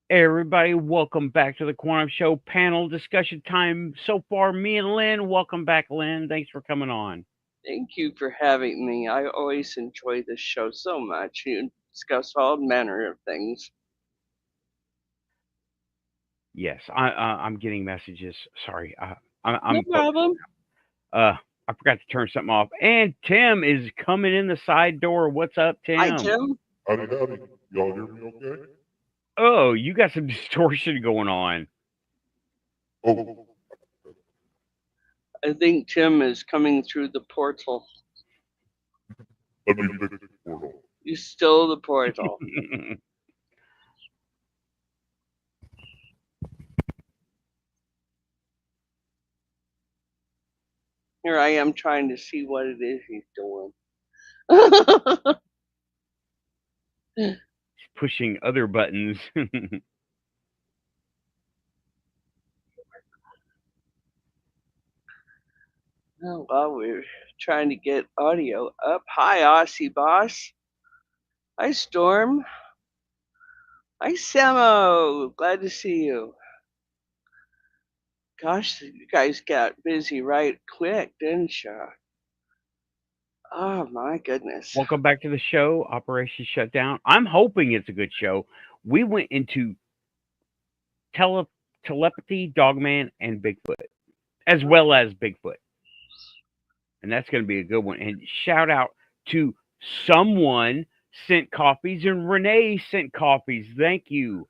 Everybody, welcome back to the Quantum Show panel discussion time. So far, me and Lynn. Welcome back, Lynn. Thanks for coming on. Thank you for having me. I always enjoy this show so much. You discuss all manner of things. Yes, I'm getting messages. Sorry, No I'm focused. problem. I forgot to turn something off. And Tim is coming in the side door. What's up, Hi, Tim? Tim. Howdy, howdy. Y'all hear me okay? Oh, you got some distortion going on. Oh, I think Tim is coming through the portal. let me fix the portal. You stole the portal. Here I am trying to see what it is he's doing. Pushing other buttons. Oh, well, we're trying to get audio up. Hi, Aussie Boss. Hi, Storm. Hi, Samo. Glad to see you. Gosh, you guys got busy right quick, didn't you? Oh, my goodness. Welcome back to the show, Operation Shutdown. I'm hoping it's a good show. We went into telepathy, Dogman, and Bigfoot, as well as Bigfoot. And that's going to be a good one. And shout out to someone sent copies, and Renee sent copies. Thank you,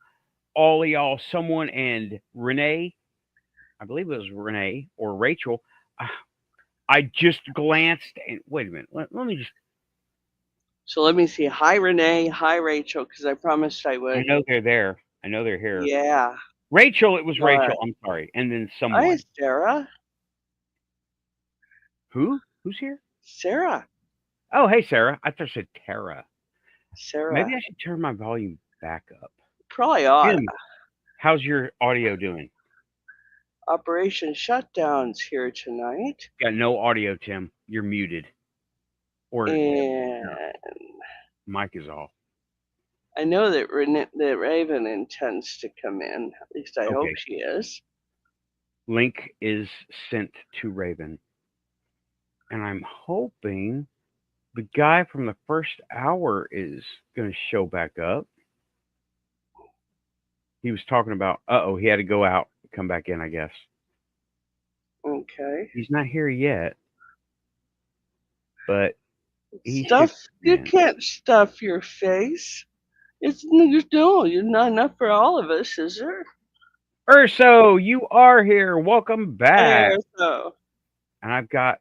all of y'all. Someone and Renee, I believe it was Renee or Rachel. Uh, I just glanced and wait a minute. Let me just. So let me see. Hi, Renee. Hi, Rachel, because I promised I I would. know they're there. I know they're here. Yeah. Rachel, it was All Rachel. right. I'm sorry. And then Hi, someone. Sarah. Who? Who's here? Sarah. Oh, hey, Sarah. I thought I said Tara. Sarah. Maybe I should turn my volume back up. Probably ought. Tim, how's your audio doing? Operation Shutdown's here tonight. Got no audio, Tim. You're muted. Or And your mic is off. I know that Raven intends to come in. At least I hope Okay. she is. Link is sent to Raven. And I'm hoping the guy from the first hour is going to show back up. He was talking about, he had to go out, come back in, I guess. Okay. He's not here yet, but he Stuff. should. You can't stuff your face. You're not enough for all of us, is there? Urso, you are here. Welcome back. There, so. And I've got,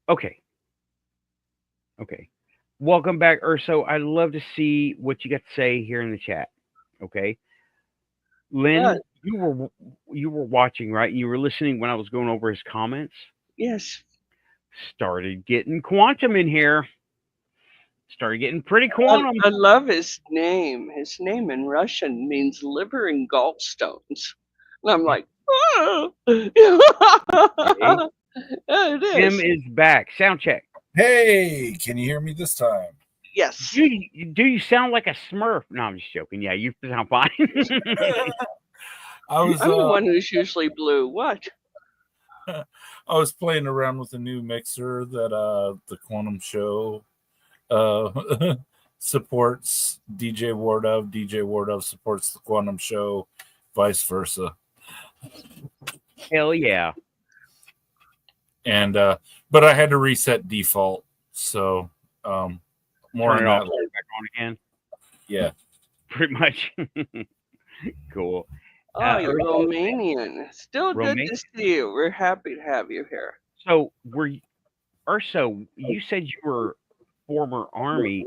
okay. Okay. Welcome back, Urso. I'd love to see what you got to say here in the chat. Okay. Lynn, What? you were watching, right? You were listening when I was going over his comments. Yes. Started getting quantum in here. Started getting pretty I, quantum. I love his name. His name in Russian means liver and gallstones. And I'm like, oh. Okay. Yeah, it Tim is. is back. Sound check. Hey, can you hear me this time? Yes. Do you sound like a Smurf? No, I'm just joking. Yeah, you sound fine. I was I'm the one who's usually blue. What? I was playing around with a new mixer that the Quantum Show supports DJ Wardove. DJ Wardove supports the Quantum Show, vice versa. Hell yeah. And but I had to reset default, so more Turn on it off, that turn later. it back on again. Yeah. Pretty much. Cool. Oh, you're Romanian. Still good Romanian? to see you. We're happy to have you here. So Urso, you said you were former army.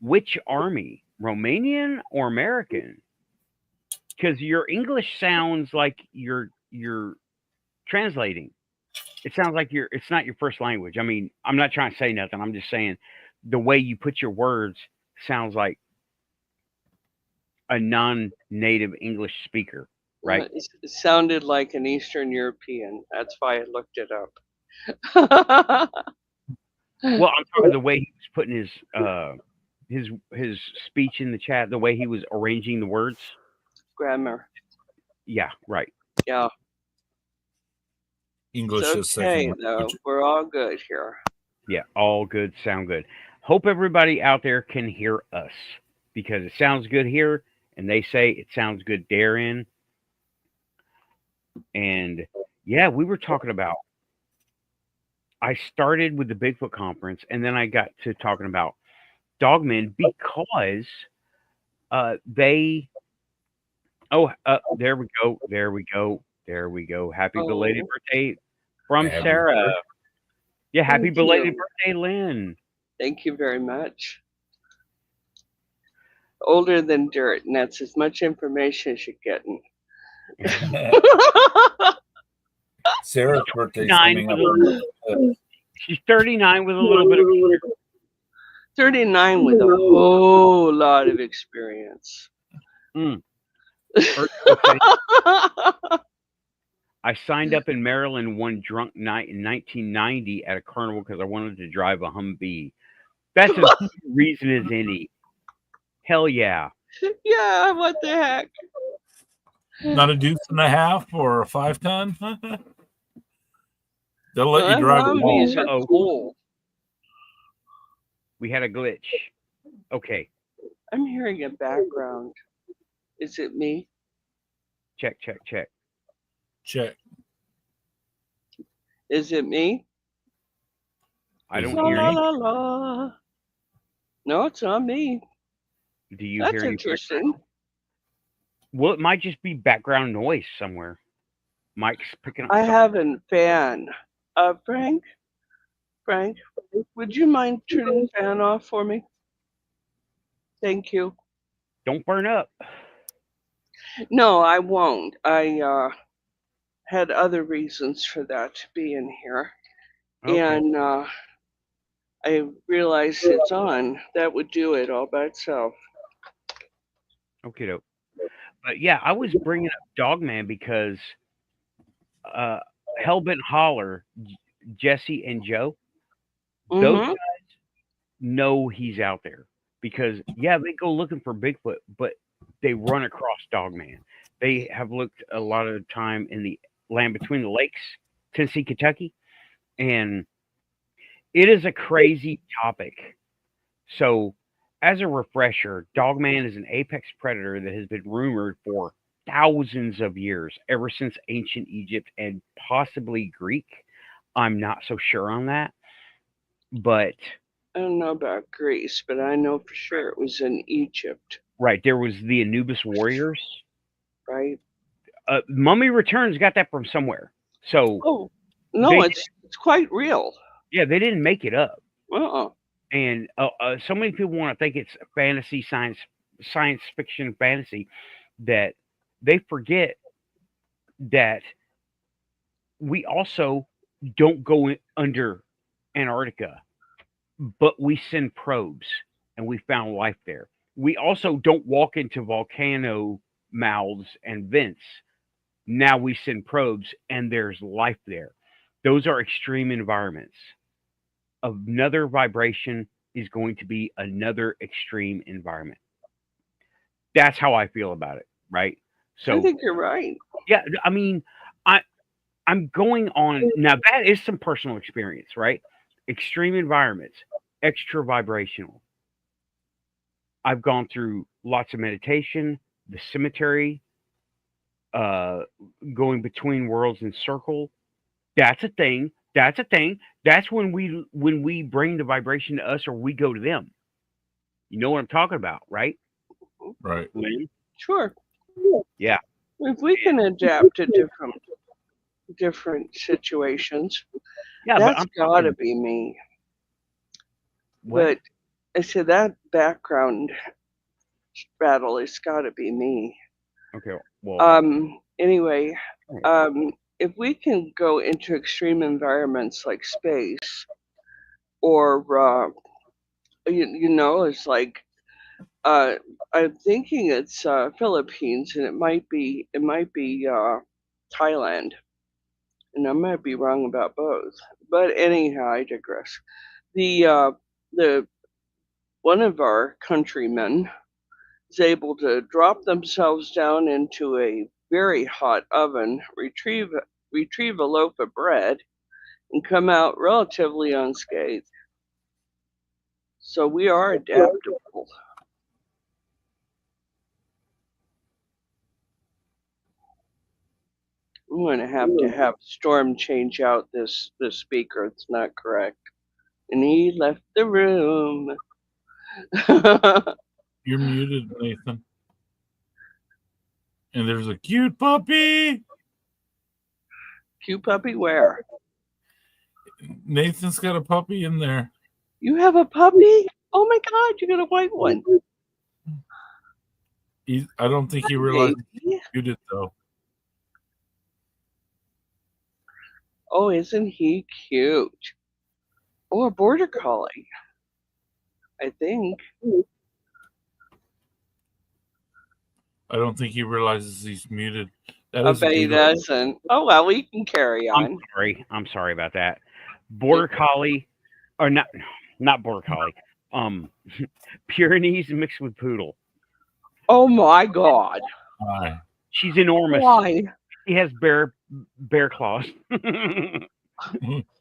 Which army? Romanian or American? Because your English sounds like you're translating. It sounds like it's not your first language. I mean, I'm not trying to say nothing. I'm just saying the way you put your words sounds like a non-native English speaker, right? It sounded like an Eastern European. That's why I looked it up. Well, I'm talking the way he was putting his speech in the chat, the way he was arranging the words. grammar. Yeah, right. Yeah. English is It's second okay, language. though. We're all good here. Yeah, all good, sound good. Hope everybody out there can hear us because it sounds good here, and they say it sounds good therein. And yeah, we were talking about. I started with the Bigfoot Conference, and then I got to talking about Dogman because they. Oh, there we go. There we go. There we go. Happy belated Oh, birthday from Happy Sarah. Yeah, happy thank belated you. birthday, Lynn. Thank you very much. Older than dirt, and that's as much information as you're getting. Sarah's birthday's 39 coming with up. She's 39 with a little bit of 39 with a whole lot of experience. Mm. I signed up in Maryland one drunk night in 1990 at a carnival because I wanted to drive a Humvee. That's as good a reason as any. Hell yeah. Yeah, what the heck? Not a deuce and a half or a 5-ton. They'll let you drive them all. Humvees are cool. We had a glitch. Okay. I'm hearing a background. Is it me? Check, check, check. Check. Is it me? I don't La hear la any. la la. No, it's not me. Do you That's hear any? interesting. Well, it might just be background noise somewhere. Mike's picking up. I something. have a fan. Frank, would you mind turning the fan off for me? Thank you. Don't burn up. No, I won't. I had other reasons for that to be in here. Okay. And I realized it's on. That would do it all by itself. Okay, dope. But yeah, I was bringing up Dogman because Hellbent Holler, Jesse and Joe, those Mhm. guys know he's out there because yeah, they go looking for Bigfoot, but they run across Dogman. They have looked a lot of the time in the land between the lakes, Tennessee, Kentucky, and it is a crazy topic. So, as a refresher, Dogman is an apex predator that has been rumored for thousands of years, ever since ancient Egypt and possibly Greek. I'm not so sure on that, but I don't know about Greece, but I know for sure it was in Egypt, right there was the Anubis warriors. right? Mummy Returns got that from somewhere. So Oh, no, they it's quite real. yeah, they didn't make it up. Uh-uh. And so many people want to think it's fantasy, science fiction, fantasy, that they forget that we also don't go under Antarctica, but we send probes and we found life there. We also don't walk into volcano mouths and vents. Now we send probes and there's life there. Those are extreme environments. Another vibration is going to be another extreme environment. That's how I feel about it, right? I So think you're right. yeah, I mean, I'm going on now. That is some personal experience, right? Extreme environments, extra vibrational. I've gone through lots of meditation, the cemetery, uh, going between worlds in circle. That's a thing. That's a thing. That's when we bring the vibration to us or we go to them. You know what I'm talking about, right? Right. Lynn? Sure. Yeah. If we can adapt to different situations, Yeah, but that's I'm gotta talking, be me. what? But I said that background battle has gotta be me. Okay, well, Anyway, right. if we can go into extreme environments like space or you know, it's like I'm thinking it's Philippines and it might be Thailand, and I might be wrong about both. But anyhow, I digress. The one of our countrymen is able to drop themselves down into a very hot oven, retrieve a loaf of bread, and come out relatively unscathed. So we are adaptable. I'm going to have Storm change out this speaker. It's not correct. And he left the room. You're muted, Nathan. And there's a cute puppy. Cute puppy where? Nathan's got a puppy in there. You have a puppy? Oh my God, you got a white one. I don't think he realized he muted though. Oh, isn't he cute? Oh, a border collie. I think. I don't think he realizes he's muted. I bet he doesn't. Oh well, we can carry on. I'm sorry about that. Border collie, or not border collie. Pyrenees mixed with poodle. Oh my God. Why? She's enormous. Why? She has bear claws.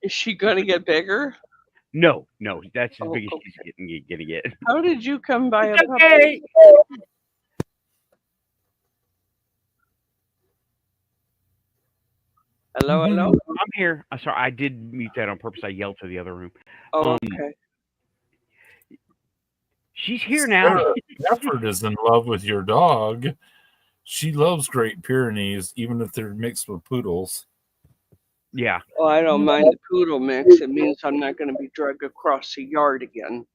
Is she gonna get bigger? No, that's as big as she's gonna get. How did you come by a puppy? Okay. Hello. I'm here. I'm sorry, I did mute that on purpose. I yelled to the other room. Oh, okay. She's here now. Stafford is in love with your dog. She loves Great Pyrenees, even if they're mixed with poodles. Yeah. Oh, I don't mind the poodle mix. It means I'm not going to be dragged across the yard again.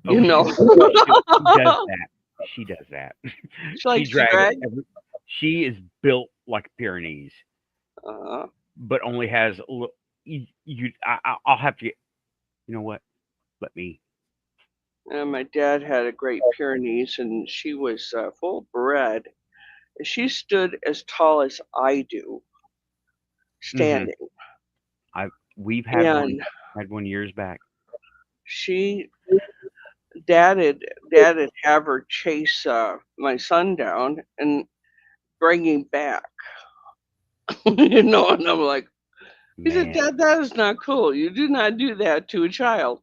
You know. She does that. She likes to drag. She is built like Pyrenees, but only has a little. I'll have to get. You know what? Let me. My dad had a Great Pyrenees, and she was full bred. She stood as tall as I do, standing. Mm-hmm. We've had one years back. Dad would have her chase my son down and bring him back. You know, and I'm like, he said, Dad, that is not cool. You do not do that to a child.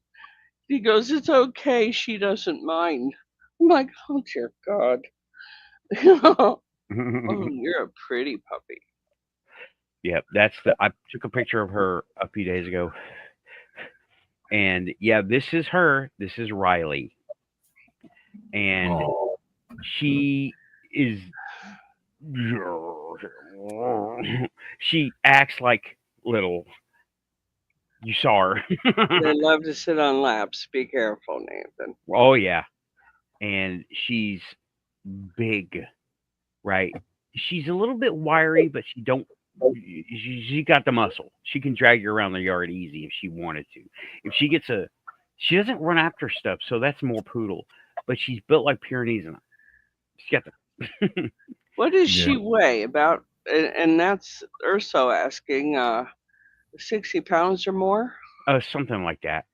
He goes, it's okay. She doesn't mind. I'm like, oh, dear God. Oh, you're a pretty puppy. Yep, I took a picture of her a few days ago. And yeah, this is her. This is Riley. And she is. She acts like little. You saw her. They love to sit on laps. Be careful, Nathan. Oh, yeah. And she's big, right? She's a little bit wiry, but she got the muscle. She can drag you around the yard easy if she wanted to. If she gets she doesn't run after stuff, so that's more poodle. But she's built like Pyrenees, and she got the. What does she weigh? About, and that's Urso asking, 60 pounds or more? Something like that.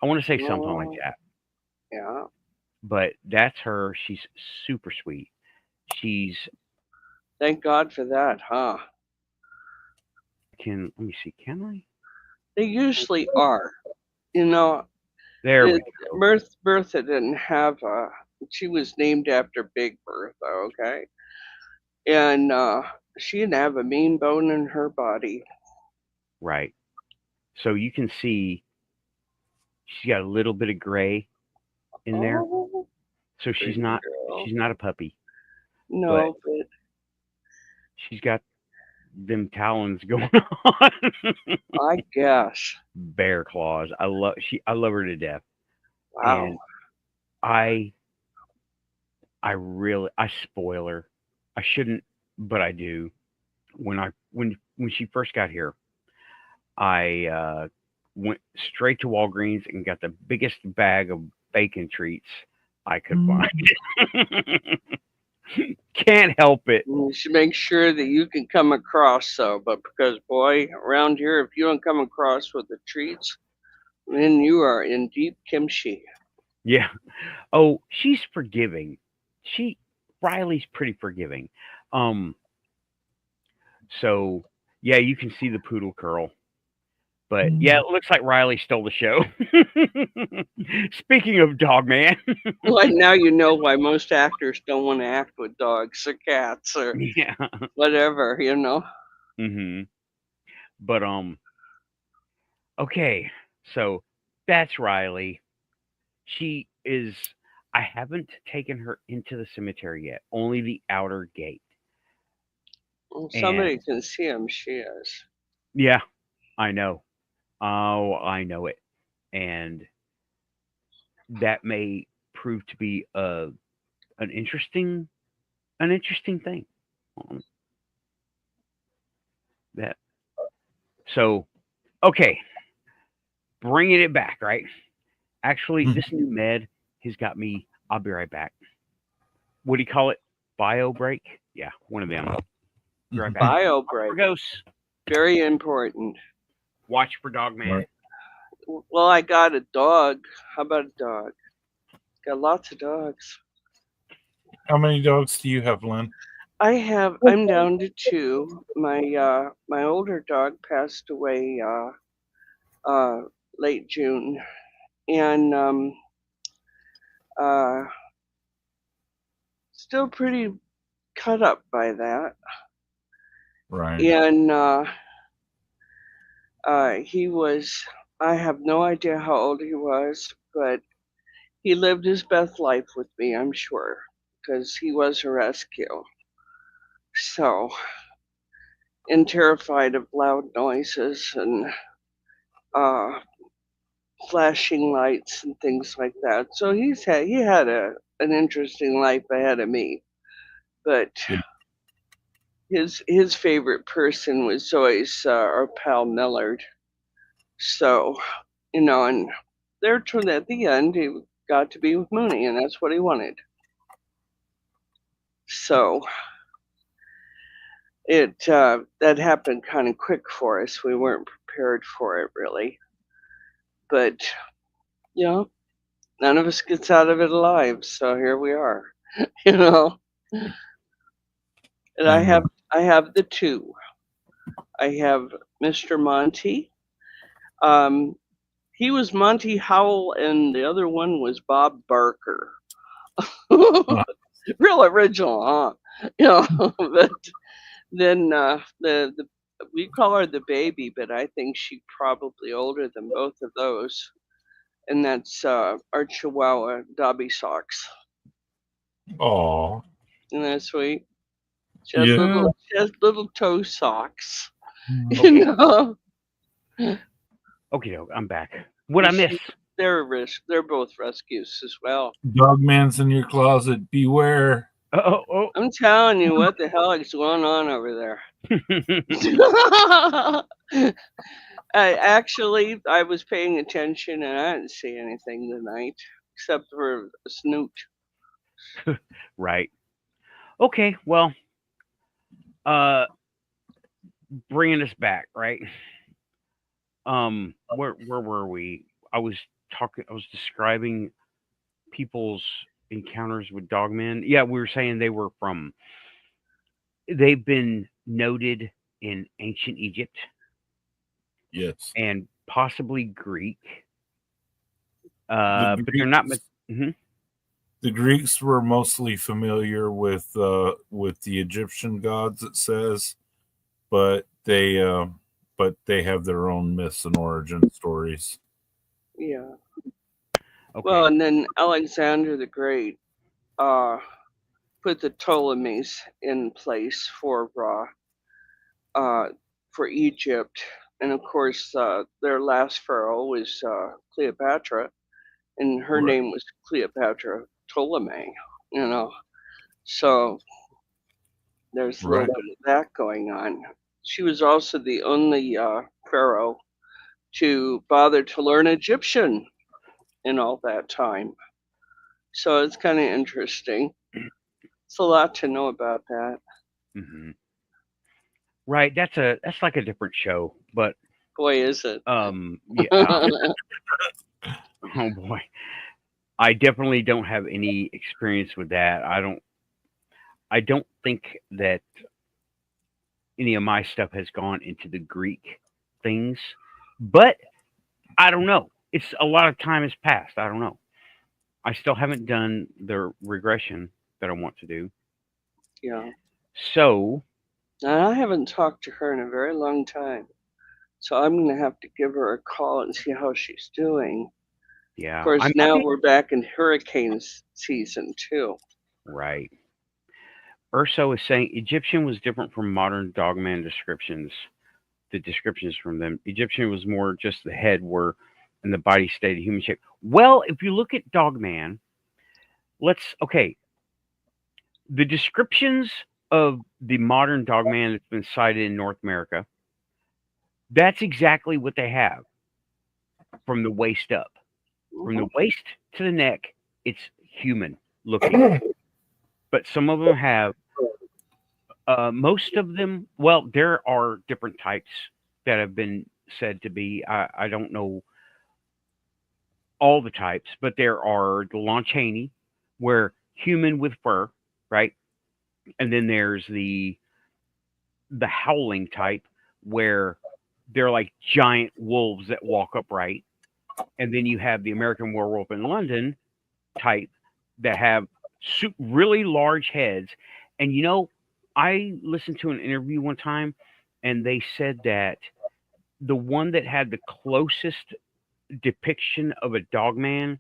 I want to say something like that. Yeah. But that's her. She's super sweet. Thank God for that, huh? Let me see. Can I? They usually are. You know. There we go. Bertha didn't have she was named after Big Bertha, okay? And she didn't have a mean bone in her body. Right. So you can see she's got a little bit of gray in there. So she's not a puppy. No, but she's got them talons going on. I guess. Bear claws. I love her to death. Wow. And I spoil her. I shouldn't, but I do. When she first got here, I went straight to Walgreens and got the biggest bag of bacon treats I could find. Can't help it. You should make sure that you can come across, but because, boy, around here, if you don't come across with the treats, then you are in deep kimchi. Yeah. Oh, she's forgiving. Riley's pretty forgiving. So yeah, you can see the poodle curl. But yeah, it looks like Riley stole the show. Speaking of Dogman. Well, now you know why most actors don't want to act with dogs or cats or Yeah. whatever, you know. But okay, so that's Riley. She is. I haven't taken her into the cemetery yet. Only the outer gate. Well, somebody can see him. She is. Yeah, I know. Oh, I know it, and that may prove to be an interesting thing. That so okay, bringing it back, right? Actually, this new med has got me. I'll be right back. What do you call it? Bio break? Yeah, one of them. Be right back. Bio break. Ghosts. Very important. Watch for Dogman. Right. Well, I got a dog. How about a dog? Got lots of dogs. How many dogs do you have, Lynn? I'm down to 2. My older dog passed away late June, and still pretty cut up by that. Right. And he was, I have no idea how old he was, but he lived his best life with me, I'm sure, because he was a rescue. So, and terrified of loud noises and flashing lights and things like that. So he had an interesting life ahead of me. But his favorite person was always our pal Millard. So, you know, and there toward at the end he got to be with Mooney, and that's what he wanted. So it that happened kind of quick for us. We weren't prepared for it really, but you know, none of us gets out of it alive. So here we are, you know. And I have the 2. I have Mr. Monty. He was Monty Howell, and the other one was Bob Barker. Real original, huh? You know, but then the we call her the baby, but I think she's probably older than both of those. And that's our Chihuahua, Dobby Socks. Oh, Isn't that sweet? She has little toe socks. Okay. You know? Okay, I'm back. What I miss? They're both rescues as well. Dogman's in your closet. Beware. Oh. I'm telling you, what the hell is going on over there? I was paying attention and I didn't see anything tonight except for a snoot. Right. Okay. Well, bringing us back, right? Where were we? I was describing people's encounters with Dogmen. Yeah, we were saying they've been noted in ancient Egypt. Yes. And possibly Greek. But they're not. The Greeks were mostly familiar with the Egyptian gods, it says, but they have their own myths and origin stories. Yeah. Okay. Well, and then Alexander the Great put the Ptolemies in place for Egypt, and of course their last pharaoh was Cleopatra, and her name was Cleopatra Ptolemy. You know, so there's a little bit of that going on. She was also the only pharaoh to bother to learn Egyptian in all that time. So it's kind of interesting. It's a lot to know about that. Mm-hmm. Right, that's like a different show, but boy, is it. Yeah. Oh boy. I definitely don't have any experience with that. I don't think that any of my stuff has gone into the Greek things, but I don't know. It's a lot of time has passed. I don't know. I still haven't done the regression that I want to do. Yeah. So, And I haven't talked to her in a very long time. So I'm going to have to give her a call and see how she's doing. Of yeah, course, I'm now we're back in hurricane season too. right. Urso is saying Egyptian was different from modern dogman descriptions. The descriptions from them. Egyptian was more just the head were and the body stayed human shape. Well, if you look at Dogman, okay. The descriptions of the modern Dogman that's been sighted in North America, that's exactly what they have from the waist up. From the waist to the neck, it's human looking. But some of them have, most of them, well, there are different types that have been said to be. I don't know all the types, but there are the Lon Chaney, where human with fur, right? And then there's the howling type, where they're like giant wolves that walk upright. And then you have the American Werewolf in London type that have really large heads. And I listened to an interview one time, and they said that the one that had the closest depiction of a dogman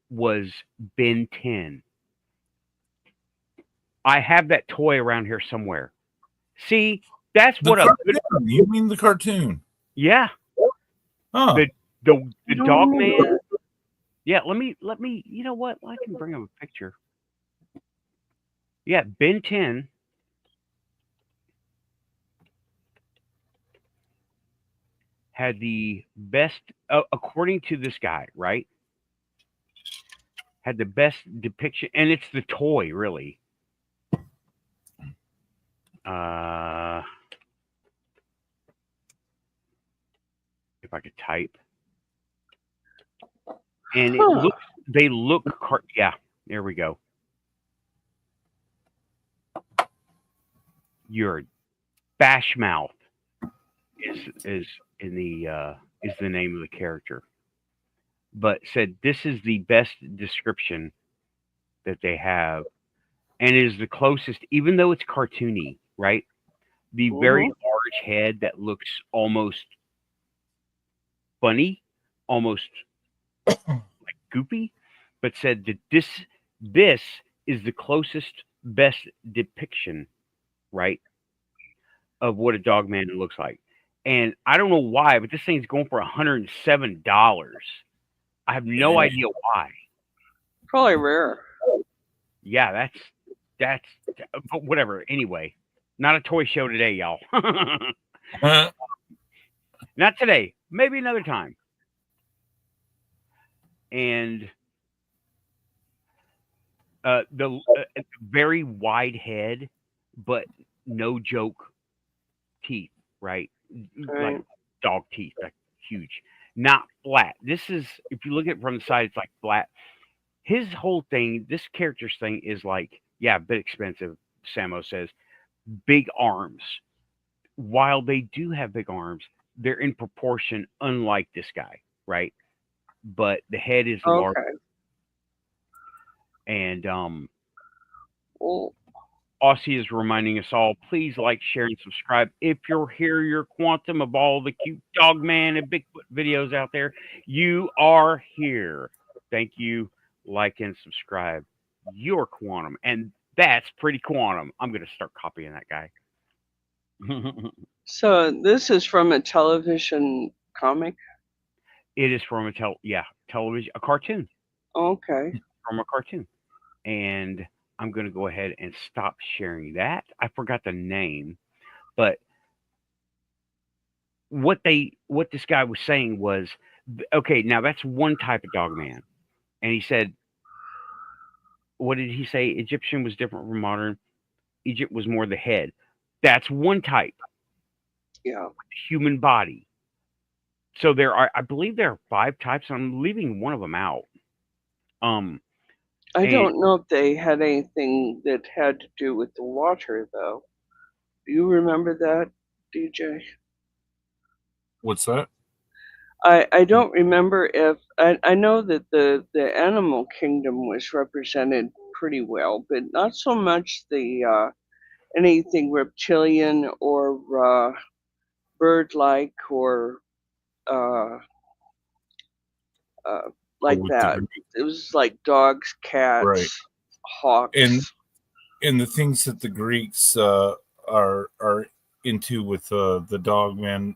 was Ben 10. I have that toy around here somewhere. See, that's what a good. You mean the cartoon? Yeah. Huh. The Dogman. Yeah, let me. You know what? I can bring up a picture. Yeah, Ben 10 had the best, according to this guy, right? Had the best depiction, and it's the toy, really. If I could type, and they look, yeah. There we go. Your Bashmouth is in the is the name of the character, but said this is the best description that they have, and it is the closest, even though it's cartoony, right? The very large head that looks almost funny, almost like goopy, but said that this is the closest, best depiction, right, of what a dogman looks like. And I don't know why, but this thing's going for $107. I have no idea why. Probably rare. Yeah, that's but whatever. Anyway, not a toy show today, y'all. Not today. Maybe another time. And the very wide head, but no joke teeth, right? Like dog teeth, like huge, not flat. This is, if you look at it from the side, it's like flat. His whole thing, this character's thing is like, yeah, a bit expensive. Samo says, big arms. While they do have big arms, they're in proportion, unlike this guy, right? But the head is large. And Aussie is reminding us all, please like, share, and subscribe. If you're here, your quantum of all the cute Dogman and Bigfoot videos out there, you are here. Thank you. Like and subscribe. Your quantum. And that's pretty quantum. I'm going to start copying that guy. So this is from a television comic? It is from a television, a cartoon. Okay. From a cartoon. And I'm going to go ahead and stop sharing that. I forgot the name, but what this guy was saying was, okay, now that's one type of dogman. And he said, what did he say? Egyptian was different from modern. Egypt was more the head. That's one type. Yeah. Human body. So I believe there are 5 types. I'm leaving one of them out. I And- don't know if they had anything that had to do with the water, though. Do you remember that, DJ? What's that? I don't remember if I know that the animal kingdom was represented pretty well, but not so much the anything reptilian or bird-like or uh, like with that. It was like dogs, cats, Right. hawks. And the things that the Greeks are into with the Dogman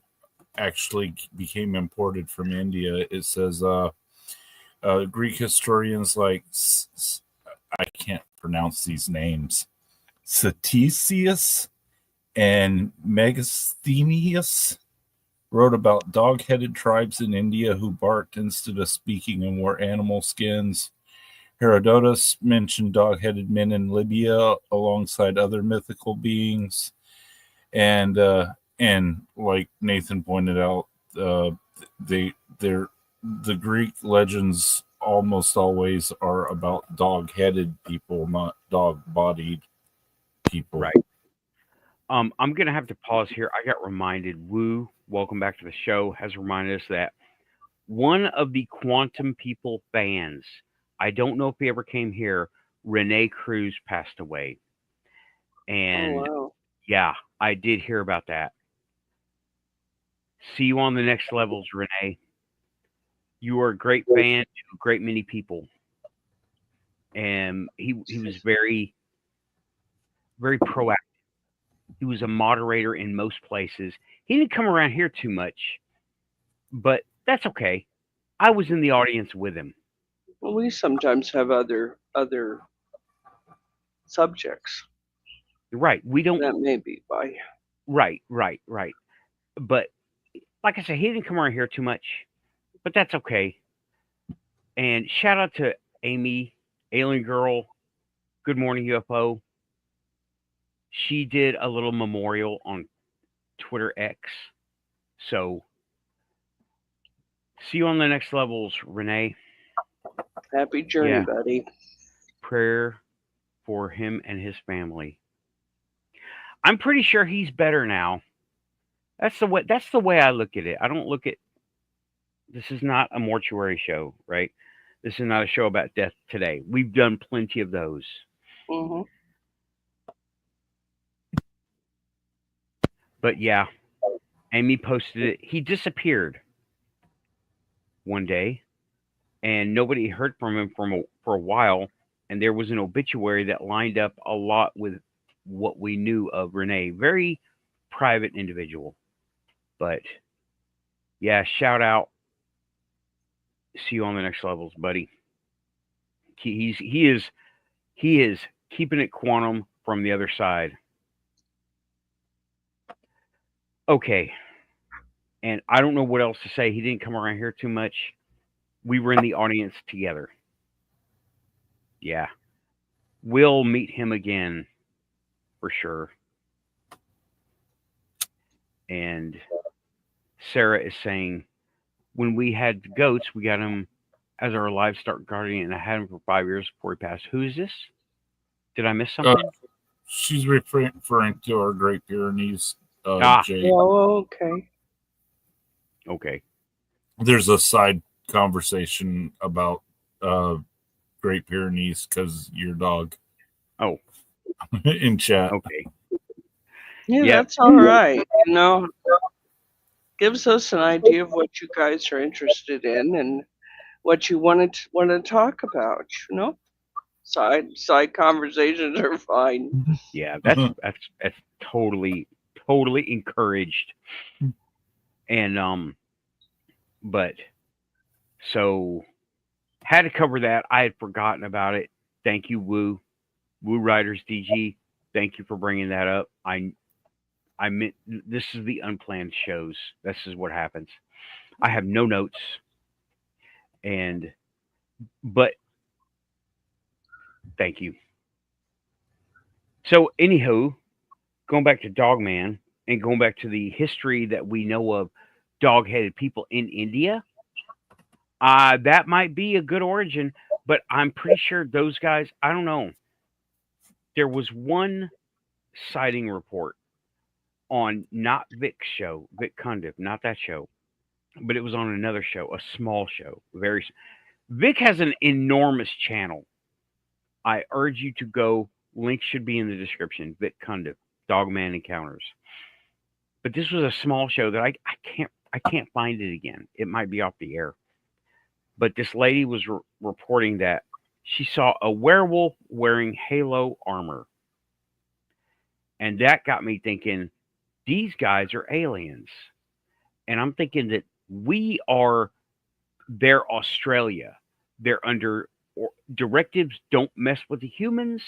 actually became imported from India. It says Greek historians like I can't pronounce these names, Ctesias and Megasthenes wrote about dog-headed tribes in India who barked instead of speaking and wore animal skins. Herodotus mentioned dog-headed men in Libya alongside other mythical beings, and like Nathan pointed out, the Greek legends almost always are about dog-headed people, not dog-bodied people. Right. I'm gonna have to pause here. I got reminded. Woo, welcome back to the show. Has reminded us that one of the Quantum People fans, I don't know if he ever came here, Renee Cruz, passed away. And wow. yeah, I did hear about that. See you on the next levels, Renee. You are a great fan to a great many people. And he was very, very proactive. He was a moderator in most places. He didn't come around here too much, but that's okay. I was in the audience with him. Well, we sometimes have other subjects. Right. We don't. That may be why. Right. But like I said, he didn't come around here too much, but that's okay. And shout out to Amy, Alien Girl, Good Morning UFO. She did a little memorial on Twitter X. So see you on the next levels, Renee. Happy journey, Yeah. buddy. Prayer for him and his family. I'm pretty sure he's better now. That's the way I look at it. I don't look at this is not a mortuary show, right? This is not a show about death today. We've done plenty of those. Mm-hmm. But yeah, Amy posted it. He disappeared one day, and nobody heard from him for a while. And there was an obituary that lined up a lot with what we knew of Renee. Very private individual. But yeah, shout out. See you on the next levels, buddy. He is keeping it quantum from the other side. Okay. And I don't know what else to say. He didn't come around here too much. We were in the audience together. Yeah. We'll meet him again for sure. And Sarah is saying, when we had goats, we got him as our livestock guardian, and I had him for 5 years before he passed. Who is this? Did I miss something? She's referring to our Great Pyrenees. Jay. Oh, okay. Okay. There's a side conversation about Great Pyrenees because your dog. Oh. In chat. Okay. Yeah, Yep. that's all right. You know, gives us an idea of what you guys are interested in and what you want to talk about. You know, side conversations are fine. Yeah, that's totally encouraged. And but so had to cover that. I had forgotten about it. Thank you, Woo Riders DG. Thank you for bringing that up. I meant this is the unplanned shows. This is what happens. I have no notes, but thank you. So anywho, going back to Dogman and going back to the history that we know of dog-headed people in India, that might be a good origin. But I'm pretty sure those guys, I don't know. There was one sighting report on not Vic's show, Vic Cundiff, not that show, but it was on another show, a small show. Vic has an enormous channel. I urge you to go. Link should be in the description. Vic Cundiff, Dogman Encounters. But this was a small show that I can't find it again. It might be off the air. But this lady was reporting that she saw a werewolf wearing halo armor. And that got me thinking, these guys are aliens. And I'm thinking that they're Australia. They're under directives, don't mess with the humans,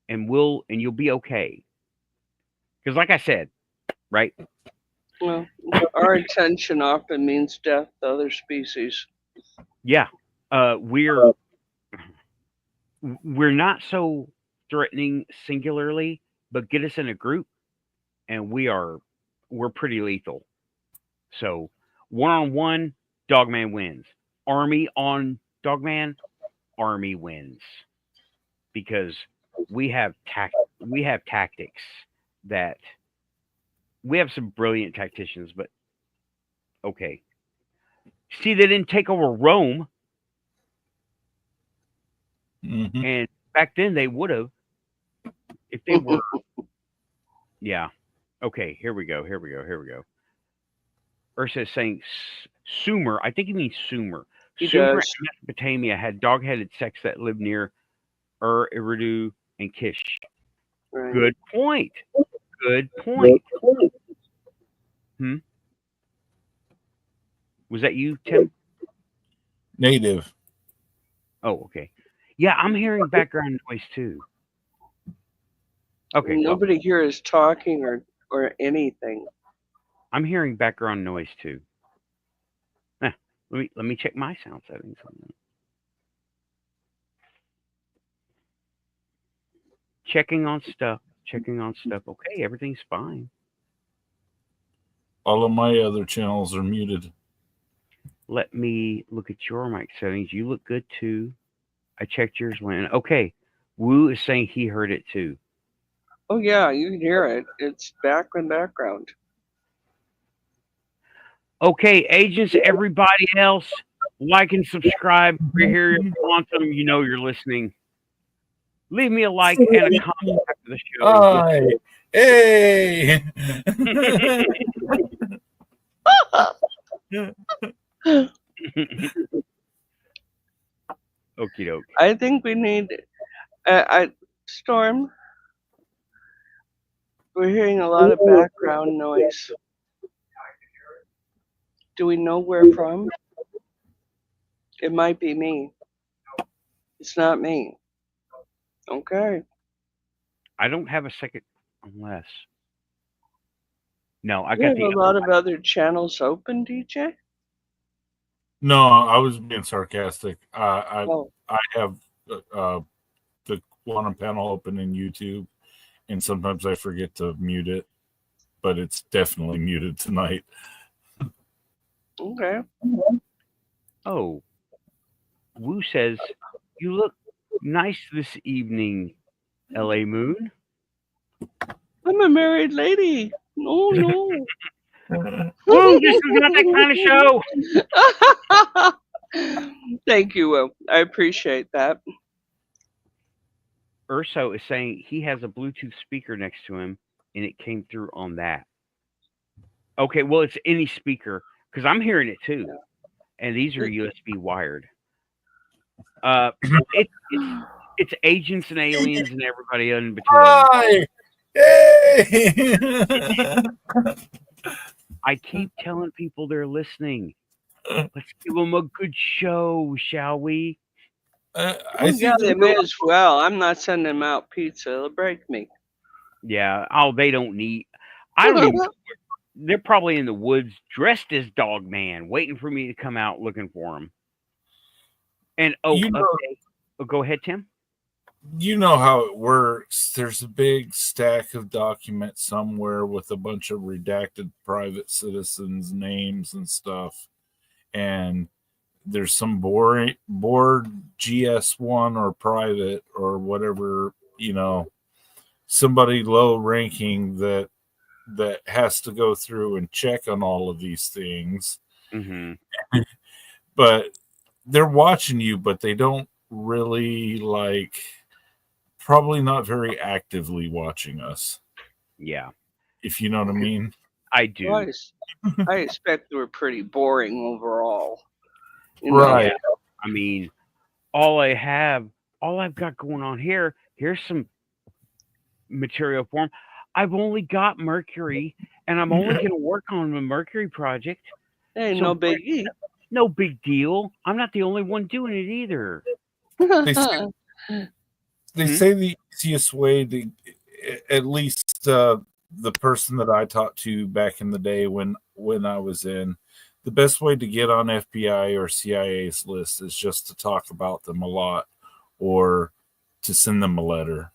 and you'll be okay. Because like I said, right? Well, our attention often means death to other species. Yeah. We're not so threatening singularly, but get us in a group and we're pretty lethal. So 1-on-1, Dogman wins. Army on Dogman, Army wins. Because we have tactics that we have some brilliant tacticians, but okay. See, they didn't take over Rome. Mm-hmm. And back then they would have if they were. Yeah. Okay, here we go. Ursa is saying Sumer. I think he means Sumer. He Sumer does. and Mesopotamia had dog-headed sects that lived near Eridu, and Kish. Right. Good point. Was that you, Tim? Native. Oh, okay. Yeah, I'm hearing background noise too. Okay. Nobody here is talking or anything. I'm hearing background noise too. Let me check my sound settings on that. Checking on stuff. Okay, everything's fine. All of my other channels are muted. Let me look at your mic settings. You look good too. I checked yours, Lynn. Okay. Wu is saying he heard it too. Oh yeah, you can hear it. It's back in background. Okay, agents, everybody else, like and subscribe. We're here if you want them. You know you're listening. Leave me a like and a comment after the show. Hi. Hey. Okie doke. I think we need Storm. We're hearing a lot of background noise. Do we know where from? It might be me. It's not me. Okay. I don't have a second unless. No, I You got have the a lot of other channels open, DJ? No, I was being sarcastic. I have the quantum panel open in YouTube, and sometimes I forget to mute it, but it's definitely muted tonight. Okay. Oh. Wu says, you look nice this evening, LA Moon. I'm a married lady. No, no. Woo, this is not that kind of show. Thank you, Will. I appreciate that. Urso is saying he has a Bluetooth speaker next to him, and it came through on that. Okay, well, it's any speaker, because I'm hearing it too. And these are USB wired. It's agents and aliens and everybody in between. Hi. Hey. I keep telling people they're listening. Let's give them a good show, shall we? I think they may as well. I'm not sending them out pizza. It'll break me. Yeah. Oh, they don't need. I don't even. They're probably in the woods dressed as Dogman, waiting for me to come out looking for them. And okay. Oh, go ahead, Tim. You know how it works. There's a big stack of documents somewhere with a bunch of redacted private citizens' names and stuff. And there's some board GS1 or private or whatever, somebody low ranking that has to go through and check on all of these things. Mm-hmm. But they're watching you, but they don't really probably not very actively watching us. Yeah. If you know what I mean. I do. Well, I expect they were pretty boring overall. Right. Yeah. I mean, all I've got going on here's some material for 'em. I've only got Mercury, and I'm only going to work on the Mercury project. Hey, So no biggie. No big deal. I'm not the only one doing it either. They say the easiest way to, at least the person that I talked to back in the day when I was in, the best way to get on FBI or CIA's list is just to talk about them a lot or to send them a letter.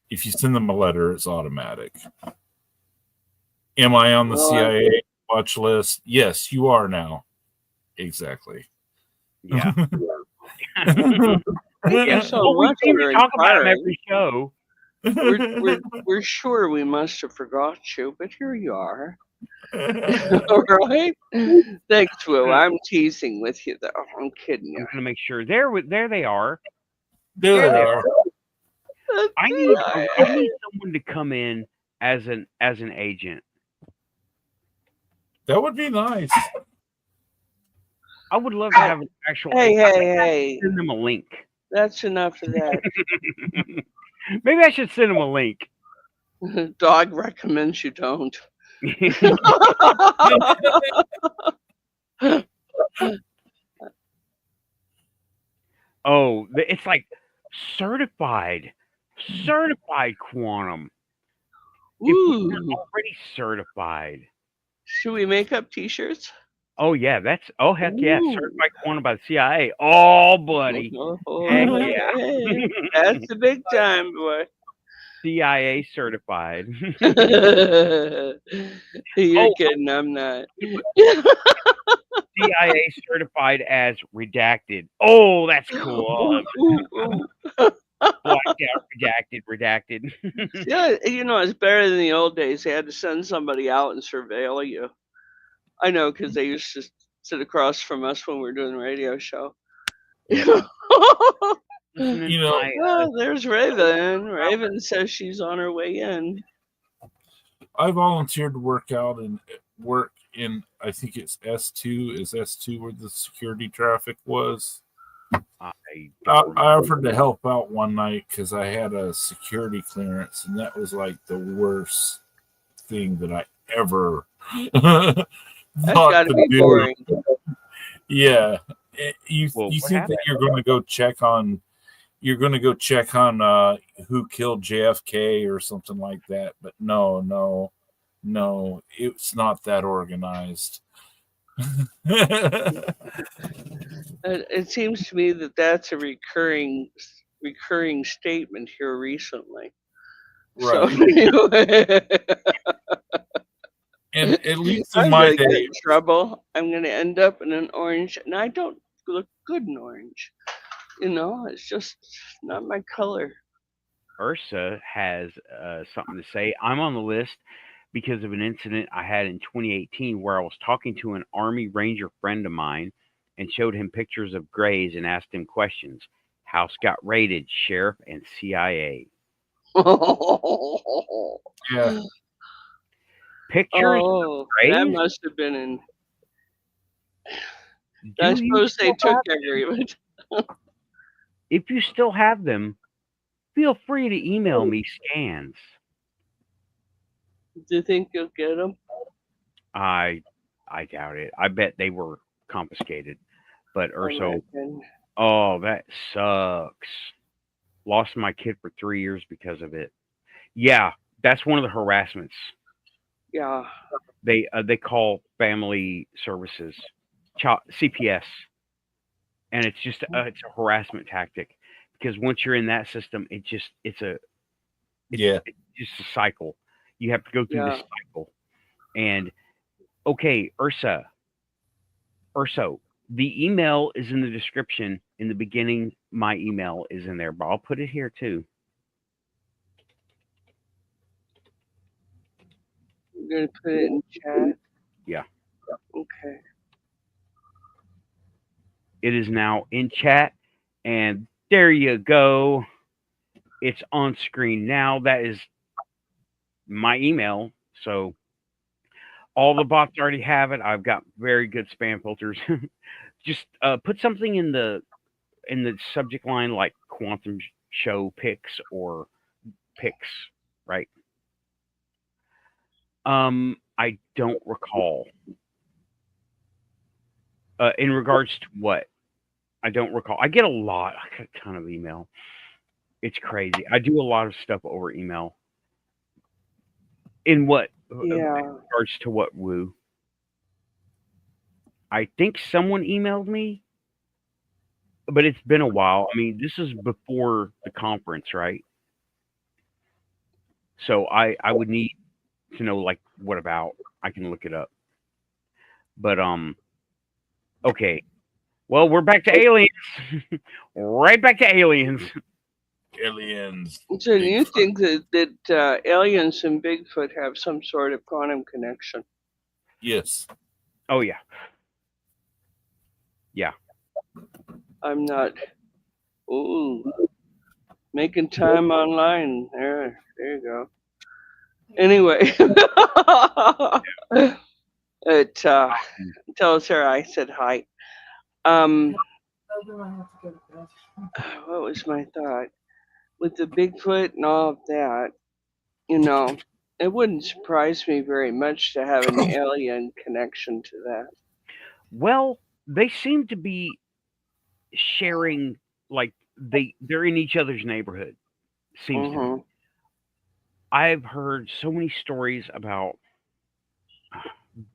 If you send them a letter, it's automatic. Am I on the CIA watch list? Yes, you are now. Exactly. Yeah. So we much seem for to talk about them inquiring. every show. We're sure we must have forgot you, but here you are. All right. Thanks, Will. I'm teasing with you, though. I'm kidding I'm you. going to make sure. There they are. There they are. I need someone to come in as an agent. That would be nice. I would love to have an actual. Hey. Send them a link. That's enough of that. Maybe I should send them a link. Dog recommends you don't. Oh, it's like certified quantum. Ooh. If we're already certified. Should we make up T-shirts? Oh yeah, heck yeah, certified quantum by the CIA. Oh buddy, heck yeah, that's the big time, boy. CIA certified. You're kidding, I'm not. CIA certified as redacted. Oh, that's cool. Blacked out, redacted. Yeah, it's better than the old days. They had to send somebody out and surveil you. I know, because they used to sit across from us when we were doing the radio show. Yeah. There's Raven. Raven says she's on her way in. I volunteered to work in, I think it's S2. Is S2 where the security traffic was? I offered to help out one night because I had a security clearance, and that was like the worst thing that I ever That's got to be boring. Yeah. You think that you're going to go check on who killed JFK or something like that, but no, it's not that organized. It seems to me that that's a recurring statement here recently. Right. So, and at least in my day, get in trouble. I'm going to end up in an orange, and I don't look good in orange. It's just not my color. Ursa has something to say. I'm on the list because of an incident I had in 2018 where I was talking to an Army Ranger friend of mine and showed him pictures of grays and asked him questions. House got raided, sheriff and CIA. Yeah. Pictures of grays? That must have been in... I suppose they took every of it. If you still have them, feel free to email me scans. Do you think you'll get them? I doubt it. I bet they were confiscated. But Urso, that sucks. Lost my kid for 3 years because of it. Yeah, that's one of the harassments. Yeah. They call family services, CPS, and it's just it's a harassment tactic because once you're in that system, it's just a cycle. You have to go through this cycle. And okay, Urso, The email is in the description. In the beginning, my email is in there, but I'll put it here too. You're going to put it in chat? Yeah. Okay. It is now in chat, and there you go. It's on screen now. That is my email. So all the bots already have it. I've got very good spam filters. Just put something in the subject line like quantum show pics or pics, right? I don't recall. In regards to what? I don't recall. I get a ton of email. It's crazy. I do a lot of stuff over email. In what? Yeah. In regards to what, Woo? I think someone emailed me, but it's been a while. I mean, this is before the conference, right? So I would need to know, like, what about? I can look it up. But okay. Well, we're back to aliens. Right back to aliens. Aliens. So do you think that aliens and Bigfoot have some sort of quantum connection? Yes. Oh yeah. Yeah. I'm not. Ooh, making time online. There you go. Anyway, tell Sarah I said hi. What was my thought with the Bigfoot and all of that? You know, it wouldn't surprise me very much to have an alien connection to that. Well, they seem to be sharing, like they're in each other's neighborhood. Seems to be. Mhm. I've heard so many stories about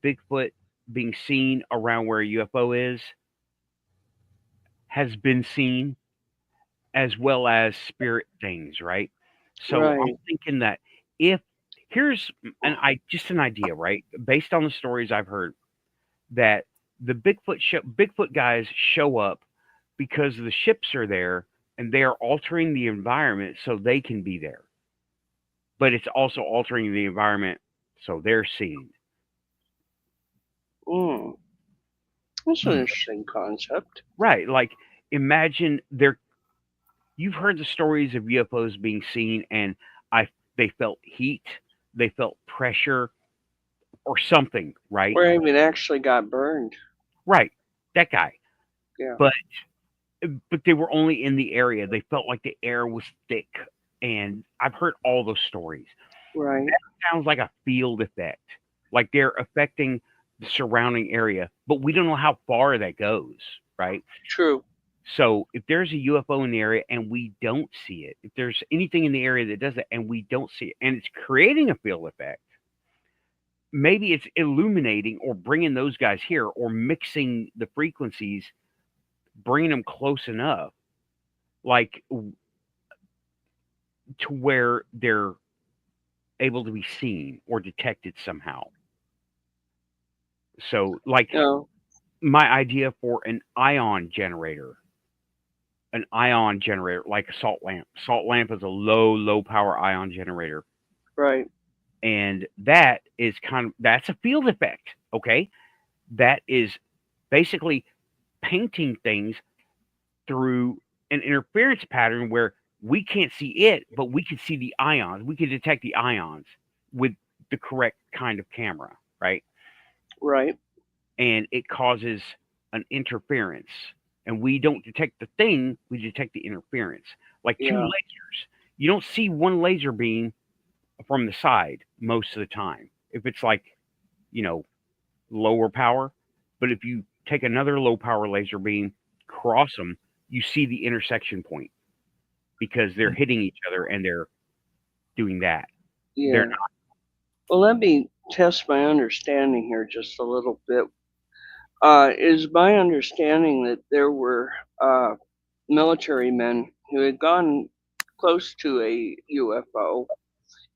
Bigfoot being seen around where a UFO has been seen, as well as spirit things, right? So I'm Right. thinking that if here's just an idea, right? Based on the stories I've heard, that the Bigfoot guys show up because the ships are there and they are altering the environment so they can be there. But it's also altering the environment so they're seen. That's an interesting concept. Right. Like imagine you've heard the stories of UFOs being seen and they felt heat, they felt pressure or something, right? Or even actually got burned. Right. That guy. Yeah. But they were only in the area. They felt like the air was thick. And I've heard all those stories. Right. That sounds like a field effect. Like they're affecting the surrounding area, but we don't know how far that goes, right? True. So if there's a UFO in the area and we don't see it, if there's anything in the area that does that and we don't see it, and it's creating a field effect, maybe it's illuminating or bringing those guys here or mixing the frequencies, bringing them close enough, like to where they're able to be seen or detected somehow. So, like, my idea for an ion generator, like a salt lamp. Salt lamp is a low power ion generator. Right. And that is that's a field effect. Okay. That is basically painting things through an interference pattern where we can't see it, but we can see the ions. We can detect the ions with the correct kind of camera, right? Right. And it causes an interference. And we don't detect the thing, we detect the interference. Like two lasers. You don't see one laser beam from the side most of the time. If it's like, lower power. But if you take another low power laser beam, cross them, you see the intersection point because they're hitting each other and they're doing that. Yeah. They're not. Well, let me test my understanding here just a little bit. Is my understanding that there were military men who had gone close to a UFO.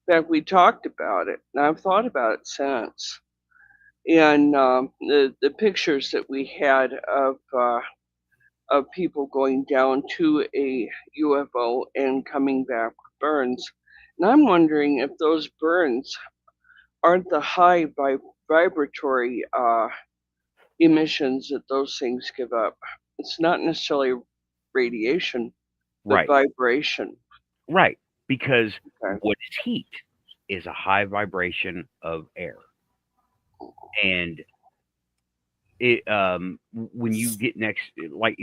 In fact, we talked about it, and I've thought about it since. And the pictures that we had of people going down to a UFO and coming back with burns. And I'm wondering if those burns aren't the high vibratory emissions that those things give up. It's not necessarily radiation, but Right. vibration. Right. Because Okay. what is heat is a high vibration of air. And it when you get next, like,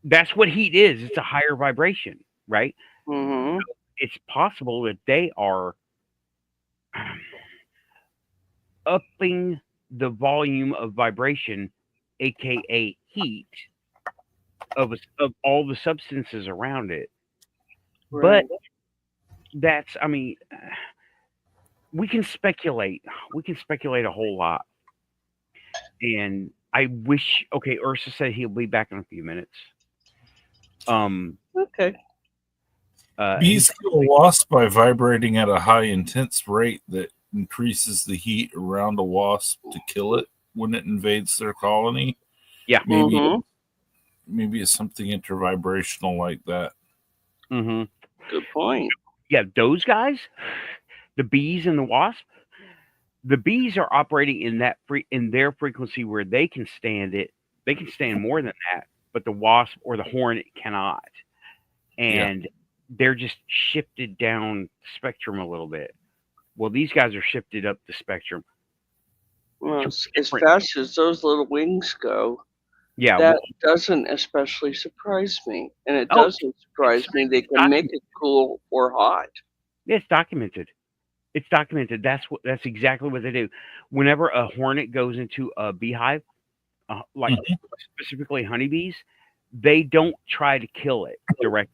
that's what heat is. It's a higher vibration, right? Mm-hmm. It's possible that they are upping the volume of vibration, aka heat, of all the substances around it. Right. But that's, I mean, we can speculate. We can speculate a whole lot. And I wish. Okay, Ursa said he'll be back in a few minutes. Okay. Bees kill wasps by vibrating at a high intense rate that increases the heat around a wasp to kill it when it invades their colony. Yeah. Maybe Mhm. maybe it's something intervibrational like that. Mm-hmm. Good point. Yeah, those guys, the bees and the wasp, the bees are operating in that in their frequency where they can stand it. They can stand more than that, but the wasp or the hornet cannot. And they're just shifted down the spectrum a little bit. Well, these guys are shifted up the spectrum. Well, It's as different. fast as those little wings go, Yeah, that well, doesn't especially surprise me. And it Oh, doesn't surprise me they can make it cool or hot. it's documented. It's documented. That's exactly what they do. Whenever a hornet goes into a beehive, like specifically honeybees, they don't try to kill it directly.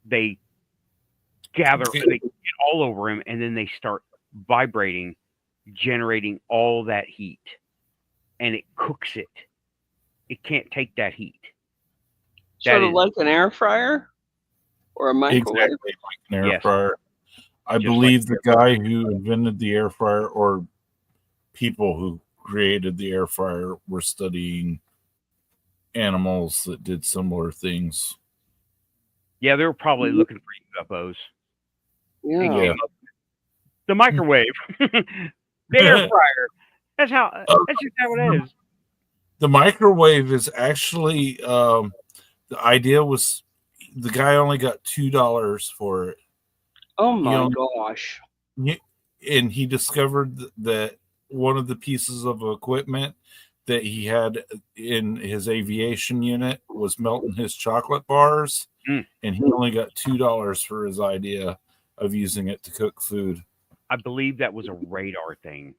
They gather, they get all over him, and then they start vibrating, generating all that heat, and it cooks it. It can't take that heat. Sort That of is- like an air fryer or a microwave. Exactly like an air Yes. fryer. I Just believe like the guy who invented the air fryer, or people who created the air fryer, were studying animals that did similar things. Yeah, they were probably looking for UFOs. Yeah. And came up with the microwave, the air fryer. That's just how it is. The microwave is actually the idea was the guy only got $2 for it. Oh my know, gosh. And he discovered that one of the pieces of equipment that he had in his aviation unit was melting his chocolate bars, and he only got $2 for his idea of using it to cook food. I believe that was a radar thing.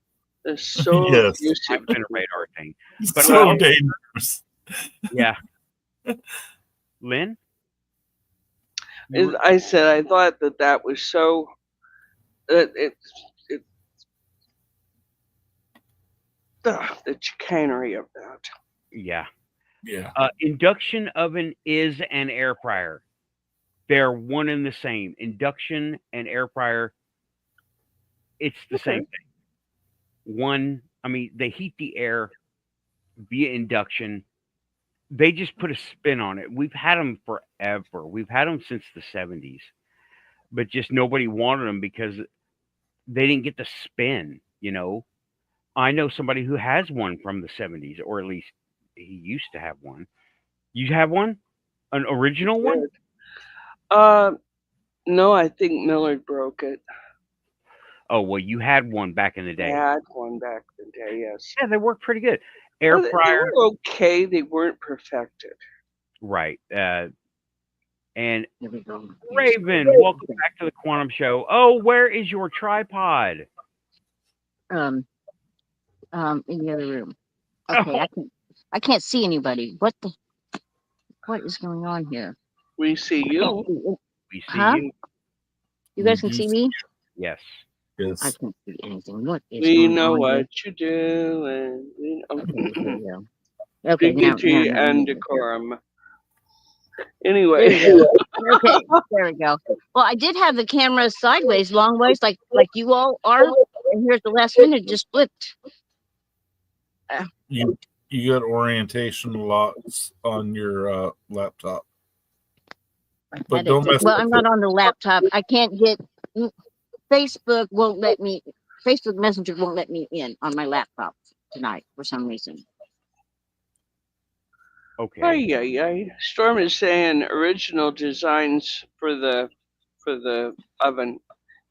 It's so Yes. It's abusive. been a radar thing. But So dangerous. Yeah. Lynn? I said I thought that was so. The chicanery of that. Yeah. Yeah. Induction oven is an air fryer. They're one and the same. Induction and air fryer, it's the same thing. One, I mean, they heat the air via induction. They just put a spin on it. We've had them forever. We've had them since the 70s. But just nobody wanted them because they didn't get the spin, you know. I know somebody who has one from the 70s, or at least he used to have one. You have one? An original one? No, I think Millard broke it. Oh, well, you had one back in the day. I had one back in the day, yes. Yeah, they work pretty good. Air Well, fryer. They were okay. They weren't perfected. Right. And There we go. Raven, welcome back to the Quantum Show. Oh, where is your tripod? In the other room. Okay, I can't see anybody. What is going on here? We see you. We see Huh? you. You guys can see me? Yes. I Yes. can't see anything. What is We going know on what you do, and we know here? Okay, here we go. Okay, dignity now and we go. decorum. There Anyway, we go. Okay, there we go. Well, I did have the camera sideways, long ways, like you all are, and here's the last minute, it just flipped. You got orientation locks on your laptop. But don't mess well, with I'm not on the laptop. I can't get Facebook won't let me. Facebook Messenger won't let me in on my laptop tonight for some reason. Okay. Ay. Storm is saying original designs for the oven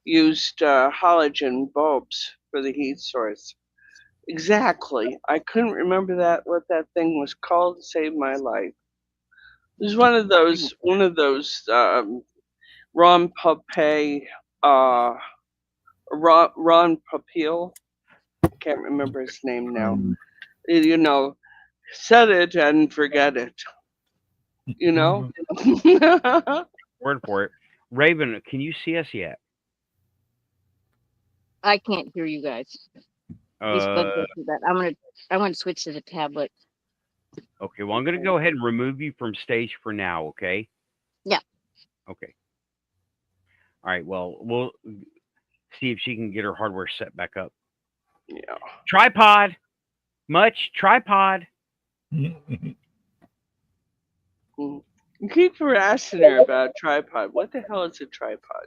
used halogen bulbs for the heat source. Exactly. I couldn't remember what that thing was called to save my life. It was one of those Ron Papay, Ron Papil. Can't remember his name now. You know, set it and forget it. You know. Word for it. Raven, can you see us yet? I can't hear you guys. These bugs don't do that. I'm gonna switch to the tablet. Okay, well, I'm going to go ahead and remove you from stage for now, okay? Yeah. Okay. All right, well, we'll see if she can get her hardware set back up. Yeah. Tripod. Much tripod. You keep harassing her about tripod. What the hell is a tripod?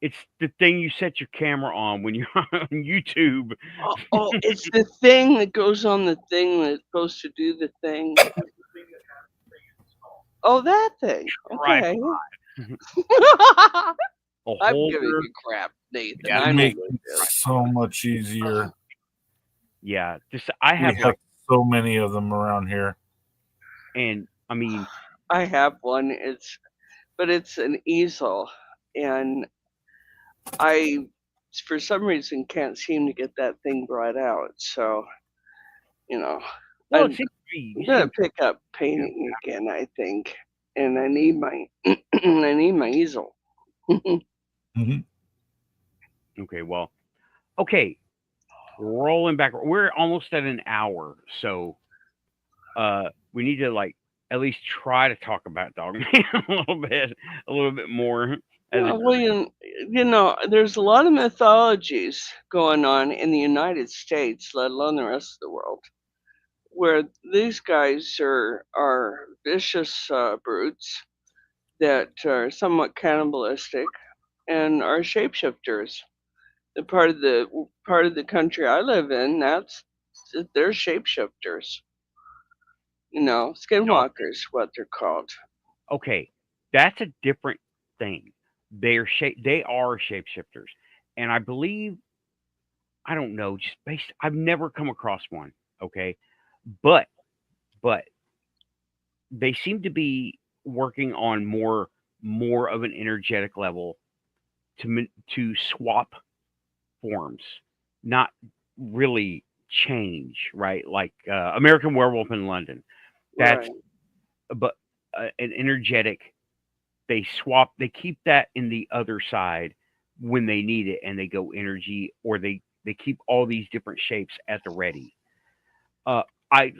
It's the thing you set your camera on when you're on YouTube. Oh, it's the thing that goes on the thing that's supposed to do the thing. Oh, that thing. Okay. I'm giving you crap, Nathan. Yeah, I make know it so much easier. Yeah, just I We have have so many of them around here. and I mean, I have one. But it's an easel, and I, for some reason, can't seem to get that thing brought out. So, you know, well, I'm gonna pick up painting again, I think, and I need my I need my easel. Okay, well, okay, rolling back. We're almost at an hour, so we need to like at least try to talk about Dogman a little bit more. Well, you know, there's a lot of mythologies going on in the United States, let alone the rest of the world, where these guys are vicious brutes that are somewhat cannibalistic and are shapeshifters. The part of the country I live in, they're shapeshifters. You know, skinwalkers, what they're called. Okay, that's a different thing. They are shapeshifters, and I believe I don't know, just based. I've never come across one. Okay, but they seem to be working on more of an energetic level to swap forms, not really change, right? Like American Werewolf in London. That's but an energetic. They swap. They keep that in the other side when they need it, and they go energy, or they keep all these different shapes at the ready. I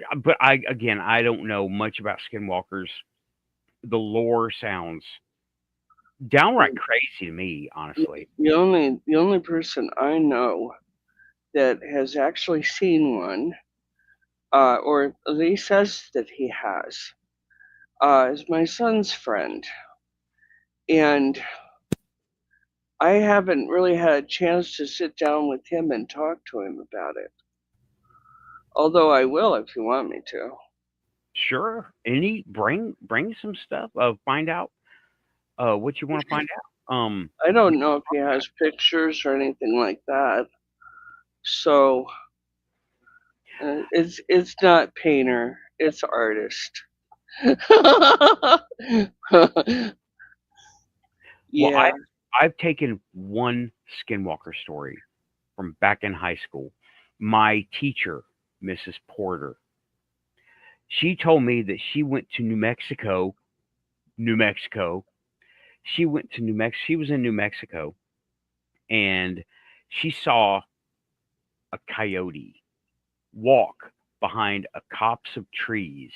again, I don't know much about skinwalkers. The lore sounds downright crazy to me, honestly. The only person I know that has actually seen one, or at least says that he has, is my son's friend, and I haven't really had a chance to sit down with him and talk to him about it. Although I will if you want me to. Sure. Bring some stuff. Find out what you want to find out. I don't know if he has pictures or anything like that. So it's not painter, it's artist. Yeah. Well, I've taken one skinwalker story from back in high school. My teacher, Mrs. Porter, she told me that she went to New Mexico. She went to New Mexico. She was in New Mexico, and she saw a coyote walk behind a copse of trees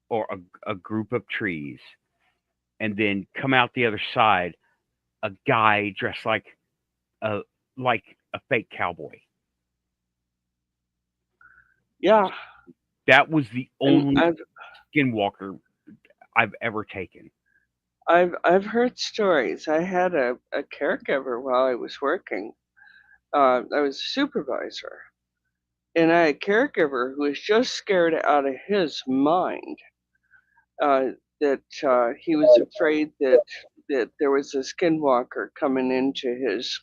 or a group of trees, and then come out the other side, a guy dressed like a fake cowboy. Yeah. That was the only And skinwalker I've ever taken. I've heard stories. I had a caregiver while I was working. I was a supervisor, and I had a caregiver who was just scared out of his mind. That he was afraid that there was a skinwalker coming into his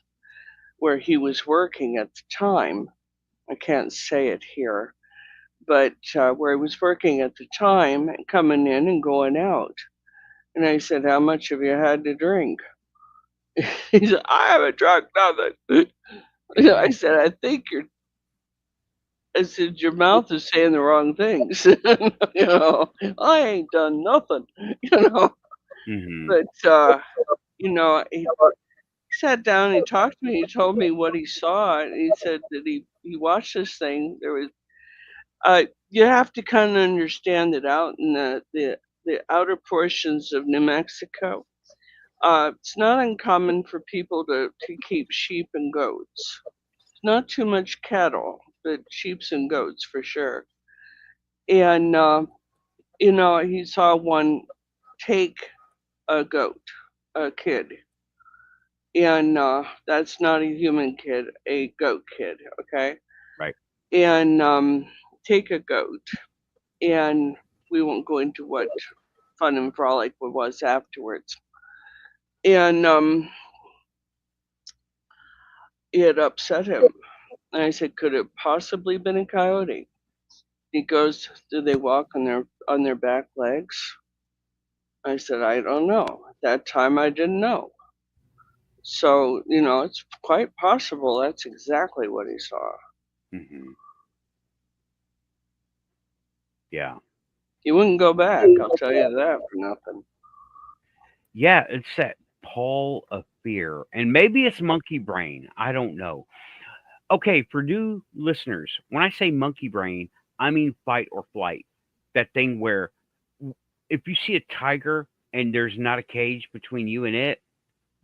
where he was working at the time. I can't say it here, but where he was working at the time, coming in and going out. And I said, "How much have you had to drink?" He said, "I haven't drunk nothing." I said, I said, "Your mouth is saying the wrong things." I ain't done nothing, Mm-hmm. But, he sat down and he talked to me. He told me what he saw. And he said that he watched this thing. You have to kind of understand that out in the outer portions of New Mexico, it's not uncommon for people to keep sheep and goats. Not too much cattle, but sheep and goats for sure. And, he saw one take a goat, a kid. And that's not a human kid, a goat kid, okay? Right. And take a goat. And we won't go into what fun and frolic was afterwards. And it upset him. And I said, "Could it possibly been a coyote?" He goes, "Do they walk on their back legs?" I said, "I don't know. At that time, I didn't know." So, it's quite possible that's exactly what he saw. Mm-hmm. Yeah. He wouldn't go back, I'll tell you that for nothing. Yeah, it's that pall of fear. And maybe it's monkey brain. I don't know. Okay, for new listeners, when I say monkey brain, I mean fight or flight. That thing where if you see a tiger and there's not a cage between you and it,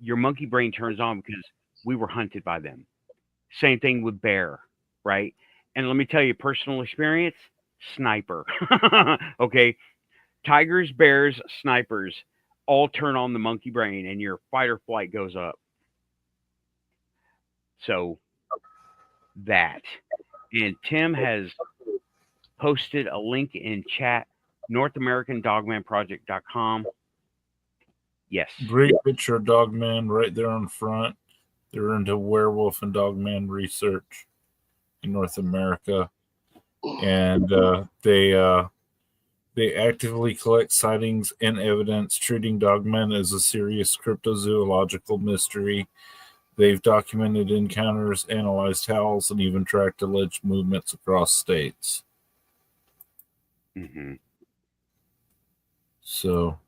your monkey brain turns on because we were hunted by them. Same thing with bear, right? And let me tell you, personal experience, sniper. Okay, tigers, bears, snipers all turn on the monkey brain, and your fight or flight goes up. So that, and Tim has posted a link in chat, NorthAmericanDogmanProject.com. Yes. Great picture of Dogman right there on front. They're into werewolf and dogman research in North America, and they actively collect sightings and evidence, treating dogmen as a serious cryptozoological mystery. They've documented encounters, analyzed howls, and even tracked alleged movements across states. Mm-hmm. So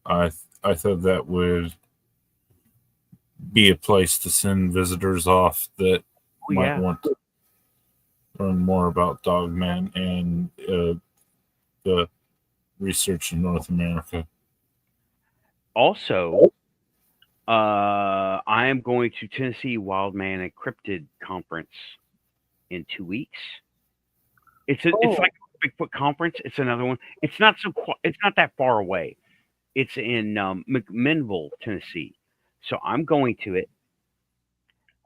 I thought that would be a place to send visitors off that might want to learn more about Dogman and the research in North America. Also, I am going to Tennessee WildMan and Cryptid Conference in 2 weeks. It's like a Bigfoot Conference. It's another one. It's not that far away. It's in McMinnville, Tennessee. So I'm going to it,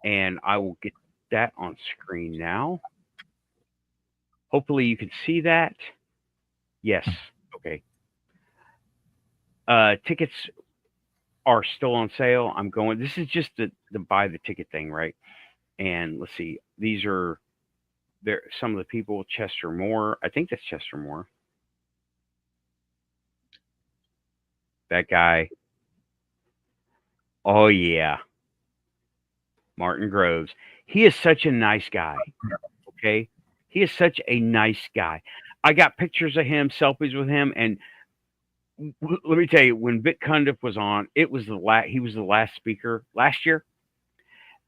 and I will get that on screen now. Hopefully you can see that. Yes. Okay. Tickets are still on sale. I'm going. This is just the buy the ticket thing, right? And let's see. These are there. Some of the people. Chester Moore. I think that's Chester Moore. That guy. Oh yeah. Martin Groves. He is such a nice guy. Okay. He is such a nice guy. I got pictures of him, selfies with him, and let me tell you, when Vic Cundiff was on, it was he was the last speaker last year,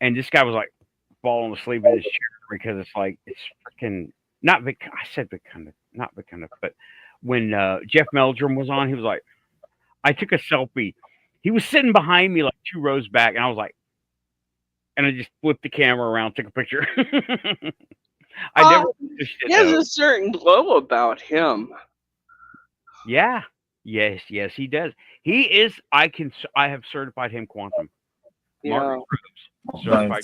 and this guy was like falling asleep in his chair because it's freaking not Vic. I said Vic Cundiff, not Vic Cundiff, but when Jeff Meldrum was on, he was like, I took a selfie. He was sitting behind me like 2 rows back, and I was like, and I just flipped the camera around, took a picture. I never pushed He it has though. a certain glow about him. Yeah. Yes, he does. He is. I have certified him quantum. Yeah. Margaret Groves, certified.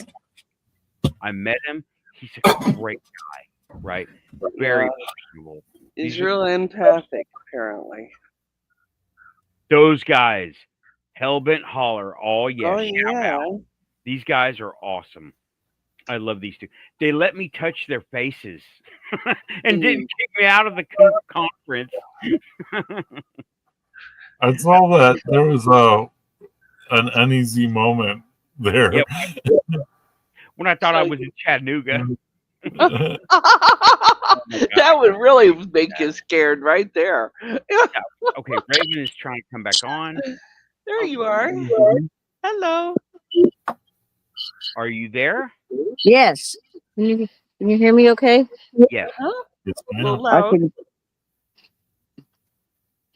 Nice. I met him. He's a great guy, right? Very Yeah. personable. He's These are- real empathic, apparently. Those guys, Hellbent Holler. Oh yeah, Oh, shout yeah. out. These guys are awesome. I love these two. They let me touch their faces and didn't kick me out of the conference. I saw that there was an uneasy moment there. Yep. When I thought I was in Chattanooga. That would really make you scared right there. Okay, Raven is trying to come back on. There you are. Hello. Are you there? Yes. Can you hear me okay? Yes. Huh? It's A fine. little I loud. can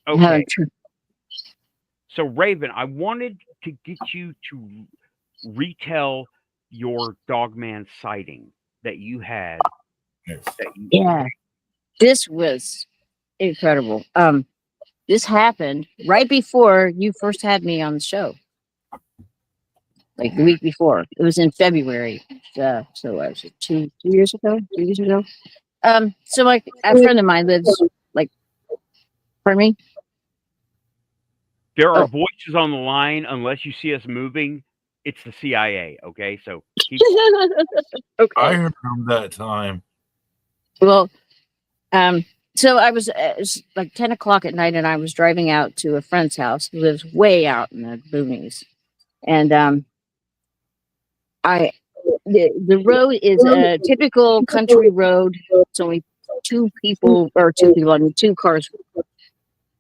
Okay. So Raven, I wanted to get you to retell your Dogman sighting that you had. Yes. Yeah. This was incredible. This happened right before you first had me on the show. Like the week before. It was in February. So was it 2 years ago? 3 years ago? So like a friend of mine lives like, pardon me? There are Oh. voices on the line. Unless you see us moving, it's the CIA. Okay, so keep. I Okay. heard him that time. Well, so I was it was like 10 o'clock at night, and I was driving out to a friend's house who lives way out in the boonies, and the road is a typical country road. It's only two people, I mean, two cars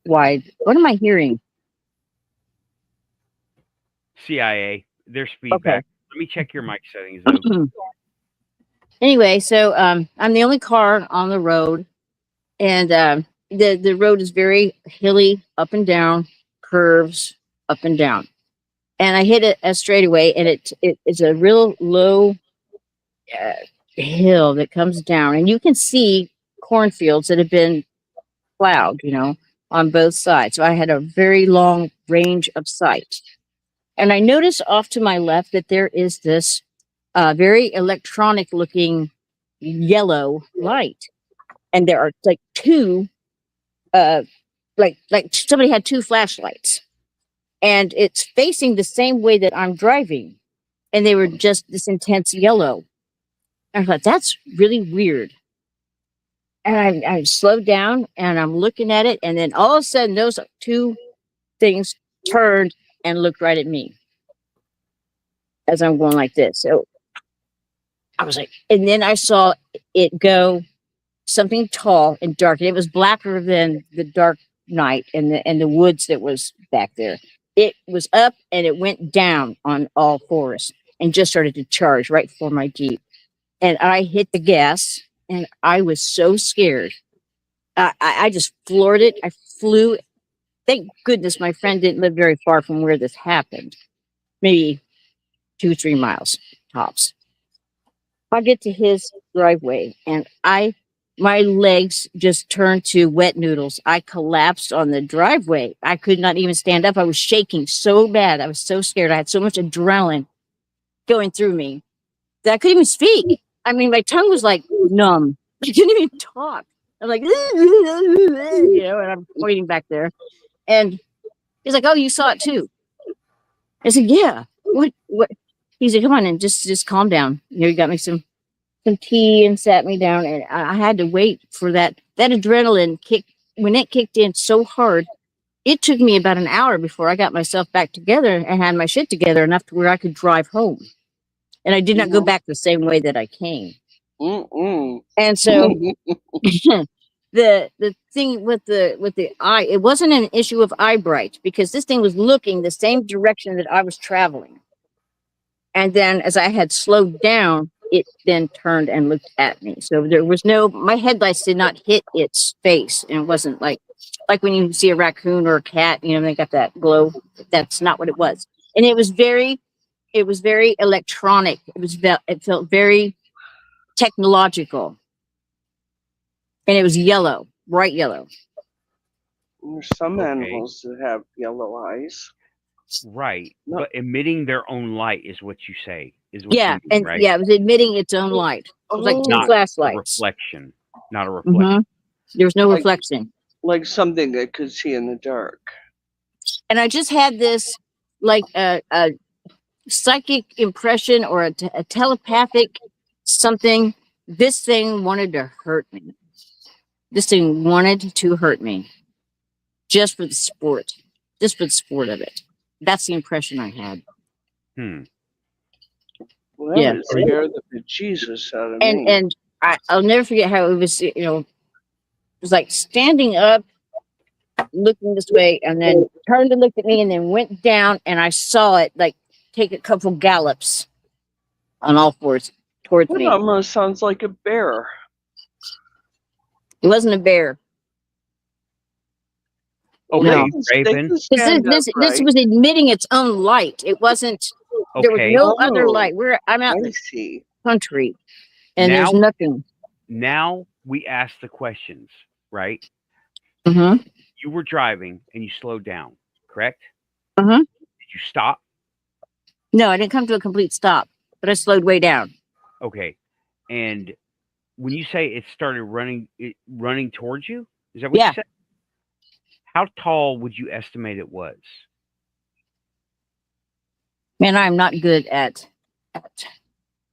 wide. What am I hearing? CIA. There's feedback. Let me check your mic settings though. Anyway, so I'm the only car on the road, and the road is very hilly, up and down, curves up and down. And I hit a straightaway, and it's a real low hill that comes down, and you can see cornfields that have been plowed, on both sides. So I had a very long range of sight. And I noticed off to my left that there is this very electronic looking yellow light. And there are like two, like somebody had two flashlights. And it's facing the same way that I'm driving. And they were just this intense yellow. And I thought, that's really weird. And I slowed down and I'm looking at it. And then all of a sudden, those two things turned and looked right at me as I'm going like this. So I was like, and then I saw it go something tall and dark. And it was blacker than the dark night and the woods that was back there. It was up and it went down on all fours and just started to charge right before my Jeep. And I hit the gas and I was so scared. I just floored it. I flew. Thank goodness my friend didn't live very far from where this happened. Maybe 2-3 miles tops. I get to his driveway and my legs just turned to wet noodles. I collapsed on the driveway. I could not even stand up. I was shaking so bad. I was so scared. I had so much adrenaline going through me that I couldn't even speak. I mean, my tongue was like numb. I couldn't even talk. I'm like, and I'm pointing back there. And he's like, "Oh, you saw it too." I said, "Yeah." What? He said, "Come on and just calm down. You got me some tea and sat me down." And I had to wait for that adrenaline kick. When it kicked in so hard, it took me about an hour before I got myself back together and had my shit together enough to where I could drive home. And I did not go back the same way that I came. And so the thing with the eye, it wasn't an issue of eye bright because this thing was looking the same direction that I was traveling. And then as I had slowed down, it then turned and looked at me. So there was my headlights did not hit its face. And it wasn't like when you see a raccoon or a cat, they got that glow. That's not what it was. And it was very electronic. It felt very technological. and it was yellow, bright yellow. There's some Okay. animals that have yellow eyes. Right. No. But emitting their own light is what you say. Is what Yeah, you mean, and right? yeah, it was emitting its own light. It was like two Oh, A flashlights. reflection. Not a reflection. Mhm. There was no Like- reflection. like something that could see in the dark. And I just had this like a psychic impression or a telepathic something. This thing wanted to hurt me. This thing wanted to hurt me just for the sport, just for the sport of it. That's the impression I had. Hmm. Well, that Yeah. would scare the bejesus out of me. And I'll never forget how it was, you know, it was like standing up, looking this way, and then turned to look at me and then went down, and I saw it like take a couple gallops on all fours towards That me. almost sounds like a bear. It wasn't a bear. Okay, No. Raven. This Stand this upright. was emitting its own light. It wasn't. There was Okay. no other Oh. light. I'm out in I the see. country, and there's Now- nothing. Now we ask the questions, right? Mm-hmm. You were driving and you slowed down, correct? Mhm. Did you stop? No, I didn't come to a complete stop, but I slowed way down. Okay. And when you say it started running towards you, is that what Yeah. you said? How tall would you estimate it was? Man, I'm not good at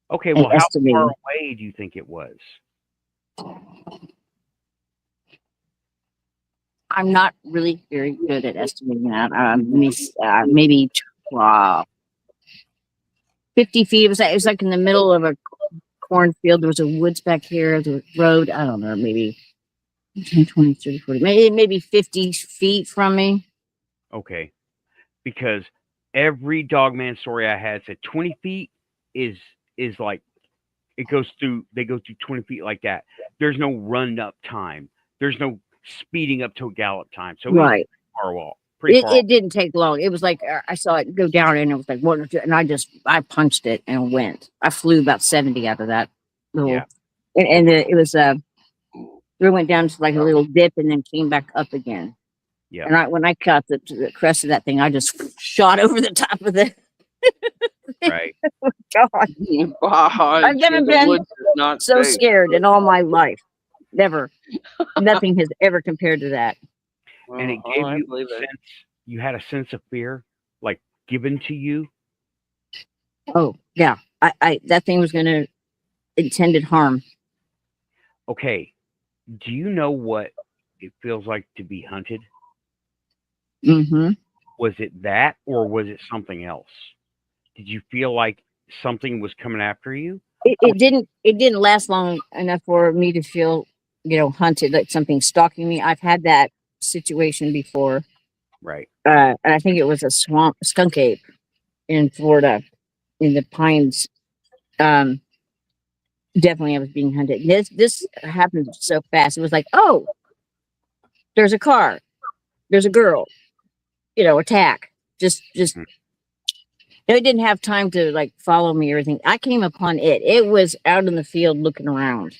Okay, And well, how estimating. far away do you think it was? I'm not really very good at estimating that. Maybe 50 feet. It was like in the middle of a cornfield. There was a woods back here, the road. I don't know, maybe 10, 20, 30, 40, maybe 50 feet from me. Okay. Because every Dogman story I had said 20 feet is like they go through 20 feet like that. There's no run up time. There's no speeding up to a gallop time. So Right. it's far off. Pretty far. It didn't take long. It was like I saw it go down and it was like one or two, and I punched it and went. I flew about 70 out of that little, Yeah. and it was we went down to like a little dip and then came back up again. Yeah. And when I caught the crest of that thing, I just shot over the top of it. Right. God, I've never been not so safe. scared in all my life. Never. Nothing has ever compared to that. And it Oh, gave I you believe it. you had a sense of fear, like given to you. Oh yeah, I that thing was gonna intended harm. Okay. Do you know what it feels like to be hunted? Mm-hmm. Was it that or was it something else? Did you feel like something was coming after you? It didn't last long enough for me to feel, hunted, like something stalking me. I've had that situation before. Right. And I think it was a skunk ape in Florida, in the pines. Definitely I was being hunted. This happened so fast. It was like, oh, there's a car, there's a girl, attack. Just it didn't have time to like follow me or anything. I came upon it. It was out in the field looking around.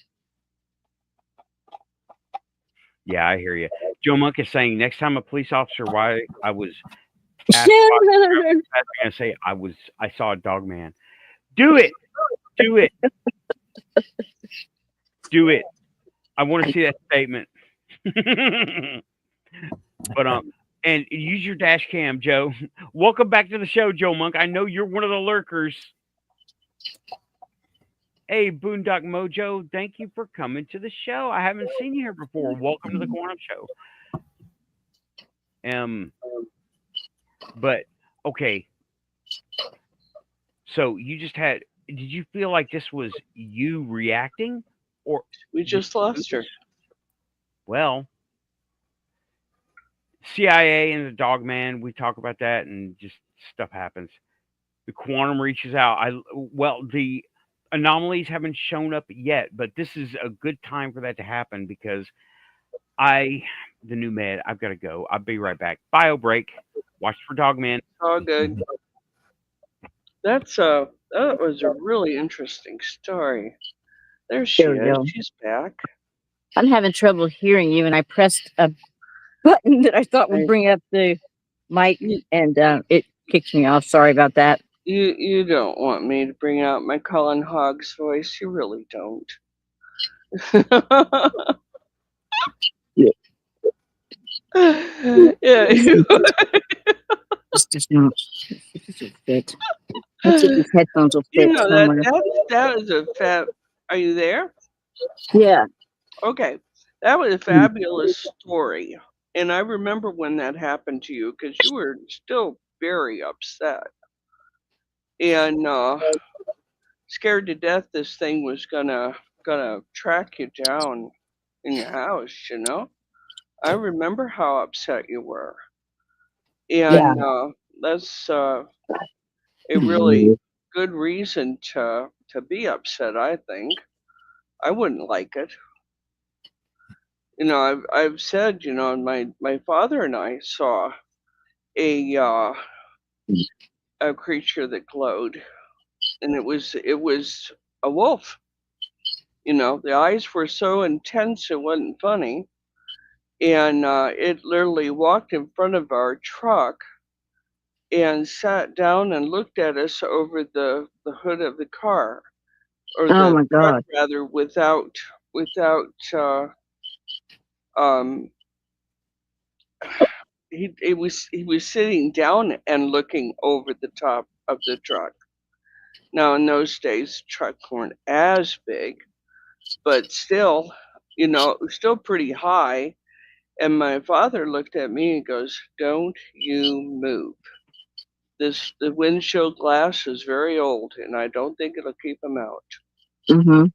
Yeah, I hear you. Joe Monk is saying next time a police officer why I was asked why I'm gonna say I saw a dog man. Do it. Do it. Do it. I want to see that statement. But and use your dash cam, Joe. Welcome back to the show, Joe Monk. I know you're one of the lurkers. Hey, Boondock Mojo, thank you for coming to the show. I haven't seen you here before. Welcome to the Quantum Show. But okay. So you just did you feel like this was you reacting or We just lost her. well, CIA and the Dogman, we talk about that and just stuff happens. The quantum reaches out. The anomalies haven't shown up yet, but this is a good time for that to happen because the new med, I've got to go. I'll be right back. Bio break. Watch for Dogman. All good. That was a really interesting story. There she There we is. go. She's back. I'm having trouble hearing you, and I pressed a button that I thought would bring up the mic, and it kicked me off. Sorry about that. You don't want me to bring out my Colin Hoggs voice. You really don't. Yeah. This does not fit. Let's see if these headphones will You fit know somewhere. that is a fab. Are you there? Yeah. Okay, that was a fabulous story, and I remember when that happened to you because you were still very upset and scared to death this thing was gonna track you down in your house. You know, I remember how upset you were, Yeah. and that's a really good reason to be upset. I think I wouldn't like it. You know, I've said, you know, my father and I saw a creature that glowed, and it was a wolf. You know, the eyes were so intense it wasn't funny, and it literally walked in front of our truck and sat down and looked at us over the hood of the car, or Oh the my truck God. rather, without um he was sitting down and looking over the top of the truck. Now in those days trucks weren't as big, but still, you know, it was still pretty high. And my father looked at me and goes, "Don't you move. The windshield glass is very old and I don't think it'll keep him out." Mm-hmm.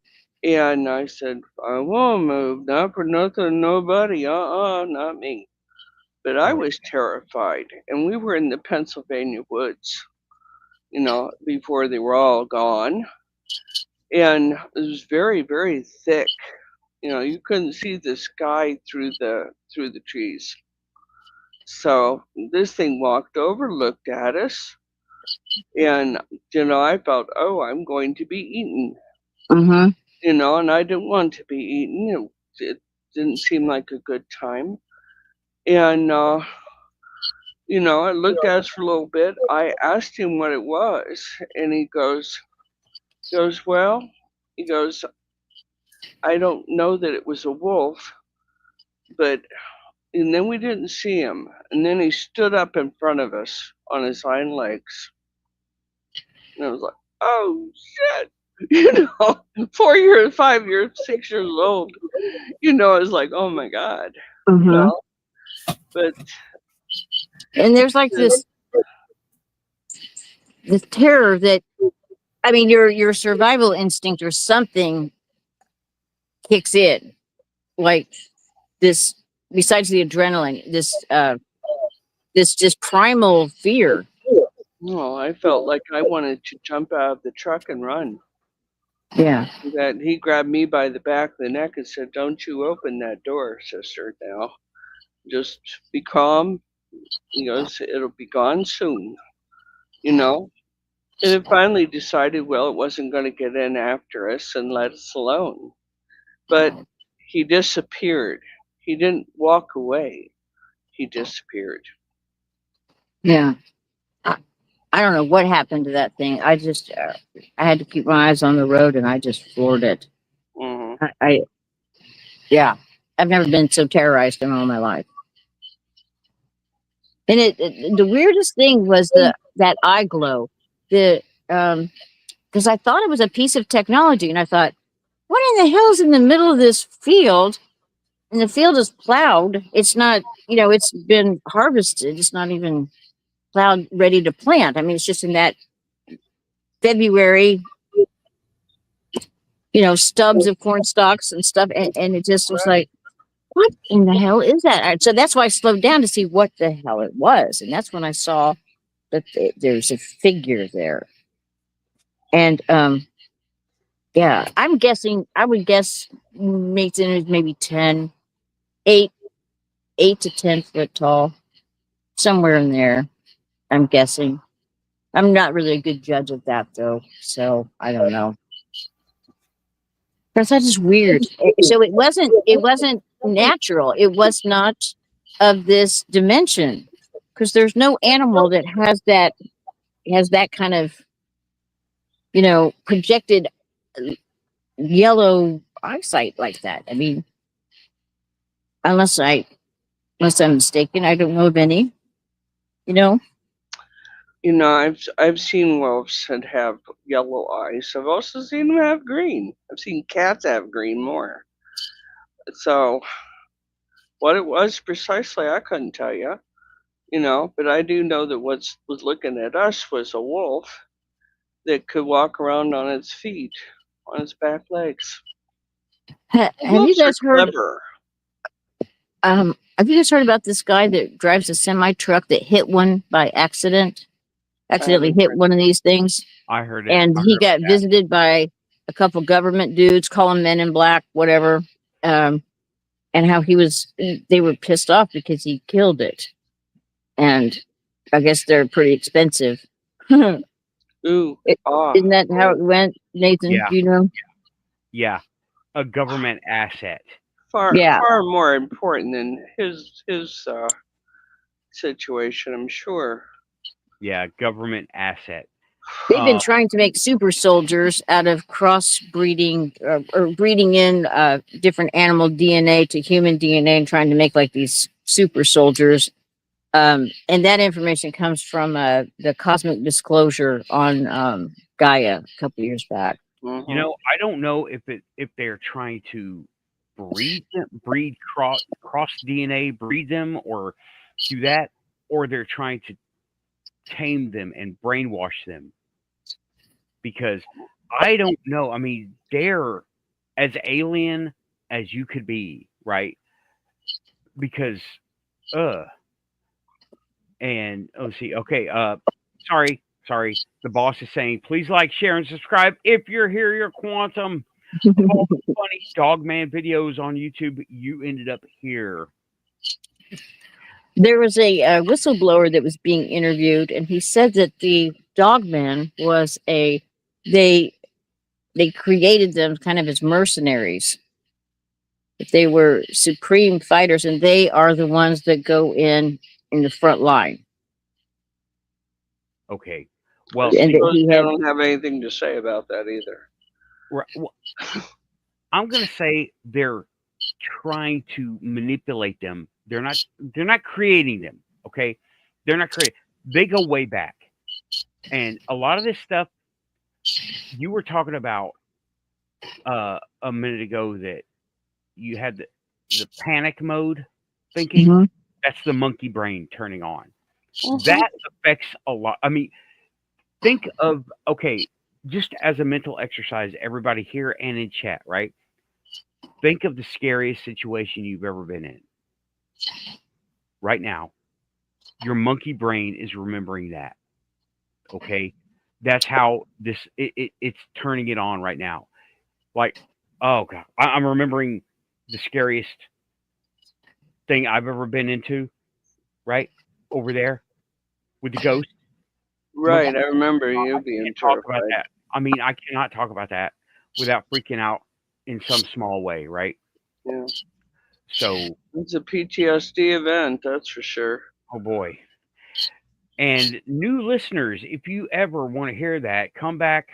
And I said, "I won't move, not for nothing, nobody, not me." But I was terrified, and we were in the Pennsylvania woods, you know, before they were all gone. And it was very, very thick. You know, you couldn't see the sky through the trees. So this thing walked over, looked at us, and you know, I felt, oh, I'm going to be eaten. Mm-hmm. You know, and I didn't want to be eaten. It didn't seem like a good time. And you know, I looked at us for a little bit. I asked him what it was, and he goes, well, he goes, I don't know that it was a wolf, but, and then we didn't see him. And then he stood up in front of us on his hind legs. And I was like, oh shit. You know, 4 years, 5 years, 6 years old. You know, I was like, oh my God. Mm-hmm. You know? But and there's like this terror that, I mean, your survival instinct or something kicks in, like this. Besides the adrenaline, this just primal fear. well, I felt like I wanted to jump out of the truck and run. Yeah. That he grabbed me by the back of the neck and said, "Don't you open that door, sister. Now, just be calm." He goes, "It'll be gone soon." You know, and it finally decided, well, it wasn't going to get in after us and let us alone. But he disappeared. He didn't walk away. He disappeared. Yeah. I don't know what happened to that thing. I just, I had to keep my eyes on the road, and I just floored it. Hmm. Yeah, I've never been so terrorized in all my life. And the weirdest thing was that eye glow, because I thought it was a piece of technology, and I thought, what in the hell's in the middle of this field? And the field is plowed. It's not, you know, it's been harvested. It's not even plowed, ready to plant. I mean, it's just in that February, you know, stubs of corn stalks and stuff, and it just was like, what in the hell is that? So that's why I slowed down to see what the hell it was, and that's when I saw that there's a figure there. And yeah, I'm guessing, I would guess maybe 8 to 10 foot tall, somewhere in there. I'm guessing. I'm not really a good judge of that though, so I don't know. That's just weird. So it wasn't natural. It was not of this dimension, because there's no animal that has that kind of, projected yellow eyesight like that. I mean, unless I'm mistaken, I don't know of any. I've seen wolves that have yellow eyes. I've also seen them have green. I've seen cats have green more. So what it was precisely, I couldn't tell you. But I do know that what was looking at us was a wolf that could walk around on its feet, on its back legs. Have you Wolves guys are heard? clever. Have you guys heard about this guy that drives a semi truck that hit one by accident? Accidentally haven't hit heard one of these things, I heard it. and I he heard got that. visited by a couple government dudes, call them Men in Black, whatever. And how they were pissed off because he killed it, and I guess they're pretty expensive. Ooh, Isn't that how it went, Nathan? Yeah. Do you know? Yeah, a government asset. far Yeah. far more important than his situation, I'm sure. Yeah, government asset. They've been trying to make super soldiers out of crossbreeding or breeding in different animal DNA to human DNA and trying to make like these super soldiers. And that information comes from the Cosmic Disclosure on Gaia a couple years back. You know, I don't know if they're trying to breed cross DNA, breed them, or do that, or they're trying to tame them and brainwash them. Because I don't know. I mean, they're as alien as you could be, right? Because, and let's see. Okay, sorry. The boss is saying, please like, share, and subscribe if you're here. You're quantum. Of all the funny Dogman videos on YouTube, you ended up here. There was a whistleblower that was being interviewed, and he said that the Dogman was they created them kind of as mercenaries. That they were supreme fighters, and they are the ones that go in the front line. Okay. Well, And that he They had, don't have anything to say about that either. well, I'm gonna say they're trying to manipulate them. They're not creating them. Okay, they're not creating. They go way back, and a lot of this stuff you were talking about a minute ago, that you had the panic mode thinking. Mhm. That's the monkey brain turning on. That affects a lot. I mean, think of, okay, just as a mental exercise, everybody here and in chat, right? Think of the scariest situation you've ever been in. Right now, your monkey brain is remembering that. Okay, that's how it's turning it on right now. Like, oh god, I'm remembering the scariest thing I've ever been into. Right over there with the ghost. Right, I remember you I being can't talk about terrified. that. I mean, I cannot talk about that without freaking out in some small way, right? Yeah, So, it's a PTSD event, that's for sure. oh boy. And new listeners, if you ever want to hear that, come back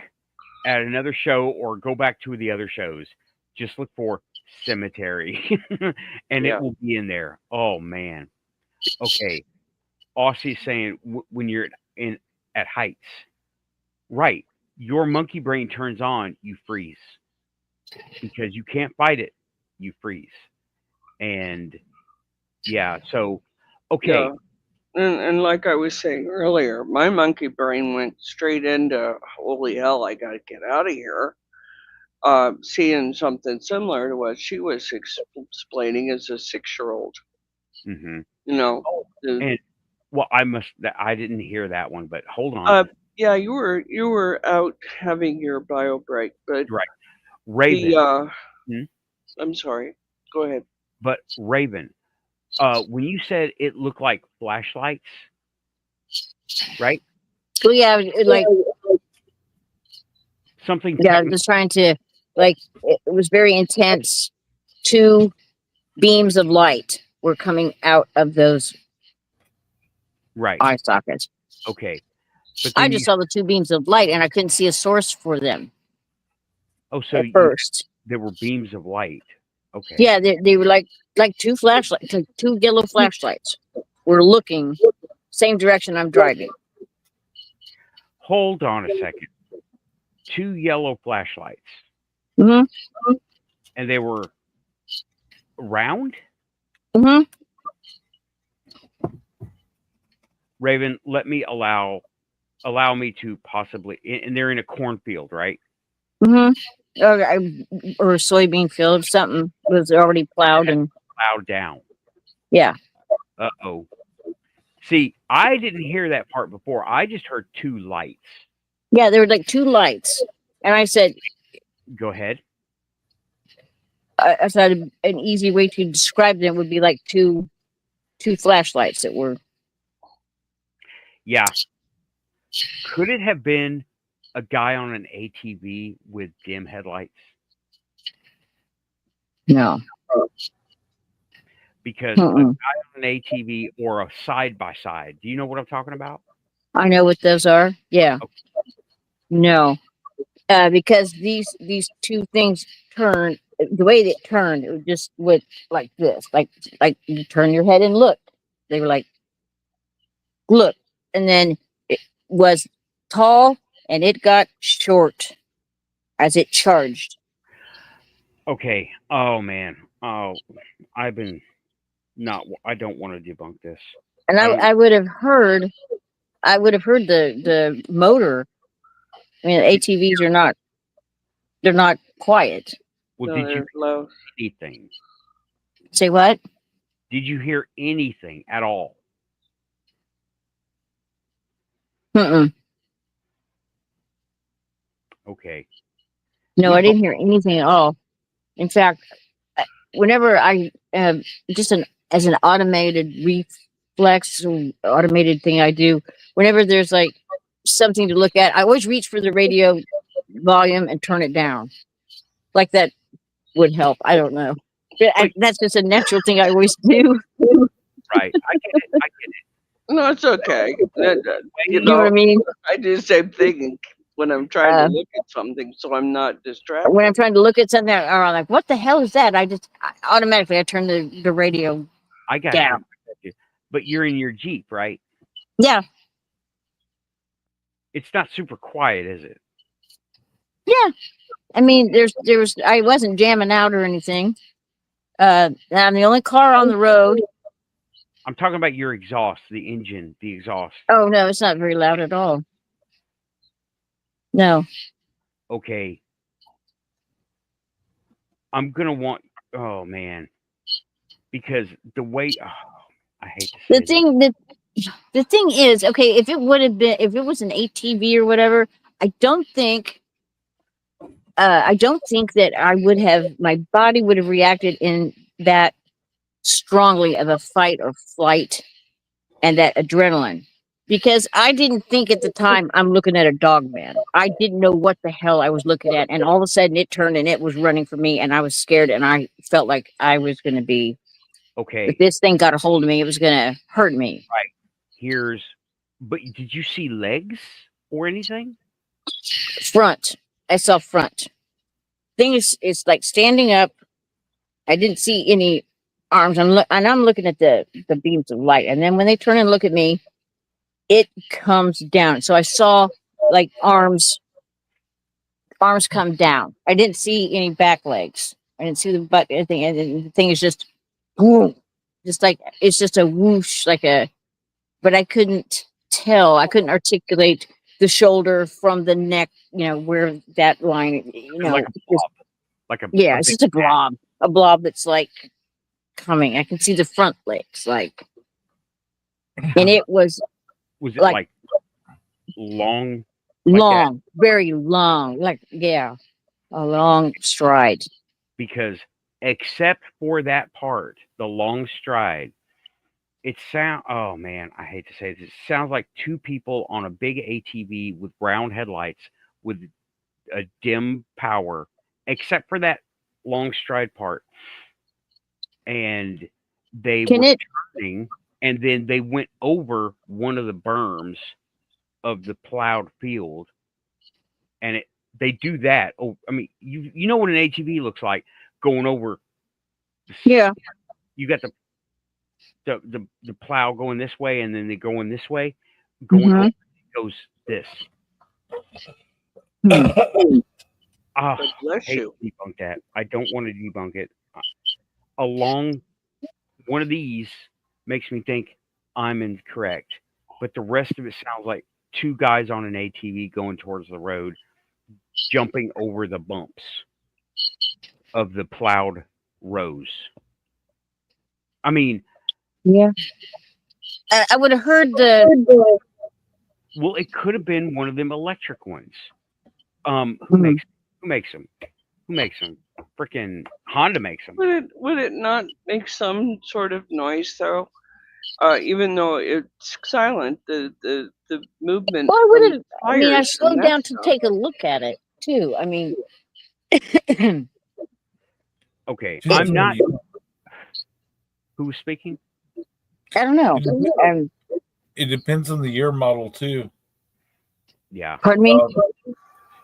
at another show or go back to the other shows. Just look for Cemetery and Yeah. it will be in there. Oh man. Okay. Aussie's saying when you're at heights, right? Your monkey brain turns on, you freeze because you can't fight it. You freeze, and yeah. So, okay, Yeah. And like I was saying earlier, my monkey brain went straight into holy hell, I gotta get out of here. Seeing something similar to what she was explaining as a 6-year-old. hmm You know, and well, I didn't hear that one, but hold on. yeah, you were out having your bio break, but Right, Raven. I'm sorry. Go ahead. But Raven, when you said it looked like flashlights, right? well, yeah, like Something. yeah, just trying to like it was very intense. 2 beams of light were coming out of those Right. eye sockets. Okay. But I then just saw the 2 beams of light, and I couldn't see a source for them so at first. there were beams of light. Okay. Yeah, they were like 2 flashlights, like 2 yellow flashlights. Were looking same direction I'm driving. Hold on a second. 2 yellow flashlights. Mm-hmm. And they were round? Mm-hmm. Raven, let me allow me to possibly, and they're in a cornfield, right? Mm-hmm. Or a soybean field, something was already plowed and Plowed down. yeah. Uh-oh. See, I didn't hear that part before. I just heard 2 lights. Yeah, there were like 2 lights. And I said, Go ahead. I thought an easy way to describe them would be like two flashlights that were. Yeah. Could it have been a guy on an ATV with dim headlights? No. Because a guy on an ATV or a side-by-side. Do you know what I'm talking about? I know what those are. Yeah. Okay. No. Because these 2 things turned, the way they turned, it was just with like this, like you turn your head and look. They were like, look, and then it was tall and it got short as it charged. Okay. Oh man. Oh, I don't want to debunk this. And I would have heard the motor. I mean, ATVs are not, they're not quiet. Well, No, did you they're low. hear anything? Say what? Did you hear anything at all? Mm-mm. Okay. No, I didn't hear anything at all. In fact, whenever I as an automated reflex automated thing I do, whenever there's like something to look at, I always reach for the radio volume and turn it down. Like that would help. I don't know. But that's just a natural thing I always do. Right. I get it. No, it's okay. You know what I mean? I do the same thing when I'm trying to look at something, so I'm not distracted. When I'm trying to look at something, or I'm like, what the hell is that? Automatically I turn the radio I got down. you. But you're in your Jeep, right? Yeah. It's not super quiet, is it? Yeah. I mean, I wasn't jamming out or anything. I'm the only car on the road. I'm talking about your exhaust, the engine, the exhaust. Oh no, it's not very loud at all. No. Okay. I'm gonna want. Oh man, because the way. Oh, I hate to say The thing is, okay, if it was an ATV or whatever, I don't think that my body would have reacted in that strongly of a fight or flight and that adrenaline. Because I didn't think at the time I'm looking at a dogman. I didn't know what the hell I was looking at. And all of a sudden it turned and it was running for me and I was scared and I felt like I was going to be, okay. if this thing got a hold of me, it was going to hurt me. Right. But did you see legs or anything? Front. I saw front. Thing is, it's like standing up. I didn't see any arms. I'm looking at the beams of light. And then when they turn and look at me, it comes down. So I saw like arms come down. I didn't see any back legs. I didn't see the butt anything. And the thing is just boom. Just like it's just a whoosh, but I couldn't tell. I couldn't articulate the shoulder from the neck, where that line, Like a blob. It's just a blob. A blob that's like coming. I can see the front legs, and it was it like long? Long, very long, a long stride. Because except for that part, the long stride, oh man, I hate to say this. It sounds like 2 people on a big ATV with round headlights with a dim power, except for that long stride part, and they Can were it? turning, and then they went over one of the berms of the plowed field, and they do that. Oh, I mean, you know what an ATV looks like going over. Yeah. You got the plow going this way, and then they going this way. Going Mhm. over, it goes this. Hmm. Ah, God bless hate you. to debunk that. I don't want to debunk it. Along one of these makes me think I'm incorrect, but the rest of it sounds like two guys on an ATV going towards the road, jumping over the bumps of the plowed rows. I mean, Yeah. I would have heard the. well, it could have been one of them electric ones. Who Mhm. makes them? Who makes them? Freaking Honda makes them. Would it not make some sort of noise though? Even though it's silent, the movement Well, I from would the have. I mean, I tires and slowed that down to stuff. take a look at it too. I mean, Okay, Depends I'm on not. the- Who was speaking? I don't know. It depends on the year model too. Yeah. Pardon me.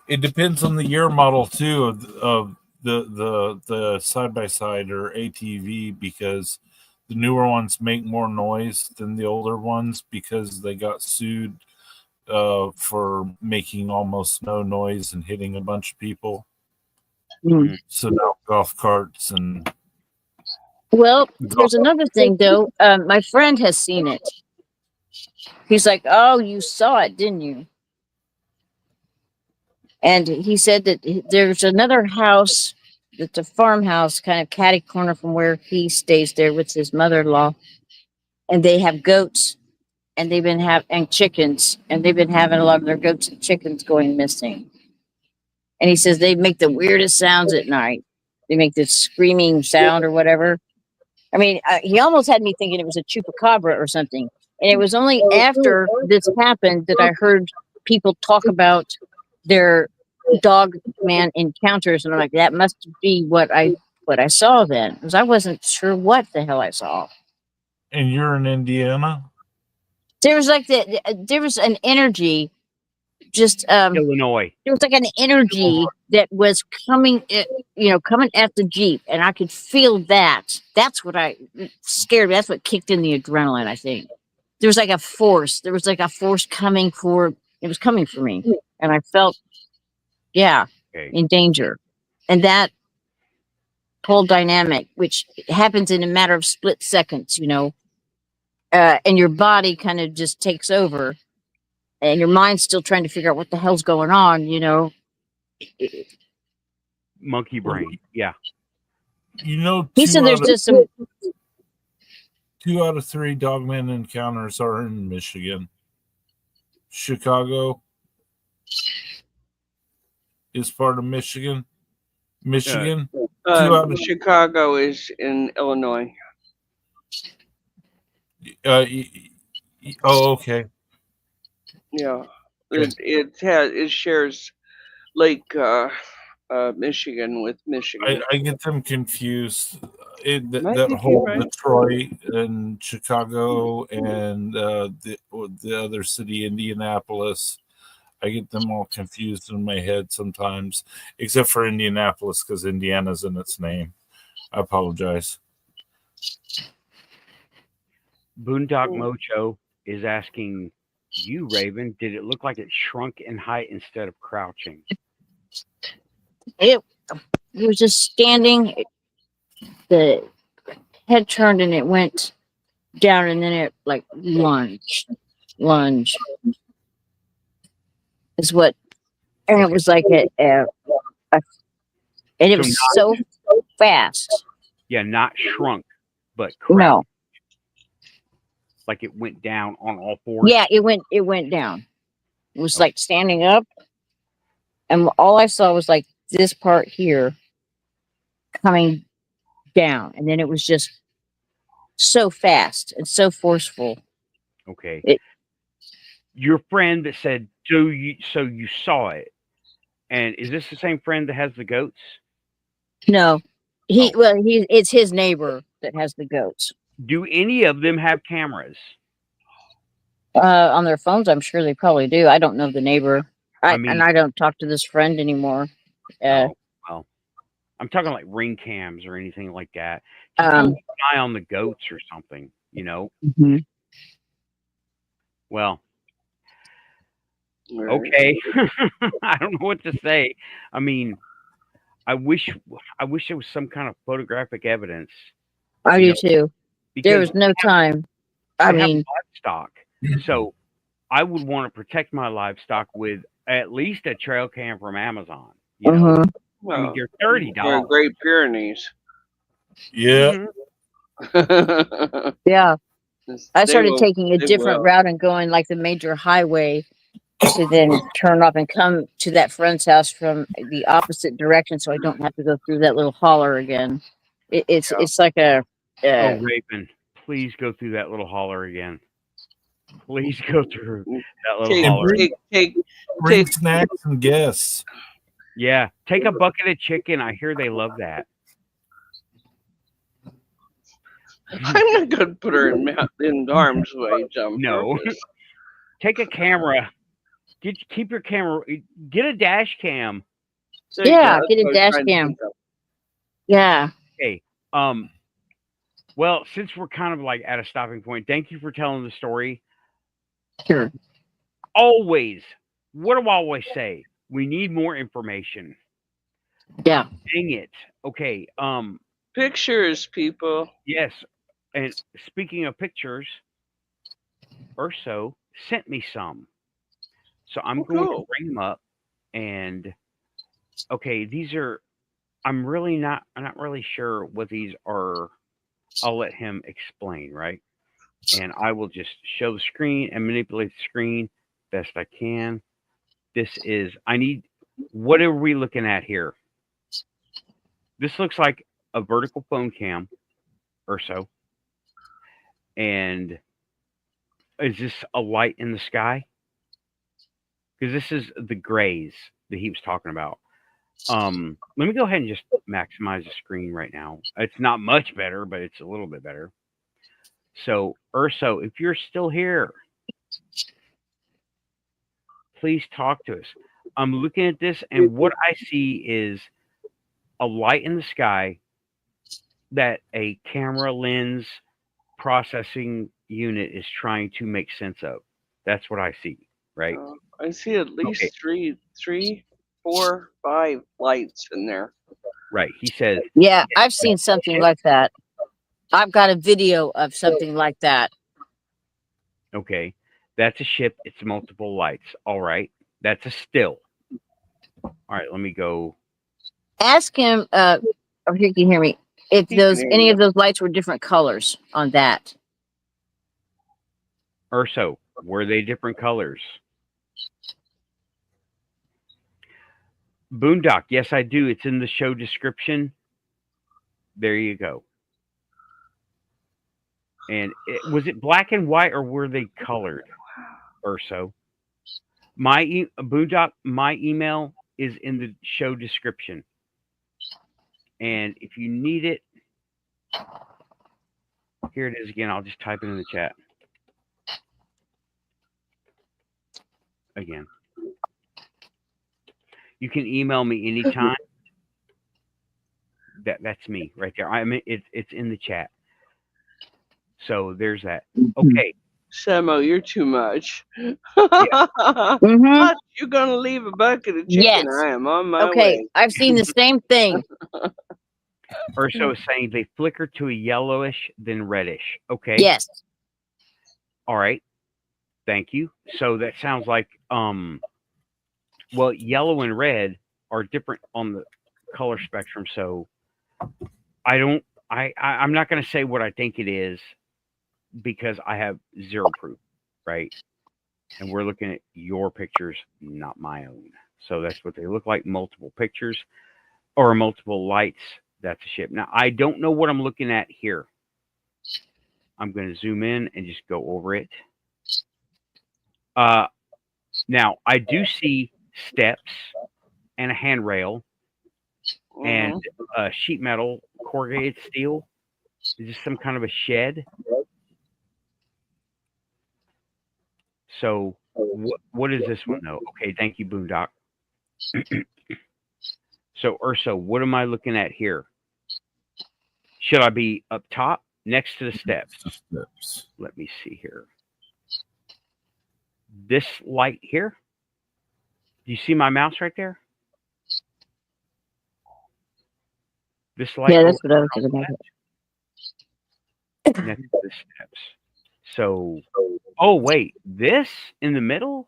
It depends on the year model too of the side by side or ATV, because the newer ones make more noise than the older ones because they got sued for making almost no noise and hitting a bunch of people. Mm. So now golf carts and Well, there's another thing though. My friend has seen it. He's like, "Oh, you saw it, didn't you?" And he said that there's another house that's a farmhouse, kind of catty corner from where he stays there with his mother-in-law, and they have goats, and and chickens, and they've been having a lot of their goats and chickens going missing. And he says they make the weirdest sounds at night. They make this screaming sound or whatever. I mean, he almost had me thinking it was a chupacabra or something. And it was only after this happened that I heard people talk about their Dogman Encounters, and I'm like, that must be what I saw then, because I wasn't sure what the hell I saw. and you're in Indiana? There was like there was an energy, just Illinois. there was like an energy that was coming, coming at the Jeep, and I could feel that. That's what scared me. That's what kicked in the adrenaline, I think. There was like a force. There was like a force coming for, it was coming for me. And I felt, Okay. in danger. And that whole dynamic, which happens in a matter of split seconds, and your body kind of just takes over, and your mind's still trying to figure out what the hell's going on, Monkey brain. Yeah. He said there's just some. 2 out of 3 Dogman Encounters are in Michigan. Chicago is part of Michigan. Michigan. 2 out of Chicago is in Illinois. Okay. Yeah, Okay. it shares Lake Michigan with Michigan. I get them confused. Might That be whole right. Detroit and Chicago and the other city, Indianapolis. I get them all confused in my head sometimes, except for Indianapolis because Indiana's in its name. I apologize. Boondock Mocho is asking you, Raven, did it look like it shrunk in height instead of crouching? It was just standing. The head turned and it went down, and then it like lunge is what, and it was like and it was so fast. Yeah, not shrunk, but crouched. No, Like it went down on all fours. yeah, it went down. It was like standing up, and all I saw was like this part here coming down, and then it was just so fast and so forceful. Okay. Your friend that said, so you saw it. And is this the same friend that has the goats? No, It's his neighbor that has the goats. Do any of them have cameras? On their phones, I'm sure they probably do. I don't know the neighbor. I mean- And I don't talk to this friend anymore. Oh, well, I'm talking like ring cams or anything like that. Just keep an eye on the goats or something, you know? Mhm. Well, Right. okay. I don't know what to say. I mean, I wish there was some kind of photographic evidence. I You do know, too. There because was no time. I I have mean, livestock, so I would want to protect my livestock with at least a trail cam from Amazon. You know, mhm. I mean, Well, they're or $30. Great Pyrenees. Yeah. Mhm. Yeah. I They started will- taking a they different will. route and going like the major highway to then turn off and come to that friend's house from the opposite direction, so I don't have to go through that little holler again. It's like a Oh, Raven, please go through that little holler again. Please go through that little Take, holler. Bring snacks and guests. Yeah, take a bucket of chicken. I hear they love that. I'm not going to put her in harm's way, John. No. Take a camera. Keep your camera. Get a dash cam. Yeah, get a dash cam. Yeah. Okay. Well, since we're kind of like at a stopping point, thank you for telling the story. Sure. Always. What do I always say? We need more information. Yeah. Dang it. Okay. Pictures, people. Yes. And speaking of pictures, Urso sent me some. So I'm going to bring them up. And okay, these are. I'm not really sure what these are. I'll let him explain, right? And I will just show the screen and manipulate the screen best I can. What are we looking at here? This looks like a vertical phone cam or so. And is this a light in the sky? Because this is the grays that he was talking about. Let me go ahead and just maximize the screen right now. It's not much better, but it's a little bit better. So, Urso, if you're still here, please talk to us. I'm looking at this, and what I see is a light in the sky that a camera lens processing unit is trying to make sense of. That's what I see, right? I see at least three, 4, 5 lights in there. Right. He says, Yeah, I've seen something like that. I've got a video of something like that. okay, that's a ship. It's multiple lights. All right. That's a still. All right. Let me go. Ask him, or he can hear me, if He can hear any you. of those lights were different colors on that. Urso, were they different colors? Boondock, yes, I do. It's in the show description. There you go. And was it black and white or were they colored? Urso. Boondock, my email is in the show description. And if you need it, here it is again. I'll just type it in the chat. Again. You can email me anytime. That's me right there. It's in the chat. So there's that. Okay. Samo, you're too much. Mhm. You're gonna leave a bucket of chicken. Yes. I am on my Okay, way. I've seen the same thing. Urso is saying they flicker to a yellowish, then reddish. Okay. Yes. All right. Thank you. So that sounds like well, yellow and red are different on the color spectrum. So I'm not going to say what I think it is because I have zero proof, right? And we're looking at your pictures, not my own. So that's what they look like. Multiple pictures or multiple lights. That's a ship. Now, I don't know what I'm looking at here. I'm going to zoom in and just go over it. Now, I do see steps and a handrail and sheet metal corrugated steel? Is this some kind of a shed? So what is this one though? Okay, thank you, Boondock. So Urso, what am I looking at here? Should I be up top next to the steps? Let me see here. This light here. Do you see my mouse right there? This light. Yeah, that's what I was thinking about. Next to the steps. So, oh wait, this in the middle?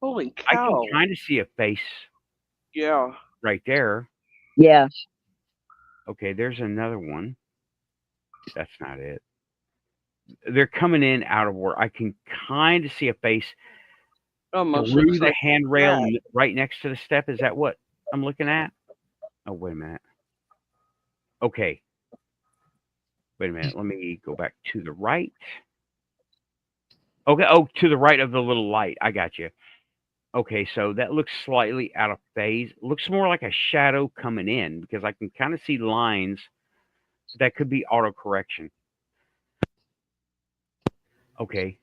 Holy I cow. can kind of see a face Yeah. right there. Yeah. Okay, there's another one. That's not it. They're coming in out of where I can kind of see a face Almost through looks the like handrail that. right next to the step. Is that what I'm looking at? Oh, wait a minute. Okay. Wait a minute. Let me go back to the right. Okay. Oh, to the right of the little light. I got you. Okay, so that looks slightly out of phase. Looks more like a shadow coming in because I can kind of see lines. That could be auto correction. Okay.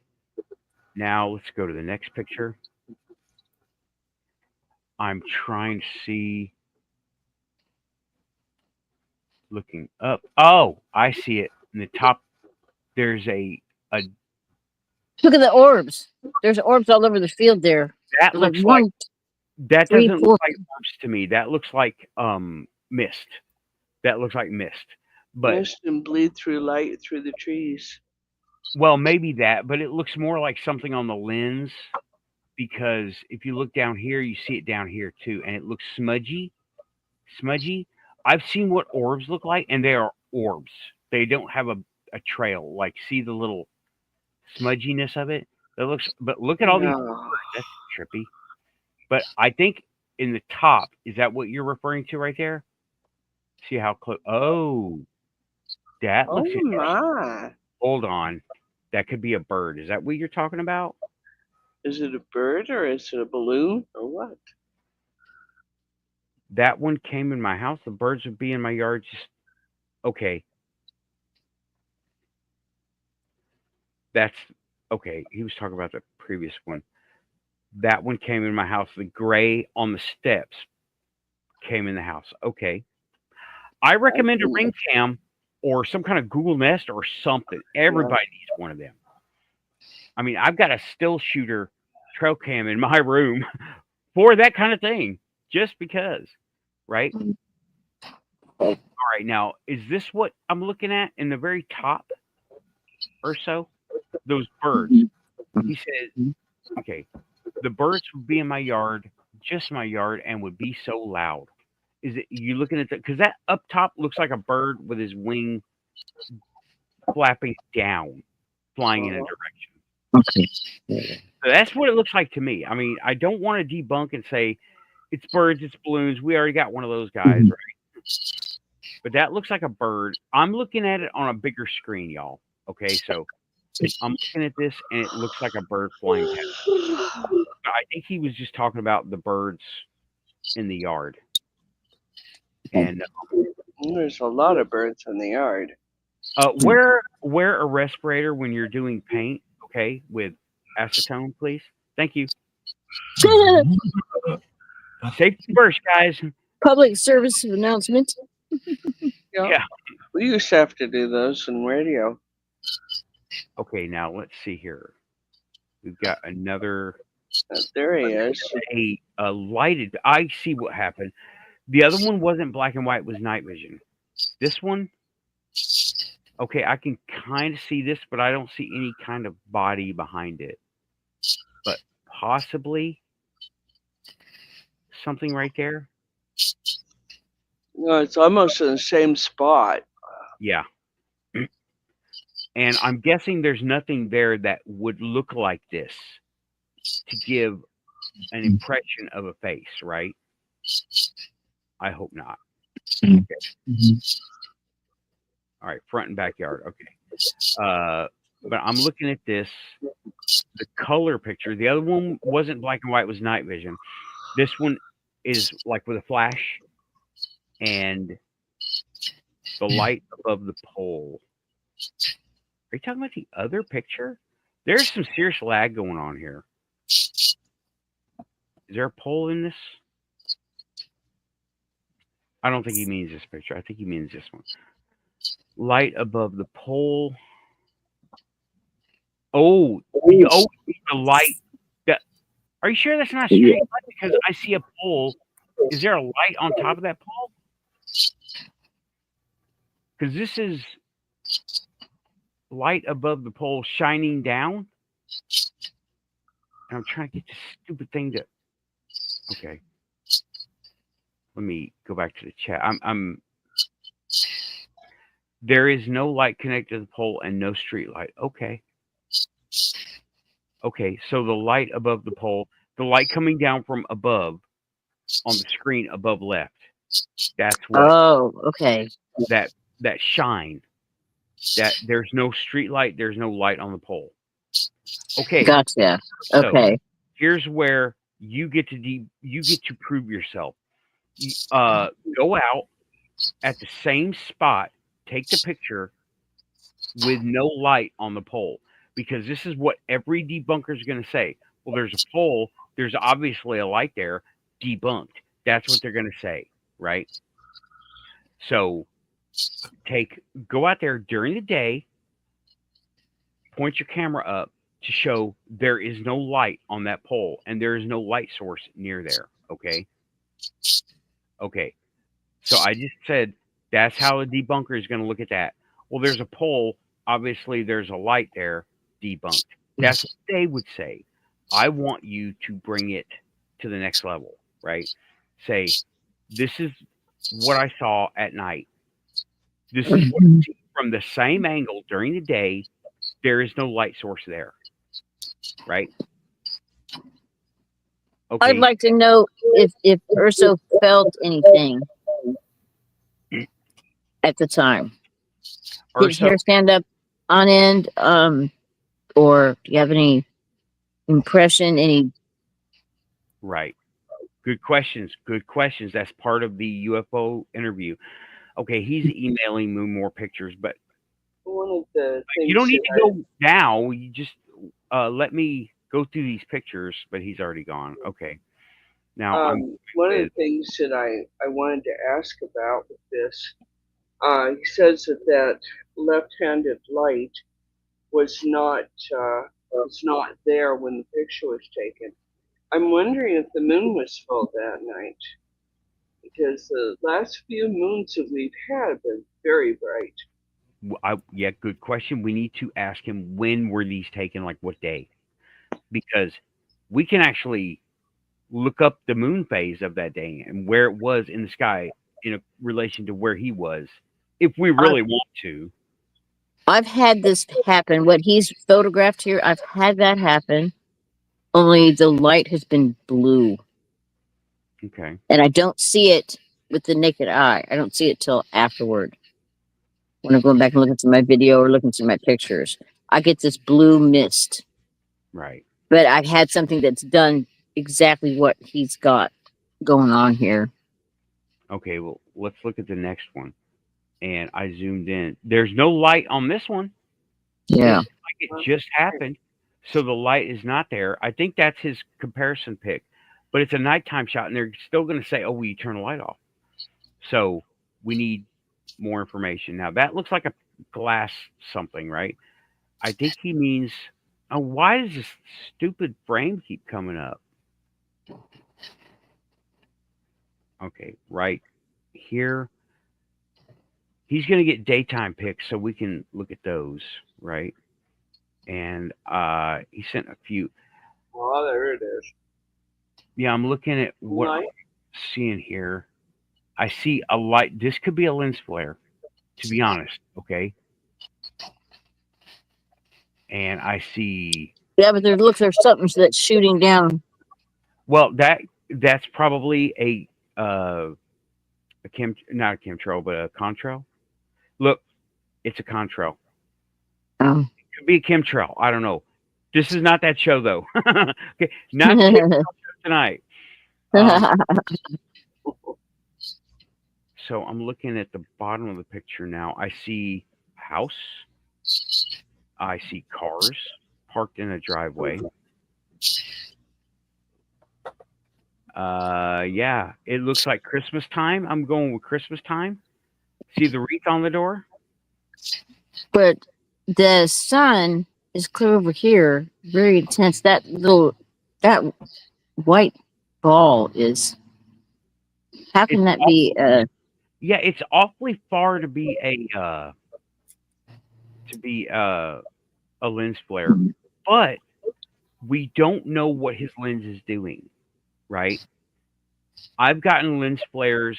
Now let's go to the next picture. I'm trying to see. Looking up. Oh, I see it in the top. There's a Look at the orbs. There's orbs all over the field there. that There's like looks like one, that three, doesn't four. look like orbs to me. That looks like mist. That looks like mist. But Mist and bleed through light through the trees. well, maybe that, but it looks more like something on the lens because if you look down here, you see it down here too, and it looks smudgy. Smudgy. I've seen what orbs look like, and they are orbs. They don't have a trail. Like, see the little smudginess of it? That looks. But look at all these. No. That's trippy. But I think in the top, is that what you're referring to right there? See how close? Oh, that Oh looks interesting. my. Hold on. That could be a bird. Is that what you're talking about? Is it a bird or is it a balloon or what? That one came in my house. The birds would be in my yard. Just okay. That's okay. He was talking about the previous one. That one came in my house. The gray on the steps came in the house. Okay. I recommend a ring cam or some kind of Google Nest or something. Everybody needs one of them. I mean, I've got a still shooter trail cam in my room for that kind of thing, just because, right? All right, now, is this what I'm looking at in the very top or so? Those birds. He said, okay, the birds would be in my yard, just my yard, and would be so loud. Is it you looking at that? Because that up top looks like a bird with his wing flapping down, flying in a direction. Okay. So that's what it looks like to me. I mean, I don't want to debunk and say it's birds, it's balloons. We already got one of those guys, right? But that looks like a bird. I'm looking at it on a bigger screen, y'all. Okay, so I'm looking at this and it looks like a bird flying past. I think he was just talking about the birds in the yard. And There's a lot of birds in the yard. wear a respirator when you're doing paint, okay, with acetone, please. Thank you. Safety first, guys. Public service announcement. Yeah. We used to have to do those in radio. Okay, now let's see here. We've got another There he is. a lighted. I see what happened. The other one wasn't black and white; it was night vision. This one, okay, I can kind of see this, but I don't see any kind of body behind it. But possibly something right there. No, it's almost in the same spot. Yeah. And I'm guessing there's nothing there that would look like this to give an impression of a face, right? I hope not. Okay. All right, front and backyard. Okay. But I'm looking at this, the color picture. The other one wasn't black and white, it was night vision. This one is like with a flash, and The light above the pole. Are you talking about the other picture? There's some serious lag going on here. Is there a pole in this? I don't think he means this picture. I think he means this one. Light above the pole. Oh, the light. Are you sure that's not a street light? Because I see a pole. Is there a light on top of that pole? Because this is light above the pole shining down. And I'm trying to get this stupid thing to. Okay. Let me go back to the chat. There is no light connected to the pole and no street light. Okay. Okay, so the light above the pole, the light coming down from above on the screen above left. That's what. Oh, okay. That shine. That there's no street light, there's no light on the pole. Okay. Gotcha. Okay. So here's where you get to prove yourself. Go out at the same spot, take the picture with no light on the pole. Because this is what every debunker is going to say. Well, there's a pole. There's obviously a light there. Debunked. That's what they're going to say, right? So go out there during the day, point your camera up to show there is no light on that pole and there is no light source near there, okay? Okay. So I just said that's how a debunker is going to look at that. Well, there's a pole. Obviously, there's a light there. Debunked. That's what they would say. I want you to bring it to the next level, right? Say, this is what I saw at night. This is what I see from the same angle during the day. There is no light source there, right? Okay. I'd like to know if Urso felt anything at the time. Did his hair stand up on end? Or do you have any impression? Right. Good questions. Good questions. That's part of the UFO interview. Okay, he's emailing me more pictures, but one of the things you don't need to go now. You just let me go through these pictures, but he's already gone. Okay. Now, one of the things that I wanted to ask about with this, he says that left-handed light was not there when the picture was taken. I'm wondering if the moon was full that night, because the last few moons that we've had have been very bright. Yeah, good question. We need to ask him, when were these taken, like what day? Because we can actually look up the moon phase of that day and where it was in the sky in relation to where he was, if we really want to. I've had this happen. What he's photographed here, I've had that happen. Only the light has been blue. Okay. And I don't see it with the naked eye. I don't see it till afterward. When I'm going back and looking through my video or looking through my pictures, I get this blue mist. Right. But I've had something that's done exactly what he's got going on here. Okay, well, let's look at the next one. And I zoomed in. There's no light on this one. Yeah. It's like it just happened. So the light is not there. I think that's his comparison pic. But it's a nighttime shot, and they're still going to say, oh, we turn the light off. So we need more information. Now, that looks like a glass something, right? I think he means, oh, why does this stupid frame keep coming up? Okay, right here. He's going to get daytime pics, so we can look at those, right? And he sent a few. Oh, there it is. Yeah, I'm looking at what I'm seeing here. I see a light. This could be a lens flare, to be honest, okay? And I see... Yeah, but there's something that's shooting down. Well, that's probably not a chemtrail, but a contrail. Look, it's a contrail. Oh. It could be a chemtrail. I don't know. This is not that show, though. Okay, not tonight. So I'm looking at the bottom of the picture now. I see a house. I see cars parked in a driveway. Yeah, it looks like Christmas time. I'm going with Christmas time. See the wreath on the door? But the sun is clear over here, very intense. That white ball is. How can that be? Yeah, it's awfully far to be a lens flare, but we don't know what his lens is doing, right? I've gotten lens flares,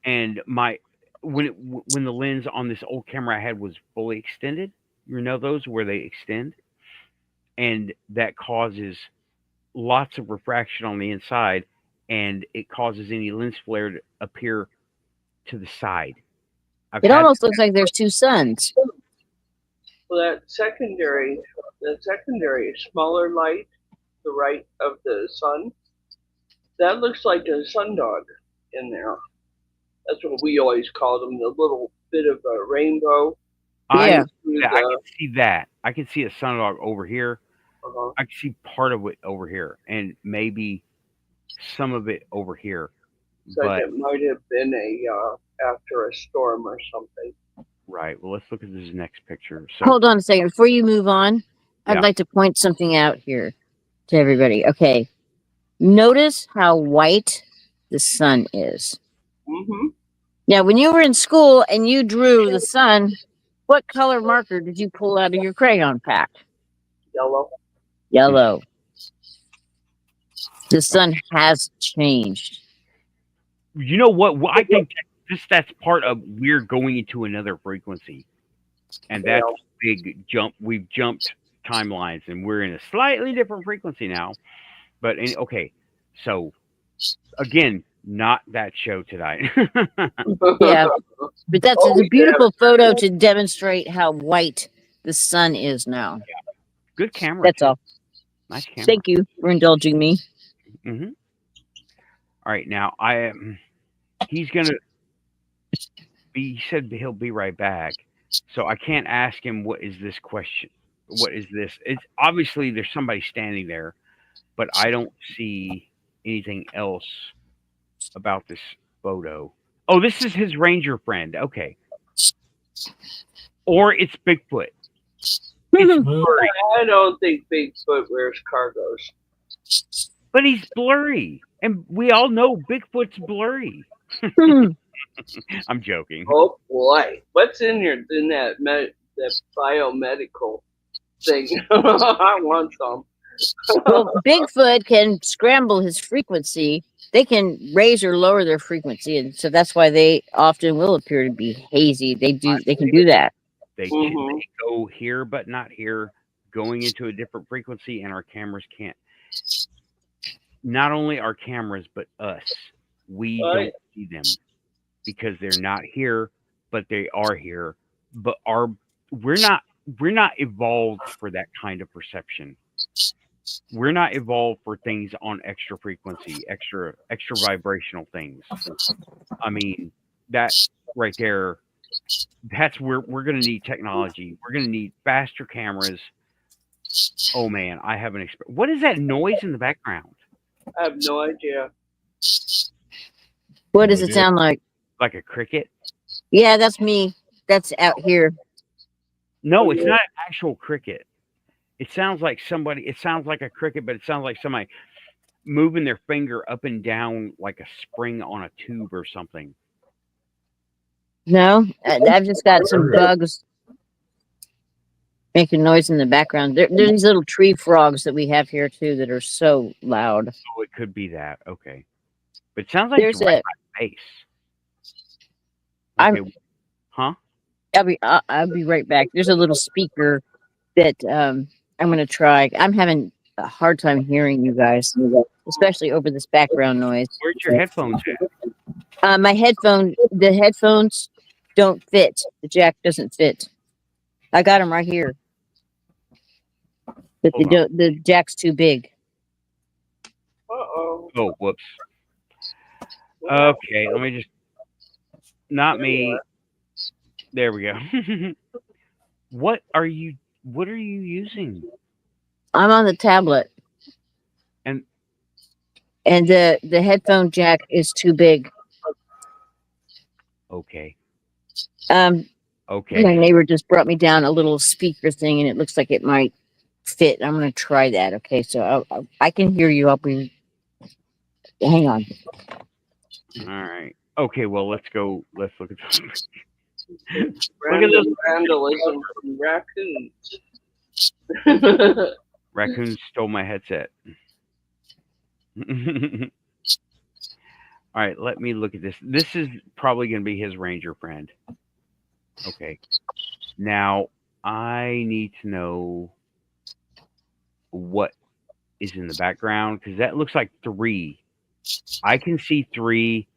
and when the lens on this old camera I had was fully extended, you know those where they extend, and that causes lots of refraction on the inside, and it causes any lens flare to appear to the side. It almost looks like there's two suns. Well, that secondary smaller light, the right of the sun, that looks like a sundog in there. That's what we always call them, the little bit of a rainbow. Yeah. I can see that. I can see a sundog over here. Uh-huh. I can see part of it over here, and maybe some of it over here. So but it might have been after a storm or something. right. Well, let's look at this next picture. So Hold on a second. Before you move on, I'd Yeah. like to point something out here to everybody. Okay. Notice how white the sun is. Mm-hmm. Now, when you were in school and you drew the sun, what color marker did you pull out of your crayon pack? Yellow. Yellow. The sun has changed. you know what? I think that's part of we're going into another frequency, and that's a big jump. We've jumped timelines, and we're in a slightly different frequency now. But okay, so again, not that show tonight. Yeah. But that's a beautiful photo to demonstrate how white the sun is now. Good camera. That's too. all. Nice camera. Thank you for indulging me. Mm-hmm. All right, now he's gonna be. He said he'll be right back, so I can't ask him what is this question. What is this? It's obviously there's somebody standing there, but I don't see anything else about this photo. Oh, this is his ranger friend. Okay, or it's Bigfoot. It's blurry, I don't think Bigfoot wears cargos. but he's blurry, and we all know Bigfoot's blurry. I'm joking. Oh boy, what's in here? In that biomedical thing? I want some. Well, Bigfoot can scramble his frequency. They can raise or lower their frequency, and so that's why they often will appear to be hazy. They can do that. They go here but not here, going into a different frequency, and our cameras can't. Not only our cameras, but us. We don't see them because they're not here, but they are here. But we're not evolved for that kind of perception. We're not evolved for things on extra frequency, extra vibrational things. I mean, that right there, that's where we're going to need technology. We're going to need faster cameras. Oh man, I have an experience. What is that noise in the background? I have no idea. What does it sound like? Like a cricket? Yeah, that's me. That's out here. No, it's not an actual cricket. It sounds like somebody. It sounds like a cricket, but it sounds like somebody moving their finger up and down like a spring on a tube or something. No, I've just got some bugs making noise in the background. There's these little tree frogs that we have here too that are so loud. Oh, it could be that. Okay, but it sounds like There's it's right in my face. Okay. Huh? I'll be right back. There's a little speaker that I'm gonna try. I'm having a hard time hearing you guys, especially over this background noise. Where's your headphones at? The headphones don't fit. The jack doesn't fit. I got them right here, but they don't. The jack's too big. Uh-oh. Oh, whoops. Okay, let me just. not me. There we go. What are you using? I'm on the tablet, And the headphone jack is too big. okay. My Okay. neighbor just brought me down a little speaker thing, and it looks like it might fit. I'm going to try that. Okay, so I can hear you. I'll be. Hang on. All right. Okay, well, let's go. Let's look at this. Random vandalism from raccoons. Raccoons stole my headset. All right, let me look at this. This is probably going to be his ranger friend. Okay. Now, I need to know what is in the background because that looks like 3. I can see 3,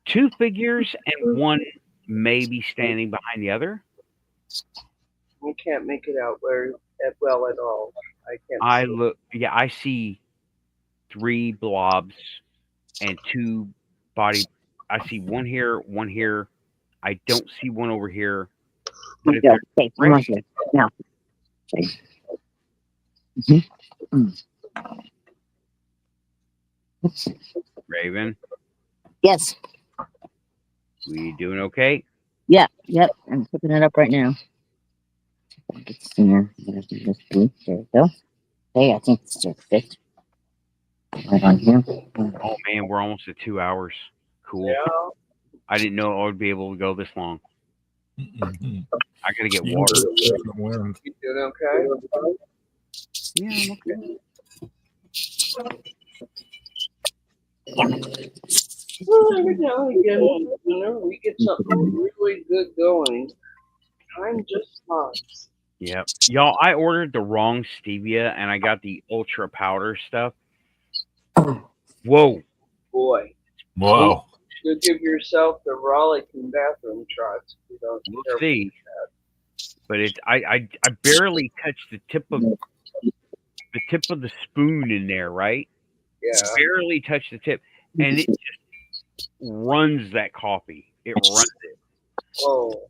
2 figures, and one maybe standing behind the other. I can't make it out very well at all. I can't. Yeah, I see 3 blobs and 2 body. I see one here, one here. I don't see one over here. But if they're Okay, I'm right here. Now. Okay. Raven, Yes. we doing okay? Yeah. Yep. I'm picking it up right now. There we go. Hey, I think it's perfect. Right on here. Oh man, we're almost at 2 hours. Cool. Yeah. I didn't know I would be able to go this long. Mhm. I gotta get water. Wind. You doing okay? Yeah, I'm okay. Well, every now and again, whenever we get something really good going, time just flies. Yep. Y'all, I ordered the wrong stevia and I got the ultra powder stuff. Whoa. Boy, Wow. you give yourself the rollicking bathroom trots if you don't. We'll care. see. But I barely touched the tip of the spoon in there, right? Yeah. Barely touched the tip. And it just runs that coffee. It runs it. Oh.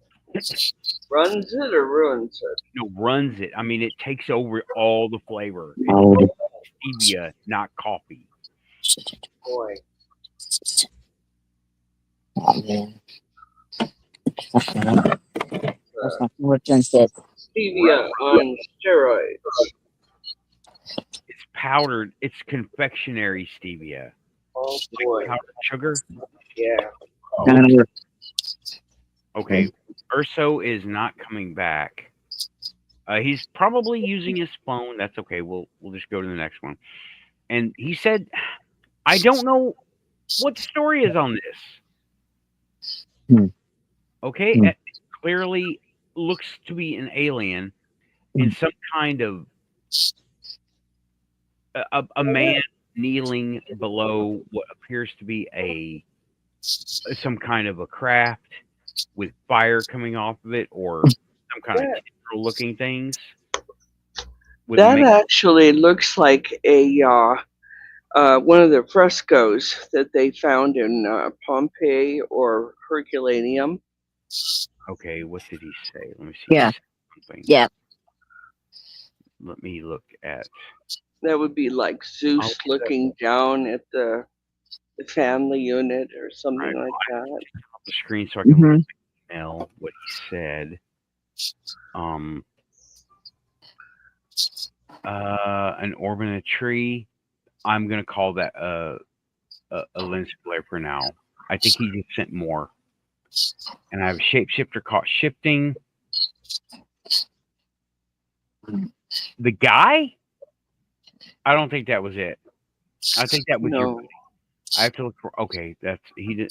Runs it or ruins it? No, runs it. I mean, it takes over all the flavor. It's stevia, not coffee. Boy. What's it? Stevia on steroids. It's powdered. It's confectionery stevia. Oh boy. Powdered sugar. Yeah. Okay. Urso is not coming back. He's probably using his phone. That's okay. We'll just go to the next one. And he said, I don't know what the story is on this. Okay. It clearly looks to be an alien in some kind of a man kneeling below what appears to be some kind of a craft with fire coming off of it or some kind of tendril looking things. That actually looks like a one of the frescoes that they found in Pompeii or Herculaneum. Okay, what did he say? Let me see. Yeah. Something. Yeah. Let me look at. That would be like Zeus looking down at the family unit or something like that. Off the screen so I can look at email what he said. An orb in a tree. I'm gonna call that a lens flare for now. I think he just sent more. And I have a shapeshifter caught shifting. The guy? I don't think that was it. I think that was your. I have to look for. Okay, he did.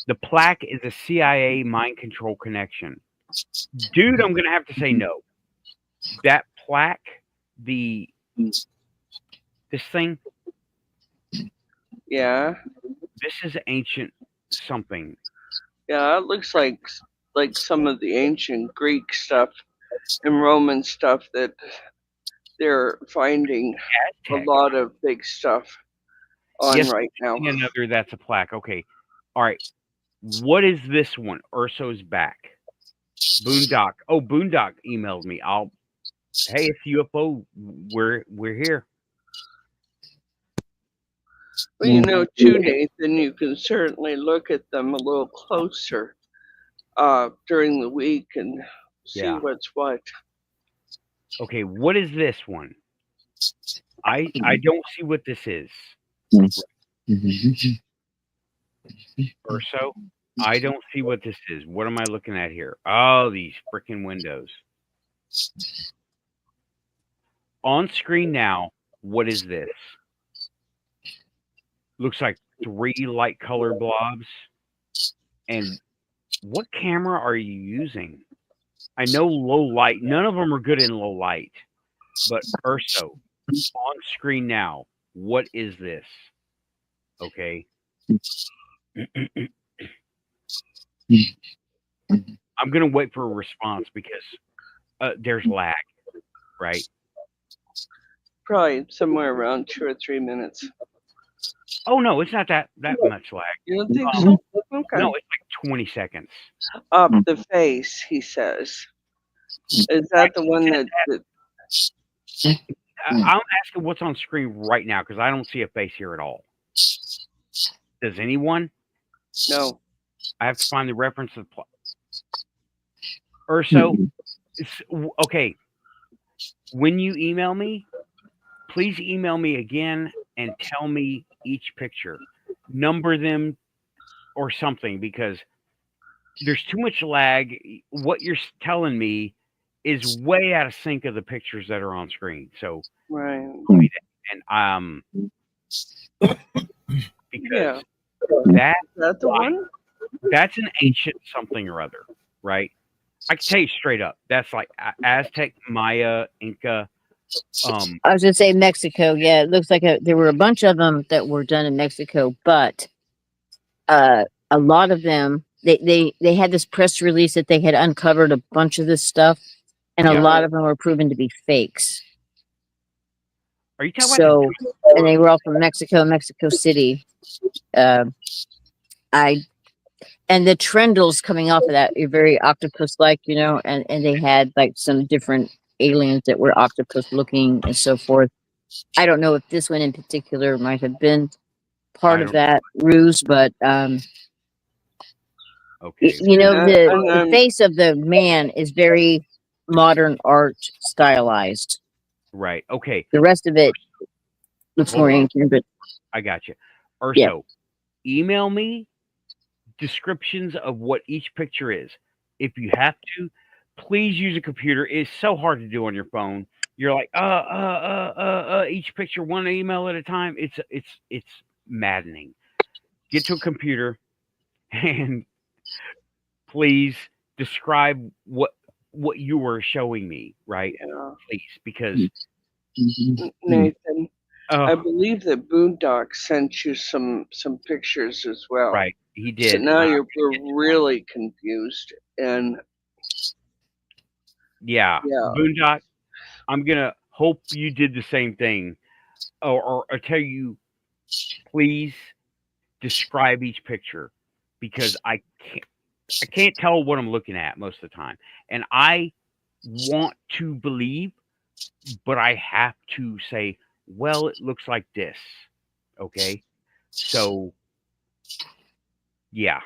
The plaque is a CIA mind control connection. Dude, I'm gonna have to say no. That plaque, this thing. Yeah. This is ancient something. Yeah, it looks like some of the ancient Greek stuff and Roman stuff that they're finding Aztec. a lot of big stuff on right now. Another that's a plaque. Okay. All right. What is this one? Urso's back. Boondock. Oh, Boondock emailed me. Hey, it's UFO. We're here. Well, you know, too, Nathan, you can certainly look at them a little closer during the week and see Yeah. what's what. Okay, what is this one? I don't see what this is. Urso, I don't see what this is. What am I looking at here? Oh, these freaking windows. On screen now, what is this? Looks like 3 light color blobs. And what camera are you using? I know low light. None of them are good in low light. But Urso, on screen now, what is this? Okay. I'm going to wait for a response because there's lag, right? Probably somewhere around 2 or 3 minutes. Oh, no, it's not that much lag. You don't think so? Okay. No, it's like 20 seconds. Up the face, he says. Is that the one that I'm asking what's on screen right now because I don't see a face here at all. Does anyone? no. I have to find the reference of the Urso. Okay. When you email me, please email me again and tell me each picture. Number them or something because there's too much lag. What you're telling me is way out of sync of the pictures that are on screen. So Right. and because Is that the one? that's an ancient something or other, right? I can tell you straight up, that's like Aztec, Maya, Inca. I was gonna say Mexico. Yeah, it looks like there were a bunch of them that were done in Mexico, but a lot of them they had this press release that they had uncovered a bunch of this stuff, and Yeah. a lot of them were proven to be fakes. Are you talking So, about? and they were all from Mexico, Mexico City. And the trendles coming off of that are very octopus-like, you know, and they had like some different aliens that were octopus-looking and so forth. I don't know if this one in particular might have been part of that ruse, but okay. you know, the face of the man is very modern art stylized. Right. Okay. The rest of it looks more ancient, but I got you. Urso, email me descriptions of what each picture is. If you have to, please use a computer. It's so hard to do on your phone. You're like, each picture one email at a time. It's maddening. Get to a computer and please describe what you were showing me, right? Please, because Nathan, I believe that Boondock sent you some pictures as well. Right, he did. So now we're really confused, and yeah, Boondock, I'm gonna hope you did the same thing, or tell you, please describe each picture because I can't tell what I'm looking at most of the time, and I want to believe, but I have to say, well, it looks like this. Okay, so yeah.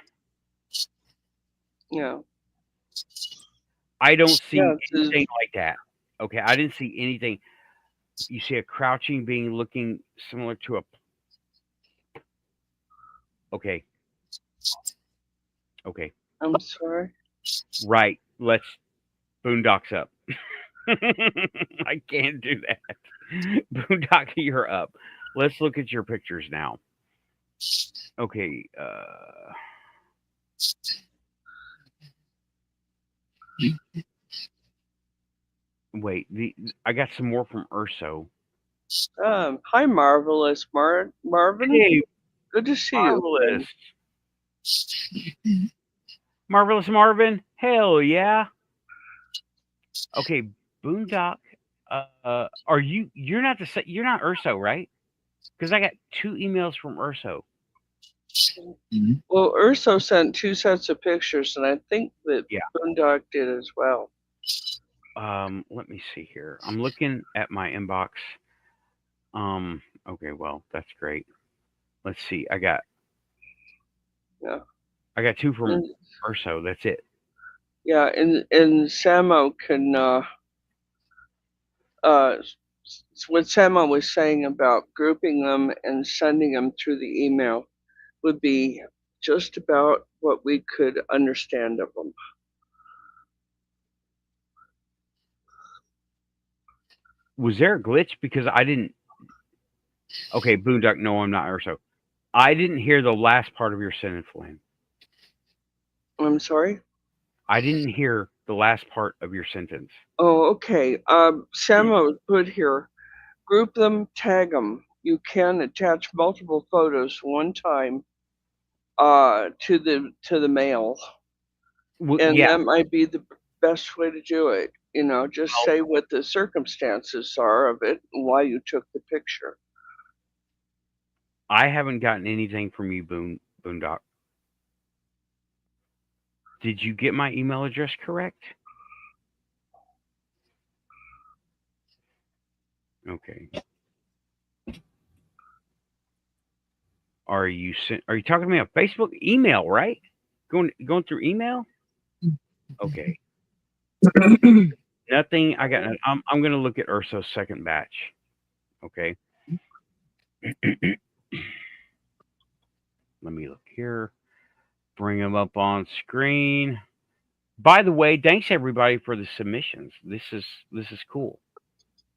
I don't see anything like that. Okay, I didn't see anything. You see a crouching being looking similar to a. Okay. Okay. I'm sorry. Right. Let's Boondocks up. I can't do that. Boondock, you're up. Let's look at your pictures now. Okay. Wait, I got some more from Urso. Hi, Marvelous Marvin. Hey, good to see Marvelous. you. Marvelous Marvin. Hell yeah. Okay, Boondock. Are you're not Urso, right? Because I got 2 emails from Urso. Well, Urso sent 2 sets of pictures, and I think that Yeah. Boondock did as well. Let me see here. I'm looking at my inbox. Okay, well, that's great. Let's see. I got Yeah. 2 from And, Urso. That's it. yeah, and Samo can what Samo was saying about grouping them and sending them through the email would be just about what we could understand of them. Was there a glitch? Because I didn't. Okay, Boondock. No, I'm not Urso. I didn't hear the last part of your sentence, Lynn. I'm sorry? I didn't hear the last part of your sentence. Oh, okay. Samo put here, group them, tag them. You can attach multiple photos one time to the mail. Well, And yeah, that might be the best way to do it. You know, just say what the circumstances are of it and why you took the picture. I haven't gotten anything from you, Boondock. Did you get my email address correct? Okay. Are you talking to me on Facebook? Email, right? Going through email? Okay. Nothing. I got. I'm gonna look at Urso's second batch. Okay. Let me look here. Bring them up on screen. By the way, thanks everybody for the submissions. This is cool.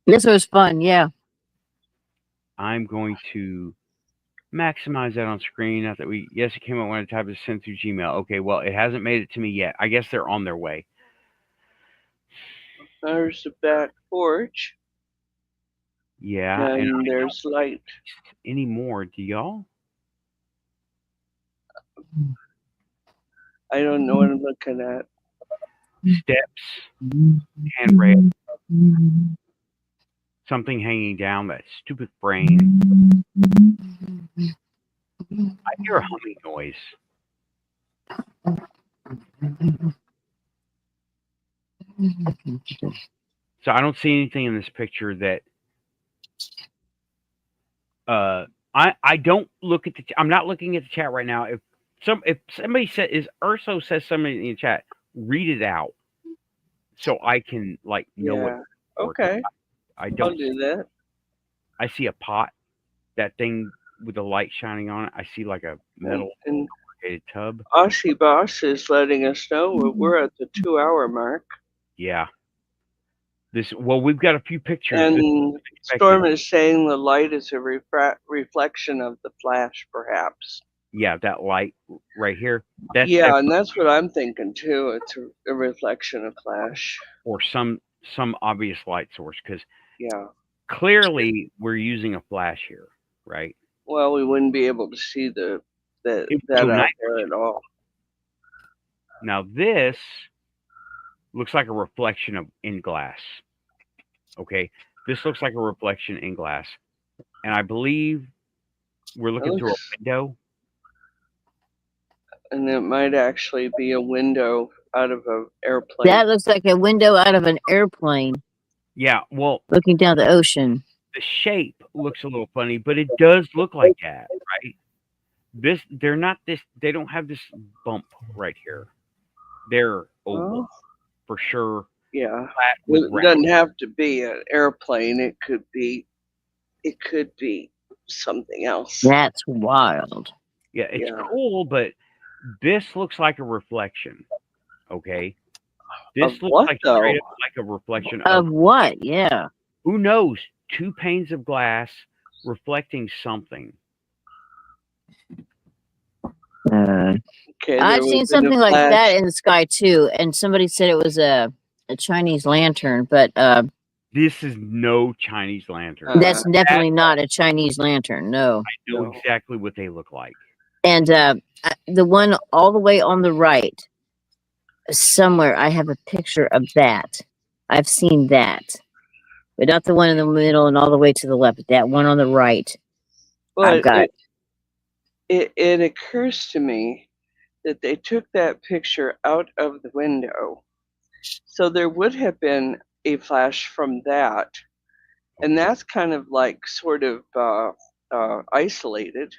This was fun, yeah. I'm going to maximize that on screen. Not that yes, it came out when I typed it sent through Gmail. Okay, well, it hasn't made it to me yet. I guess they're on their way. There's the back porch. Yeah, and there's light. Anymore, do y'all? I don't know what I'm looking at. Steps, handrail, something hanging down. That stupid frame. I hear a humming noise. So I don't see anything in this picture that. I don't look at the. I'm not looking at the chat right now. If somebody says Urso says something in the chat, read it out so I can know what. Okay. I don't I'll do that. I see a pot, that thing with the light shining on it. I see like a metal and tub. Aussie Boss is letting us know we're at the 2-hour mark. Yeah. We've got a few pictures. And Storm is saying the light is a reflection of the flash, perhaps. Yeah, that light right here. And that's what I'm thinking too. It's a reflection of flash. Or some obvious light source, because clearly we're using a flash here, right? Well, we wouldn't be able to see that out there at all. Now this looks like a reflection in glass. Okay, this looks like a reflection in glass, and I believe we're looking through a window. And it might actually be a window out of an airplane. That looks like a window out of an airplane. Yeah, well, looking down the ocean. The shape looks a little funny, but it does look like that, right? They don't have this bump right here. They're oval for sure. Yeah, it doesn't have to be an airplane. It could be something else. That's wild. Yeah, it's cool, but this looks like a reflection. Okay, this looks like straight up like a reflection of what? Yeah. Who knows? 2 panes of glass reflecting something. Okay, I've seen something like that in the sky too, and somebody said it was a Chinese lantern, but this is no Chinese lantern. That's definitely not a Chinese lantern. No. I know exactly what they look like. And the one all the way on the right, somewhere I have a picture of that. I've seen that, but not the one in the middle and all the way to the left. That one on the right. Well, I've got. it occurs to me that they took that picture out of the window. So there would have been a flash from that. And that's kind of like sort of isolated.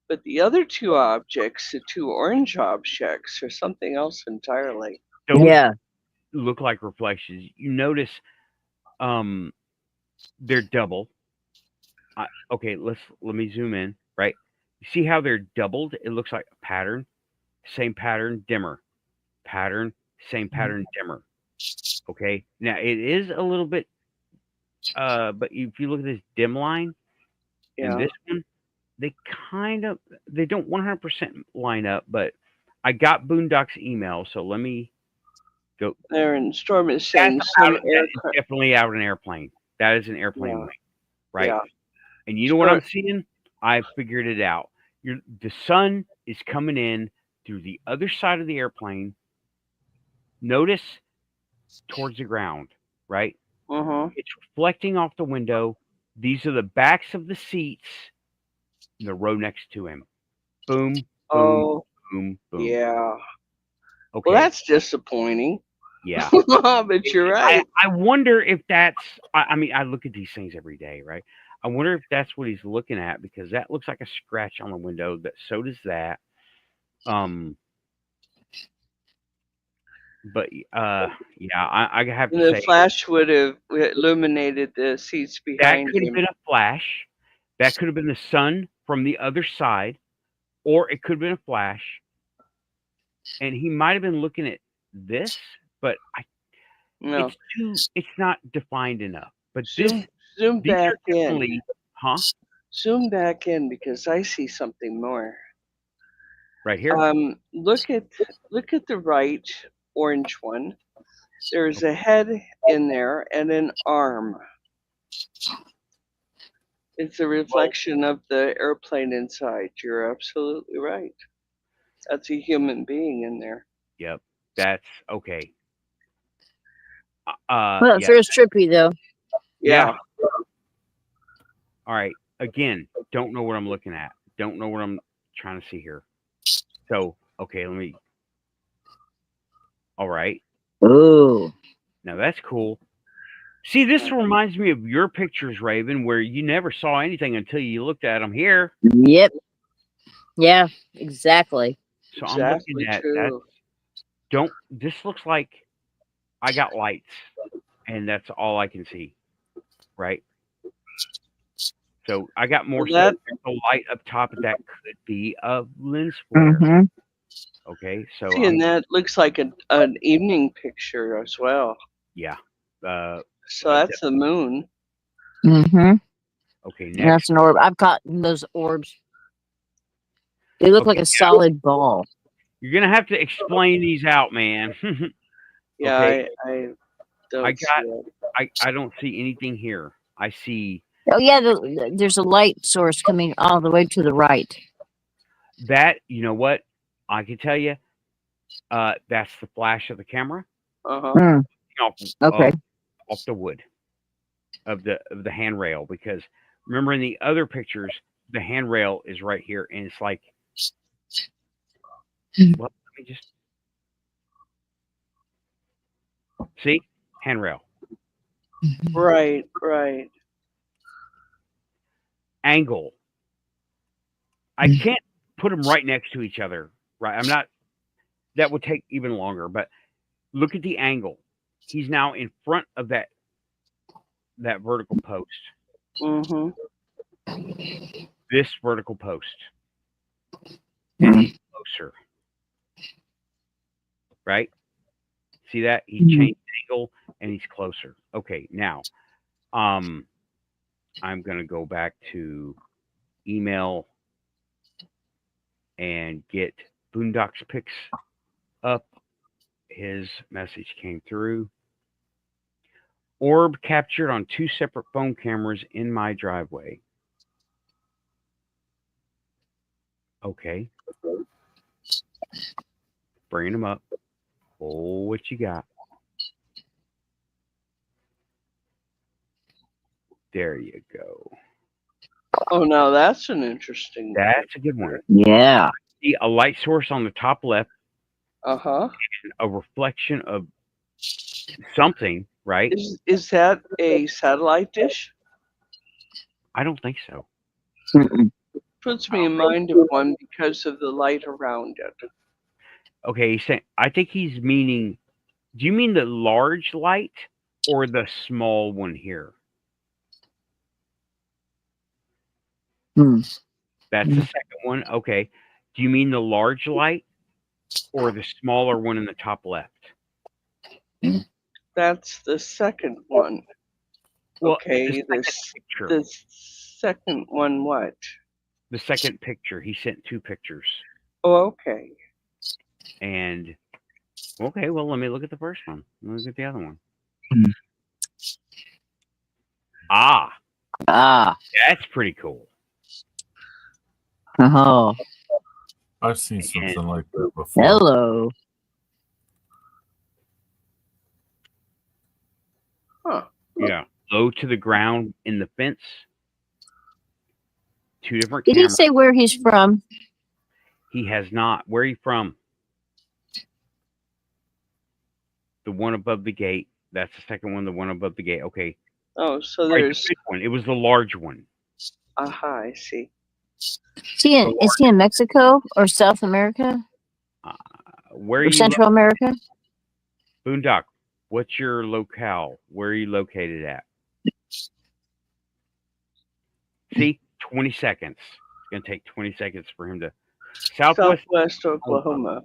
But the other two objects, the two orange objects, are something else entirely. Those Yeah. look like reflections. You notice they're double. Okay, let me zoom in, right? You see how they're doubled? It looks like a pattern. Same pattern, dimmer. Pattern, same pattern, dimmer. Okay. Now it is a little bit but if you look at this dim line and Yeah. this one, they don't 100% line up, but I got Boondock's email, so let me go. There, and Storm is saying That's some that is aircraft. definitely out an airplane. That is an airplane Yeah. wing, right? Yeah. And you know what I'm seeing? I figured it out. The sun is coming in through the other side of the airplane. Notice towards the ground, right? It's reflecting off the window. These are the backs of the seats in the row next to him. Boom, boom, Oh, boom, boom. yeah. Okay. Well, that's disappointing. Yeah. But you're right. I wonder if that's, I mean, I look at these things every day, right? I wonder if that's what he's looking at, because that looks like a scratch on the window. So does that. But yeah, I have to The say flash would have illuminated the seats that behind could have him. been a flash. That could have been the sun from the other side, or it could have been a flash. And he might have been looking at this, but No. it's not defined enough. But Zoom these back are definitely, in. Zoom back in, because I see something more. Right here. Look at the right orange one. There's a head in there and an arm. It's a reflection of the airplane inside. You're absolutely right. That's a human being in there. Yep, that's okay. Well, Yeah. sure is trippy though. Yeah. All right. Again, don't know what I'm looking at. Don't know what I'm trying to see here. So, okay, let me. All right. Ooh. Now that's cool. See, this reminds me of your pictures, Raven, where you never saw anything until you looked at them here. Yep. Yeah, exactly. So I'm looking at that. This looks like I got lights, and that's all I can see, right? So I got more stuff. There's a light up top of that could be a lens flare. Mm-hmm. Okay, so and that looks like an evening picture as well. Yeah. So that's the moon. Mm-hmm. Okay, next. That's an orb. I've caught those orbs. They look like a solid ball. You're gonna have to explain these out, man. Yeah, okay. I don't see it. I don't see anything here. I see. Oh yeah, there's a light source coming all the way to the right. That, you know what? I can tell you, that's the flash of the camera. Okay. Off the wood of the handrail, because remember in the other pictures, the handrail is right here, and it's like, well, let me just see handrail. Right. Angle. I can't put them right next to each other, right? I'm not. That would take even longer. But look at the angle. He's now in front of that vertical post. Mm-hmm. This vertical post. And he's closer. Right? See that? He changed angle and he's closer. Okay, now I'm gonna go back to email and get Boondocks picks up. His message came through. Orb captured on 2 separate phone cameras in my driveway. Okay. Bringing them up. Oh, what you got? There you go. Oh, now that's an interesting. That's a good one. Yeah. See a light source on the top left, Uh-huh. a reflection of something, right? Is that a satellite dish? I don't think so. Mm-mm. Puts me in mind of one because of the light around it. Okay, he's saying, I think he's meaning, do you mean the large light or the small one here? Hmm. That's the second one. Okay. Do you mean the large light or the smaller one in the top left? That's the second one. Well, Okay, the second picture. the second one what? The second picture. He sent two pictures. Oh, okay. And okay, well, let me look at the first one. Let me look at the other one. Hmm. Ah, Ah. that's pretty cool. Oh. I've seen something like that before. Hello. Huh. Yeah. Low to the ground in the fence. Two different Did he cameras. say where he's from? He has not. Where are you from? The one above the gate. That's the second one, the one above the gate. Okay. Oh, so Right, the there's. big one. It was the large one. Aha, I see. Is he in Mexico or South America Where are or you? Central America? Boondock, what's your locale? Where are you located at? See, 20 seconds. It's going to take 20 seconds for him to. Southwest Oklahoma.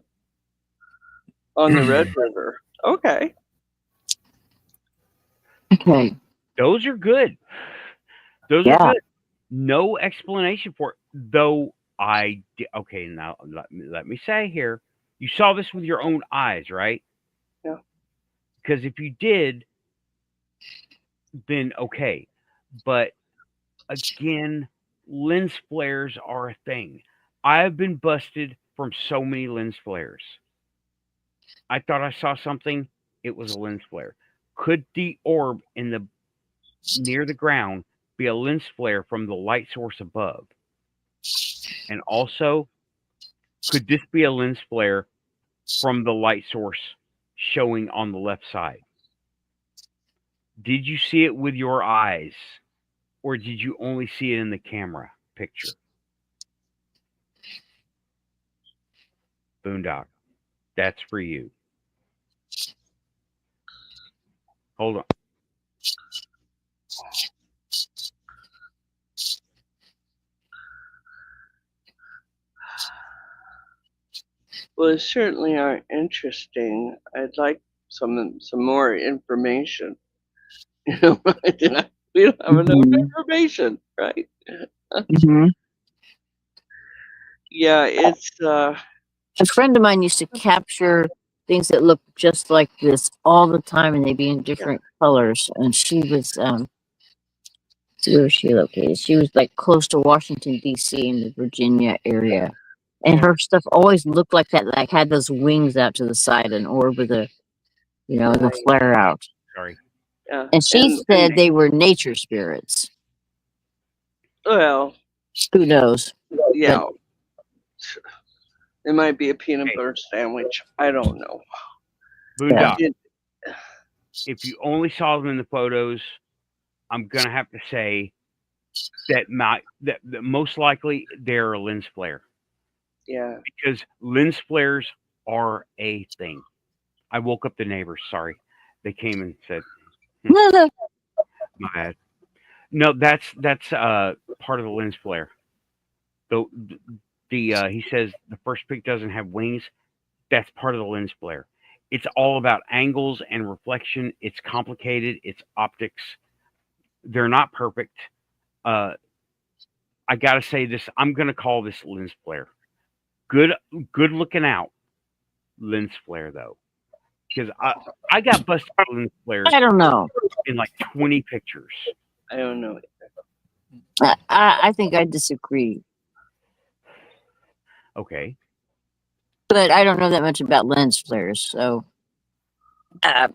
On the Red River. Okay. Okay. Those are good. Those Yeah. are good. No explanation for it. Though okay, now let me say here. You saw this with your own eyes, right? Yeah. Because if you did, then okay. But again, lens flares are a thing. I have been busted from so many lens flares. I thought I saw something. It was a lens flare. Could the orb in the near the ground be a lens flare from the light source above? And also, could this be a lens flare from the light source showing on the left side? Did you see it with your eyes, or did you only see it in the camera picture? Boondock, that's for you. Hold on. Well, it certainly are interesting. I'd like some more information. You know, we don't have enough information, right? Mm-hmm. Yeah, it's A friend of mine used to capture things that looked just like this all the time, and they'd be in different colors. And she was, see where she located? She was like close to Washington D.C. in the Virginia area, and her stuff always looked like that. Like had those wings out to the side, an orb with a, the flare out. Sorry. yeah. And she said they were nature spirits. Well, Who knows? yeah. It might be a peanut butter sandwich. I don't know. Boondock, It- if you only saw them in the photos, I'm gonna have to say that that most likely they're a lens flare, yeah. because lens flares are a thing. I woke up the neighbors. Sorry, they came and said, "My bad." No, that's part of the lens flare. He says the first pic doesn't have wings. That's part of the lens flare. It's all about angles and reflection. It's complicated. It's optics. They're not perfect. I gotta say this. I'm gonna call this lens flare. Good looking out lens flare though, because I got busted with lens flares I don't know. in like 20 pictures. I don't know. I think I disagree, Okay. but I don't know that much about lens flares. So, but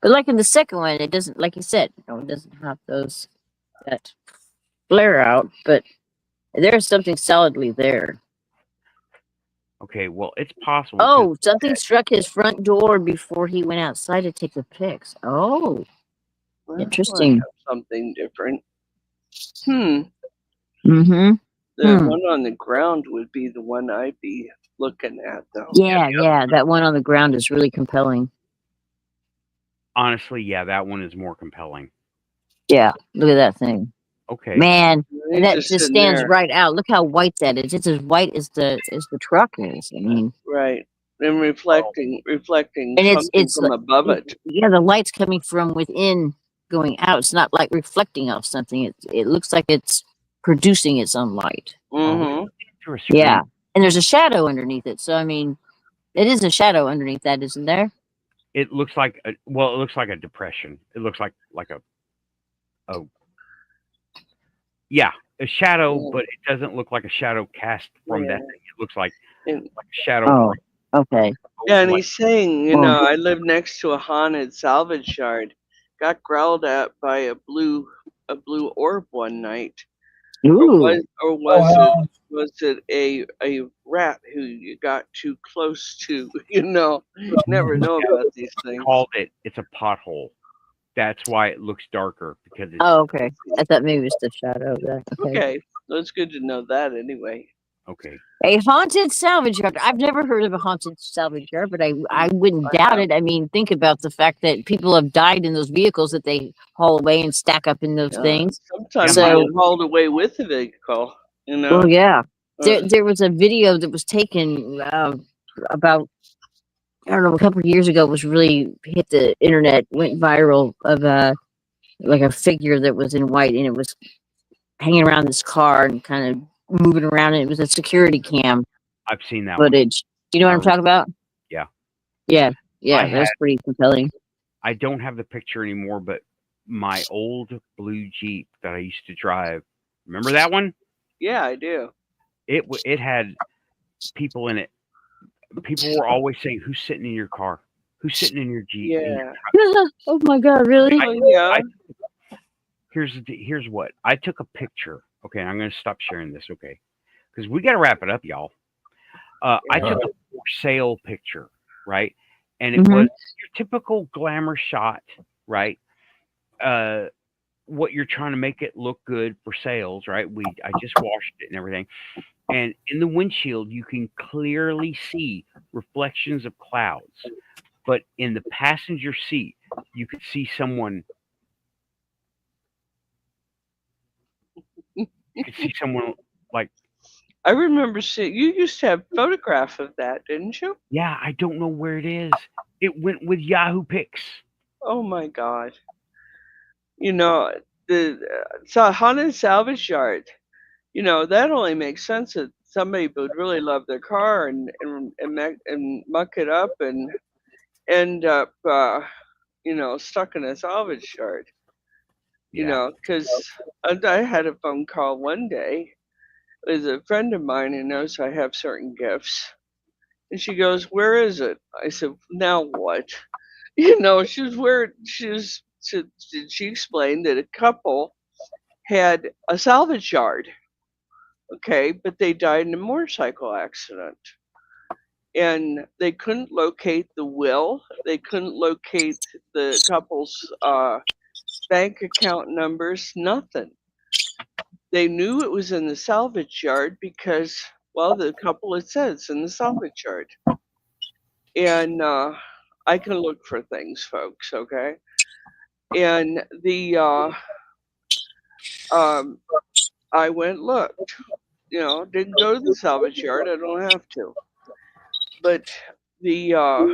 like in the second one, it doesn't, like you said, it doesn't have that flare out, but there's something solidly there. Okay, well, it's possible. 'cause Oh, something struck his front door before he went outside to take the pics. Oh, Well, I interesting. have something different. Hmm. Mm-hmm. The one on the ground would be the one I'd be looking at, though. Yeah, that one on the ground is really compelling. honestly, yeah, that one is more compelling. Yeah, look at that thing. Okay. Man, He's and that just just sitting stands there. right out. Look how white that is. It's as white as the truck is. I mean, Right. And reflecting and something it's from like, above it. yeah, the light's coming from within, going out. It's not like reflecting off something. It looks like it's producing its own light. Mm-hmm. Through a screen. Yeah, and there's a shadow underneath it. So I mean, it is a shadow underneath that, isn't there? It looks like it looks like a depression. It looks like a yeah, a shadow, but it doesn't look like a shadow cast from that thing. It looks like And, a shadow. Oh, okay. yeah, and like- he's saying, you know, I live next to a haunted salvage yard. Got growled at by a blue orb one night. Ooh. Was it a rat who you got too close to? You know, you never know about these things. called it. It's a pothole. That's why it looks darker because it's Oh, okay. I thought maybe it was the shadow of that. Okay. Okay, well, it's good to know that anyway. okay. A haunted salvage yard. I've never heard of a haunted salvage yard, but I wouldn't doubt it. I mean, think about the fact that people have died in those vehicles that they haul away and stack up in those things. Sometimes So- they get hauled away with the vehicle. You know. Well, yeah. There was a video that was taken about, I don't know, a couple of years ago. It was really hit the internet, went viral, of like a figure that was in white, and it was hanging around this car and kind of moving around. And it was a security cam I've seen that one. footage. You know what I'm talking about? Yeah. Yeah. I That's pretty compelling. I don't have the picture anymore, but my old blue Jeep that I used to drive. Remember that one? Yeah, I do. It had people in it. People were always saying, "Who's sitting in your car? Who's sitting in your Jeep?" in your Yeah. Oh my God, really? Yeah. Here's what I took a picture. Okay, I'm gonna stop sharing this. Okay, because we got to wrap it up, y'all. I took a for sale picture, right? And it was your typical glamour shot, right? What you're trying to make it look good for sales, right? I just washed it and everything. And in the windshield, you can clearly see reflections of clouds. But in the passenger seat, you could see someone. You could see someone like. I remember seeing. You used to have a photograph of that, didn't you? Yeah, I don't know where it is. It went with Yahoo Pics. Oh my God. You know, it's a haunted salvage yard. You know, that only makes sense that somebody would really love their car and muck it up and end up, you know, stuck in a salvage yard. You know, because I had a phone call one day. It was a friend of mine who knows I have certain gifts. And she goes, "Where is it?" I said, "Now what?" You know, she explained that a couple had a salvage yard. Okay, but they died in a motorcycle accident. And they couldn't locate the will. They couldn't locate the couple's bank account numbers, nothing. They knew it was in the salvage yard because, well, the couple had said it's in the salvage yard. And I can look for things, folks, okay? And I went looked, you know, didn't go to the salvage yard. I don't have to. But they were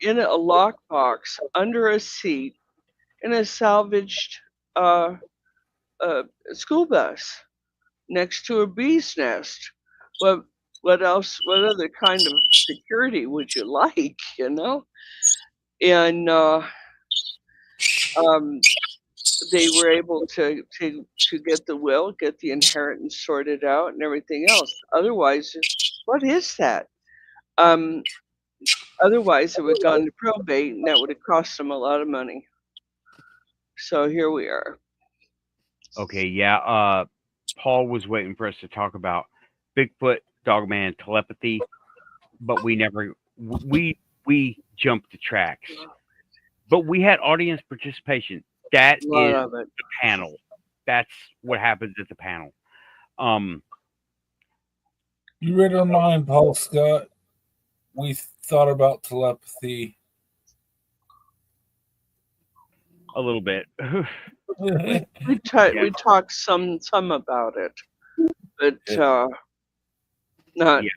in a lockbox under a seat in a salvaged school bus next to a bee's nest. What else? What other kind of security would you like? You know, and they were able to get the will, get the inheritance sorted out, and everything else. Otherwise, what is that? Otherwise, it would have gone to probate, and that would have cost them a lot of money. So here we are. Okay, yeah. Paul was waiting for us to talk about Bigfoot, Dogman, Telepathy, but we never we jumped the tracks. But we had audience participation. That A lot is of it. the panel. That's what happens at the panel. You read our mind, Paul Scott. We thought about telepathy. A little bit. We talked some about it, but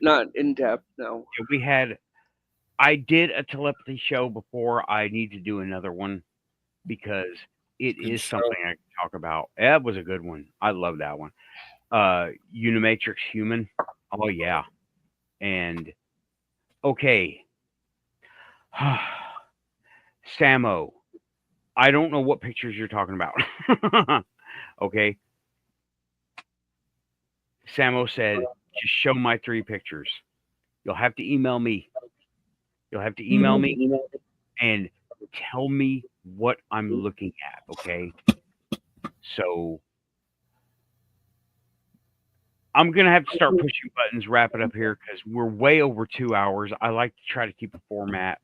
not in depth. No. Yeah, we had. I did a telepathy show before. I need to do another one because it is something I can talk about. That was a good one. I love that one. Unimatrix Human. Oh yeah. And okay. Samo. I don't know what pictures you're talking about. Okay. Samo said, just show my 3 pictures. You'll have to email me. You'll have to email me and tell me what I'm looking at. Okay. So I'm going to have to start pushing buttons, wrap it up here because we're way over 2 hours. I like to try to keep a format.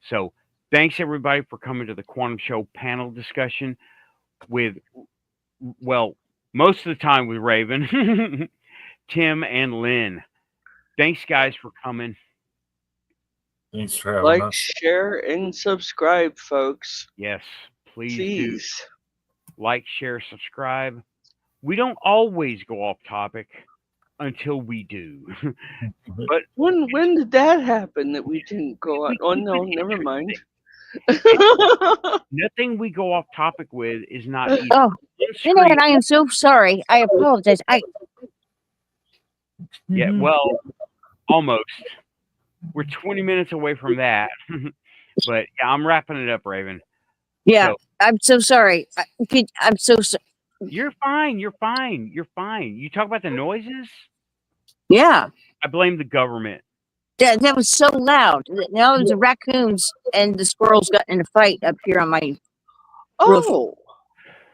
So thanks everybody for coming to the Quantum Show panel discussion with, well, most of the time with Raven, Tim, and Lynn. Thanks, guys, for coming. Thanks for having Like, us. share, and subscribe, folks. Yes, please do. Please. Like, share, subscribe. We don't always go off topic until we do. But When did that happen that we didn't go on? Oh, no, never mind. nothing we go off topic with is not either Oh, you know what? I am so sorry. I apologize. Yeah, well, almost. We're 20 minutes away from that. But yeah, I'm wrapping it up, Raven. Yeah, So, I'm so sorry. I'm so sorry. you're fine. You're fine. You're fine. You talk about the noises? Yeah, I blame the government. that was so loud. Now it was the raccoons and the squirrels got in a fight up here on my roof. Oh,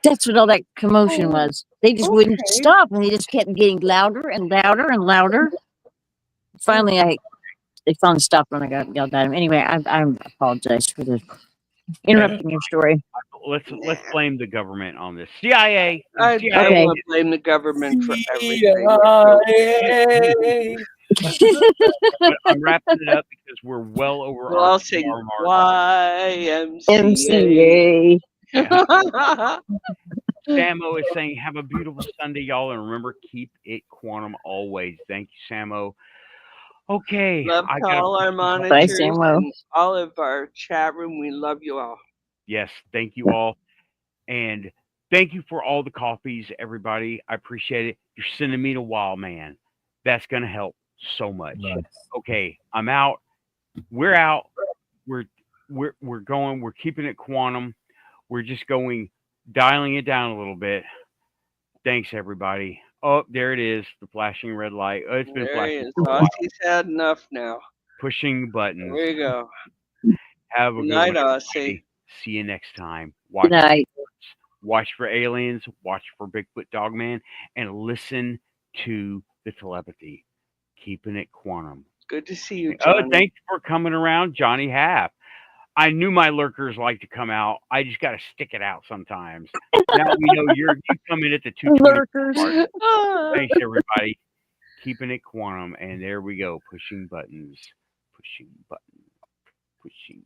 That's what all that commotion was. They just wouldn't okay. stop, and they just kept getting louder and louder and louder. Finally, they finally stopped when I got yelled at them. Anyway, I apologize for the interrupting your story. Let's blame the government on this. CIA. I Okay. want to blame the government for everything. But I'm wrapping it up because we're well over Well, our I'll sing 2 hour mark. YMCA. MCA. Samo is saying, have a beautiful Sunday, y'all. And remember, keep it quantum always. Thank you, Samo. Okay. Love I to all gotta our push- monitors Samo. and all of our chat room. We love you all. Yes, thank you all. And thank you for all the coffees, everybody. I appreciate it. You're sending me to WildMan. That's going to help so much. Nice. Okay, I'm out. We're out. We're going. We're keeping it quantum. We're just dialing it down a little bit. Thanks, everybody. Oh, there it is. The flashing red light. Oh, it's been There he flashing. is. For a while. Aussie's had enough now. Pushing buttons. There you go. Have a Good good night, one, Aussie. everybody. See you next time. Good night. Watch for aliens, watch for Bigfoot Dogman, and listen to the telepathy. Keeping it quantum. Good to see you, Oh, Johnny. thanks for coming around, Johnny Half. I knew my lurkers like to come out. I just got to stick it out sometimes. Now we know you come in at the 220 Lurkers. mark. Ah. Thanks, everybody. Keeping it quantum. And there we go. Pushing buttons. Pushing buttons. Pushing